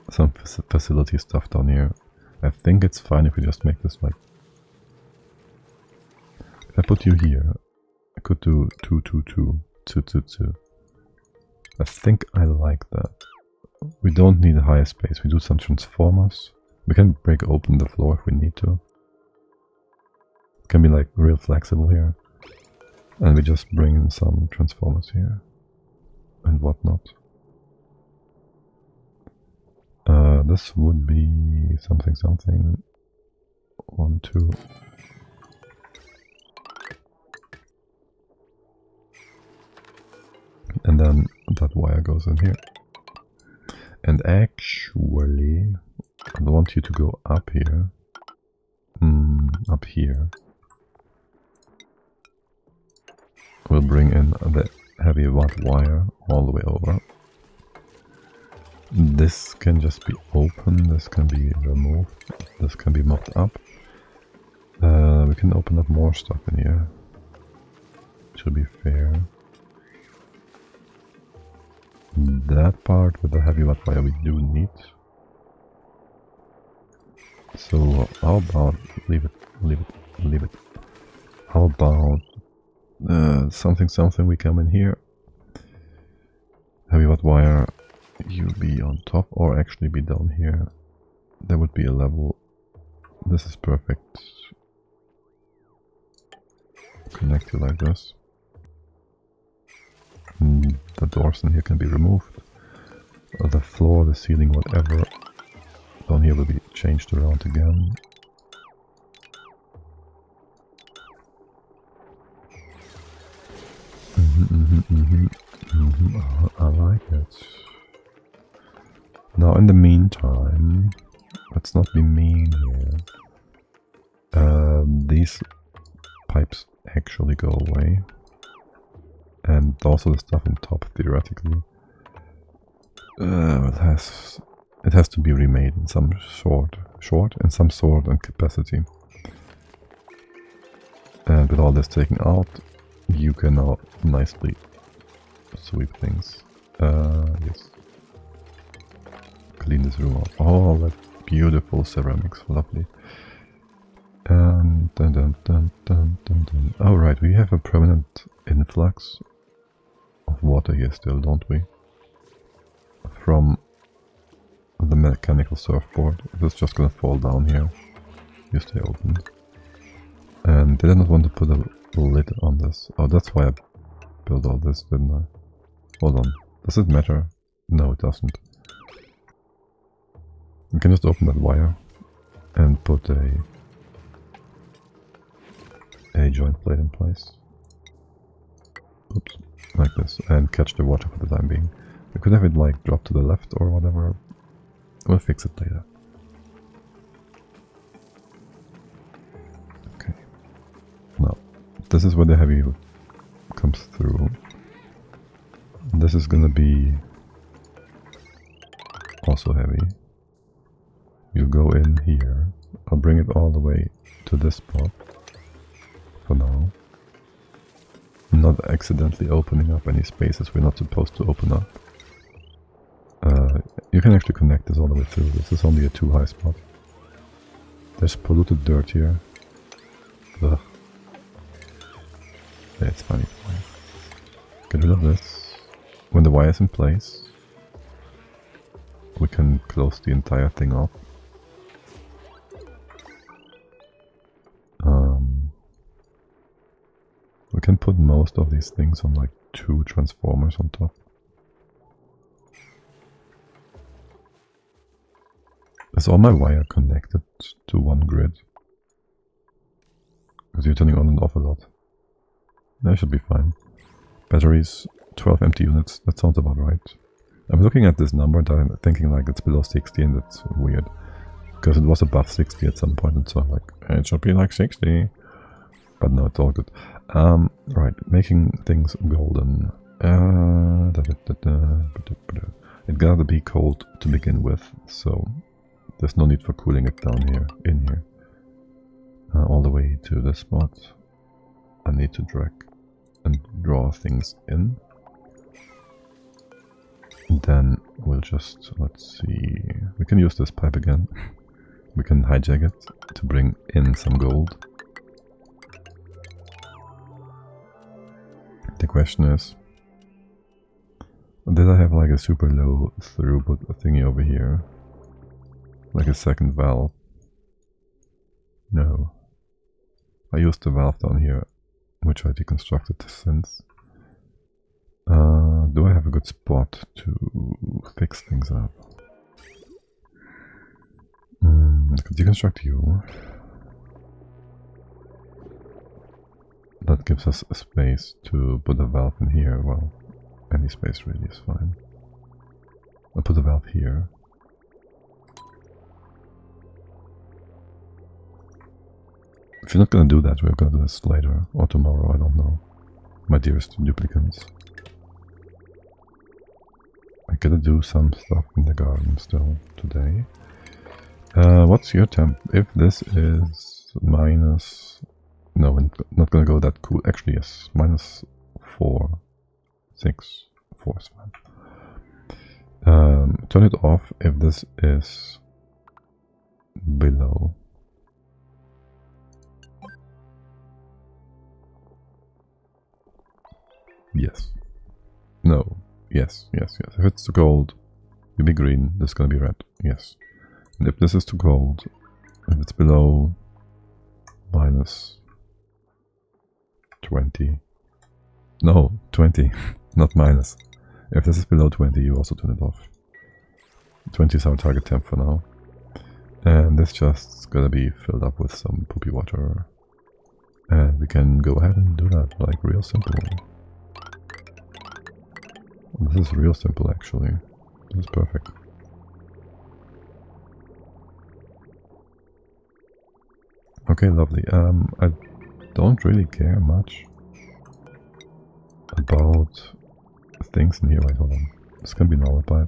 some facility stuff down here. I think it's fine if we just make this like... If I put you here, I could do 2, 2, 2, 2, 2, 2. I think I like that. We don't need a higher space. We do some transformers. We can break open the floor if we need to. It can be like real flexible here. And we just bring in some transformers here. And whatnot. This would be something something. 1, 2. And then that wire goes in here. And actually, I don't want you to go up here. Up here. We'll bring in the heavy watt wire all the way over. This can just be open, this can be removed, this can be mopped up. We can open up more stuff in here. Should be fair. That part with the heavy watt wire we do need. So how about leave it. How about something we come in here. Heavy watt wire, you be on top or actually be down here. There would be a level. This is perfect. Connect you like this. The doors in here can be removed. The floor, the ceiling, whatever down here will be changed around again. I like it. Now in the meantime, let's not be mean here. These pipes actually go away. And also the stuff on top, theoretically. It has to be remade in some sort and capacity. And with all this taken out, you can now nicely sweep things. Yes. Clean this room up. Oh, that beautiful ceramics, lovely. And Alright, we have a permanent influx of water here still, don't we? From the mechanical surfboard. If it's just gonna fall down here, you stay open. And did I not want to put a lid on this? Oh, that's why I built all this, didn't I? Hold on. Does it matter? No, it doesn't. We can just open that wire and put a joint plate in place. Oops, like this, and catch the water for the time being. We could have it like drop to the left or whatever. We'll fix it later. Okay. Now, this is where the heavy comes through. This is gonna be also heavy. You go in here. I'll bring it all the way to this spot for now. Not accidentally opening up any spaces we're not supposed to open up. You can actually connect this all the way through. This is only a too high spot. There's polluted dirt here. Ugh. Yeah, it's fine, it's fine. Get rid of this. When the wire is in place, we can close the entire thing off. We can put most of these things on like 2 transformers on top. Is all my wire connected to one grid? Because you're turning on and off a lot. That should be fine. Batteries, 12 empty units, that sounds about right. I'm looking at this number and I'm thinking like it's below 60, and that's weird. Because it was above 60 at some point, and so I'm like, it should be like 60. But no, it's all good. Right, making things golden. It gotta be cold to begin with, so there's no need for cooling it down here, in here. All the way to this spot. I need to drag and draw things in. And then we'll just, let's see, we can use this pipe again. We can hijack it to bring in some gold. The question is, did I have like a super low throughput thingy over here? Like a second valve? No. I used the valve down here, which I deconstructed since. Do I have a good spot to fix things up? I could deconstruct you. That gives us a space to put a valve in here. Well, any space really is fine. I'll put a valve here. If you're not gonna do that, we're gonna do this later or tomorrow, I don't know. My dearest duplicants. I gotta do some stuff in the garden still today. What's your temp? If this is minus... No, we're not gonna go that cool. Actually, yes, minus 4, 6, 4 is fine. Turn it off if this is below. Yes. No. Yes, yes, yes. If it's too cold, you'll be green. This is gonna be red. Yes. And if this is too cold, if it's below minus 20. No, 20, not minus. If this is below 20, you also turn it off. 20 is our target temp for now. And this just gonna be filled up with some poopy water. And we can go ahead and do that, like real simple. This is real simple actually. This is perfect. Okay, lovely. I don't really care much about things in here. Wait, hold on. This can be nullified.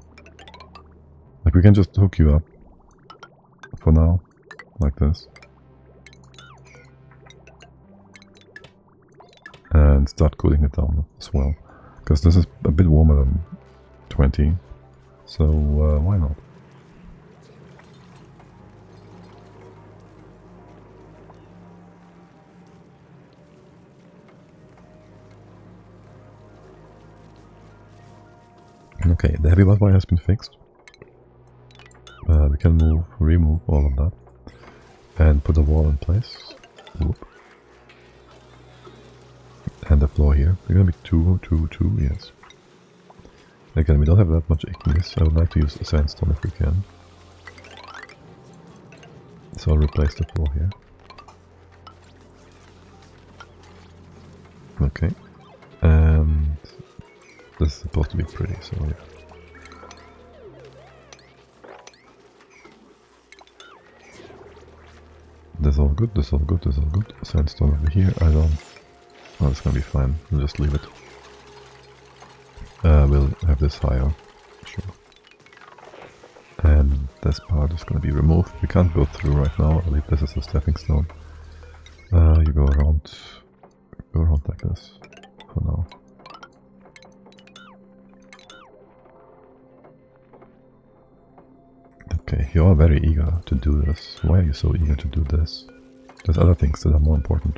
Like we can just hook you up for now, like this. And start cooling it down as well. Because this is a bit warmer than 20. So why not? Okay, the heavy wire has been fixed. We can remove all of that and put a wall in place. Whoop. And the floor here. They're gonna be 2, 2, 2, yes. Again, we don't have that much igneous. I would like to use sandstone if we can. So I'll replace the floor here. Okay. And this is supposed to be pretty, so yeah. This is all good, this is all good, this is all good. Sandstone over here, I don't... Oh, it's gonna be fine, we'll just leave it. We'll have this higher, sure. And this part is gonna be removed. We can't go through right now, I'll leave this as a stepping stone. You go around like this, for now. Okay, you are very eager to do this. Why are you so eager to do this? There's other things that are more important.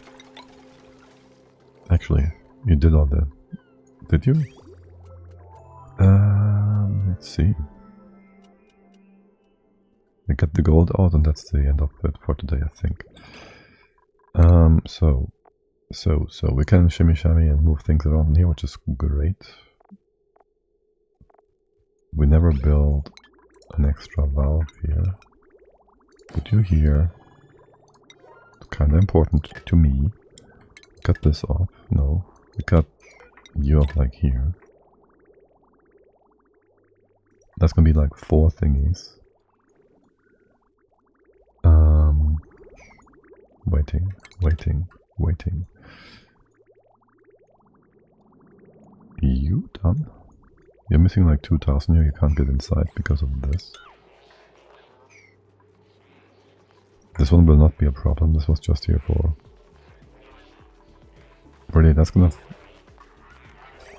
Actually, you did all that. Did you? Let's see. We got the gold out and that's the end of it for today, I think. So we can shimmy and move things around in here, which is great. We never build an extra valve here. Put you here. It's kinda important to me. Cut this off. No. We cut you off like here. That's gonna be like 4 thingies. Waiting. You done? You're missing like 2,000 here, you can't get inside because of this. This one will not be a problem, this was just here for... Really, that's gonna...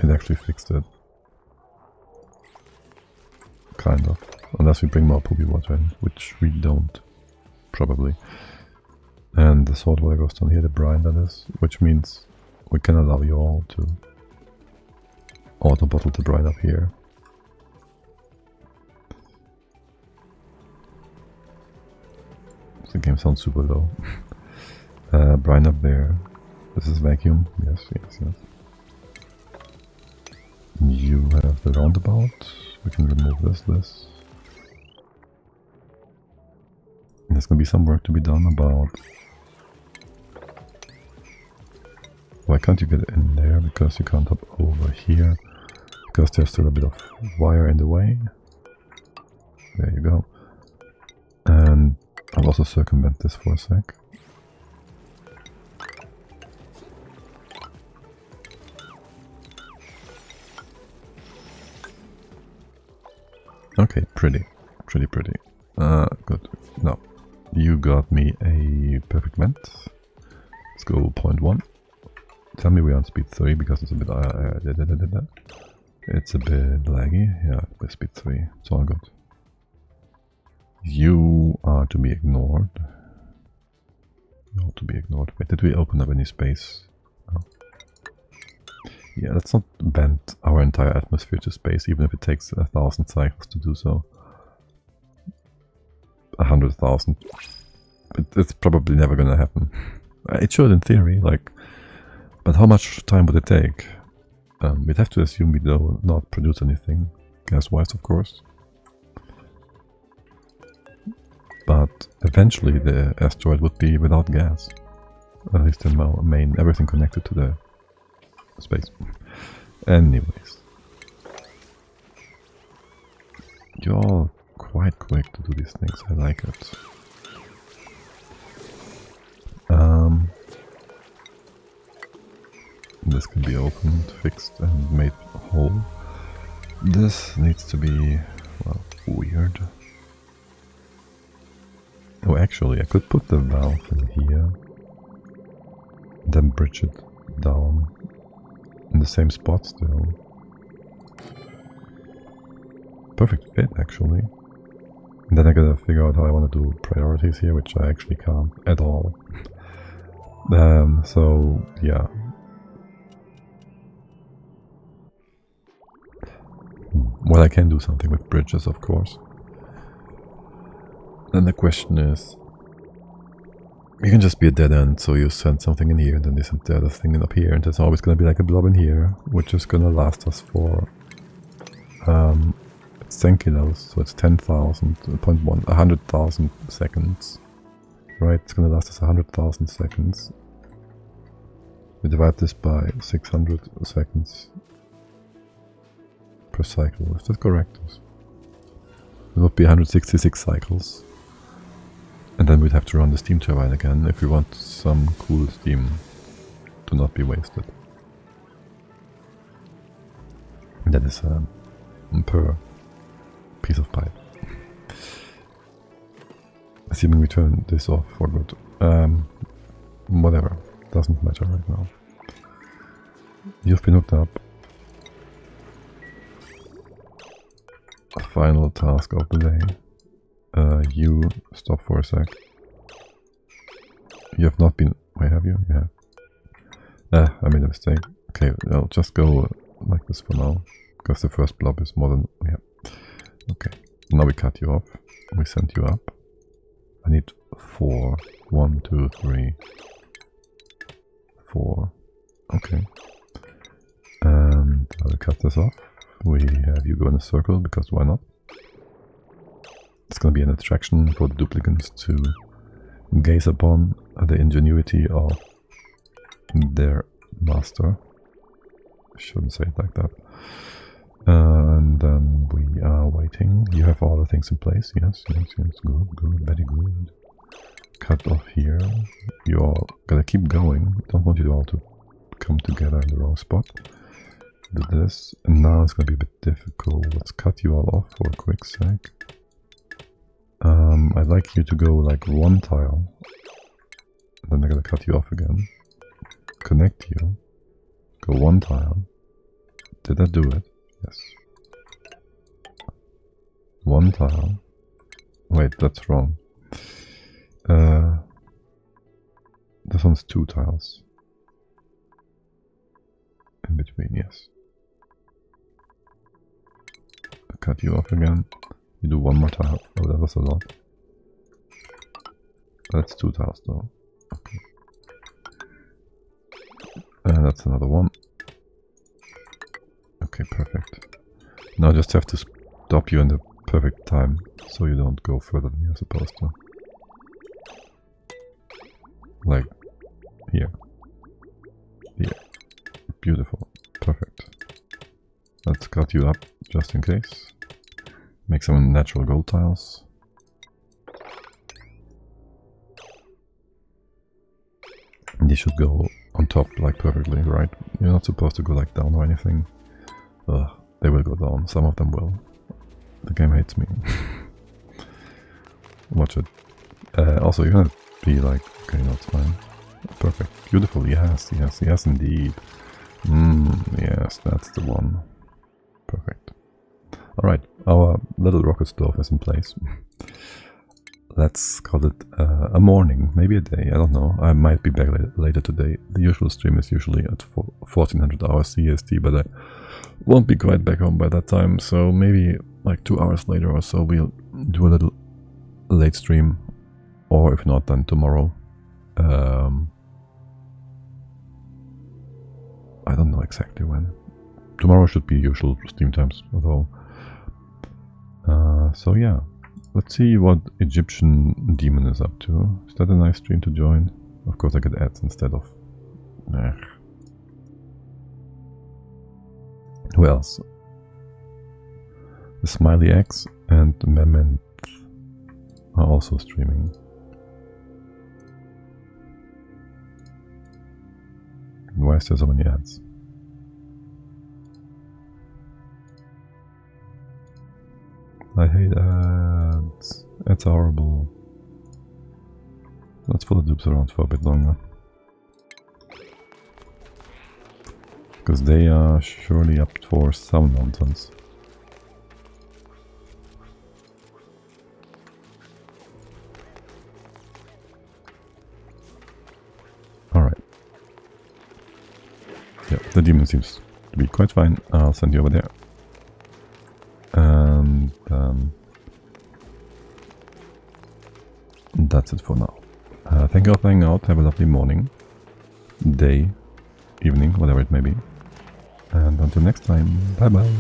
It actually fixed it. Kind of. Unless we bring more poopy water in, which we don't. Probably. And the salt water goes down here, the brine that is, which means we can allow you all to auto bottle the brine up here. The game sounds super low. Brine up there. This is vacuum. Yes. You have the roundabout. We can remove this. And there's gonna be some work to be done about... Why can't you get in there? Because you can't hop over here. Because there's still a bit of wire in the way. There you go. And I'll also circumvent this for a sec. Okay, pretty. Good. Now, you got me a perfect vent. Let's go 0.1. Tell me we're on speed 3 because it's a bit... It's a bit laggy. Yeah, we're speed 3. It's all good. You are to be ignored. Not to be ignored. Wait, did we open up any space? No. Yeah, let's not bend our entire atmosphere to space, even if it takes 1,000 cycles to do so. 100,000. It's probably never gonna happen. It should in theory, like... But how much time would it take? We'd have to assume we do not produce anything, gas-wise of course. But eventually the asteroid would be without gas. At least in my main, everything connected to the space. Anyways. You're all quite quick to do these things, I like it. This can be opened, fixed and made whole. This needs to be, well, weird. Oh, actually, I could put the valve in here, then bridge it down in the same spot still. Perfect fit, actually. And then I gotta figure out how I want to do priorities here, which I actually can't at all. So, yeah. Well, I can do something with bridges, of course. Then the question is, you can just be a dead end, so you send something in here, and then you send the other thing up here, and there's always going to be like a blob in here, which is going to last us for, it's 10 kilos, so it's 10,000, 100,000 seconds, right? It's going to last us 100,000 seconds. We divide this by 600 seconds per cycle, is that correct? It would be 166 cycles. And then we'd have to run the steam turbine again if we want some cool steam to not be wasted. And that is per piece of pipe. Assuming we turn this off for good. Whatever, doesn't matter right now. You've been hooked up. Final task of the day. You stop for a sec. You have not been... Where have you? You have. I made a mistake. Okay, I'll just go like this for now. Because the first blob is more than... Yeah. Okay. Now we cut you off. We send you up. I need 4. 1, 2, 3. 4. Okay. And I will cut this off. We have you go in a circle, because why not? It's going to be an attraction for the duplicants to gaze upon the ingenuity of their master. I shouldn't say it like that. And then we are waiting. You have all the things in place. Yes, yes, yes. Good, good, very good. Cut off here. You're gonna keep going. Don't want you all to come together in the wrong spot. Do this. And now it's gonna be a bit difficult. Let's cut you all off for a quick sec. I'd like you to go like one tile. Then they're gonna cut you off again. Connect you. Go one tile. Did that do it? Yes. One tile. Wait, that's wrong. This one's two tiles. In between, yes. I'll cut you off again. You do one more tile. Oh, that was a lot. That's two tiles though. Okay. And that's another one. Okay, perfect. Now I just have to stop you in the perfect time, so you don't go further than you're supposed to. Like, here. Here. Beautiful. Perfect. Let's cut you up, just in case. Make some natural gold tiles. And these should go on top, like, perfectly, right? You're not supposed to go, like, down or anything. Ugh, they will go down. Some of them will. The game hates me. Watch it. Also, you're gonna be like, okay, no, it's fine. Perfect. Beautiful. Yes, yes, yes, indeed. Yes, that's the one. Perfect. Alright, our little rocket stove is in place. Let's call it a morning, maybe a day, I don't know. I might be back later today. The usual stream is usually at 1400 hours CST, but I won't be quite back home by that time, so maybe like 2 hours later or so we'll do a little late stream, or if not, then tomorrow. I don't know exactly when. Tomorrow should be usual stream times, although. So yeah, let's see what Egyptian demon is up to. Is that a nice stream to join? Of course I get ads instead of... Who else? The Smiley X and Mehmet are also streaming. Why is there so many ads? I hate ads. It's horrible. Let's follow the dupes around for a bit longer. Because they are surely up for some nonsense. Alright. Yeah, the demon seems to be quite fine. I'll send you over there. And that's it for now. Thank you all for hanging out. Have a lovely morning, day, evening, whatever it may be. And until next time, bye bye.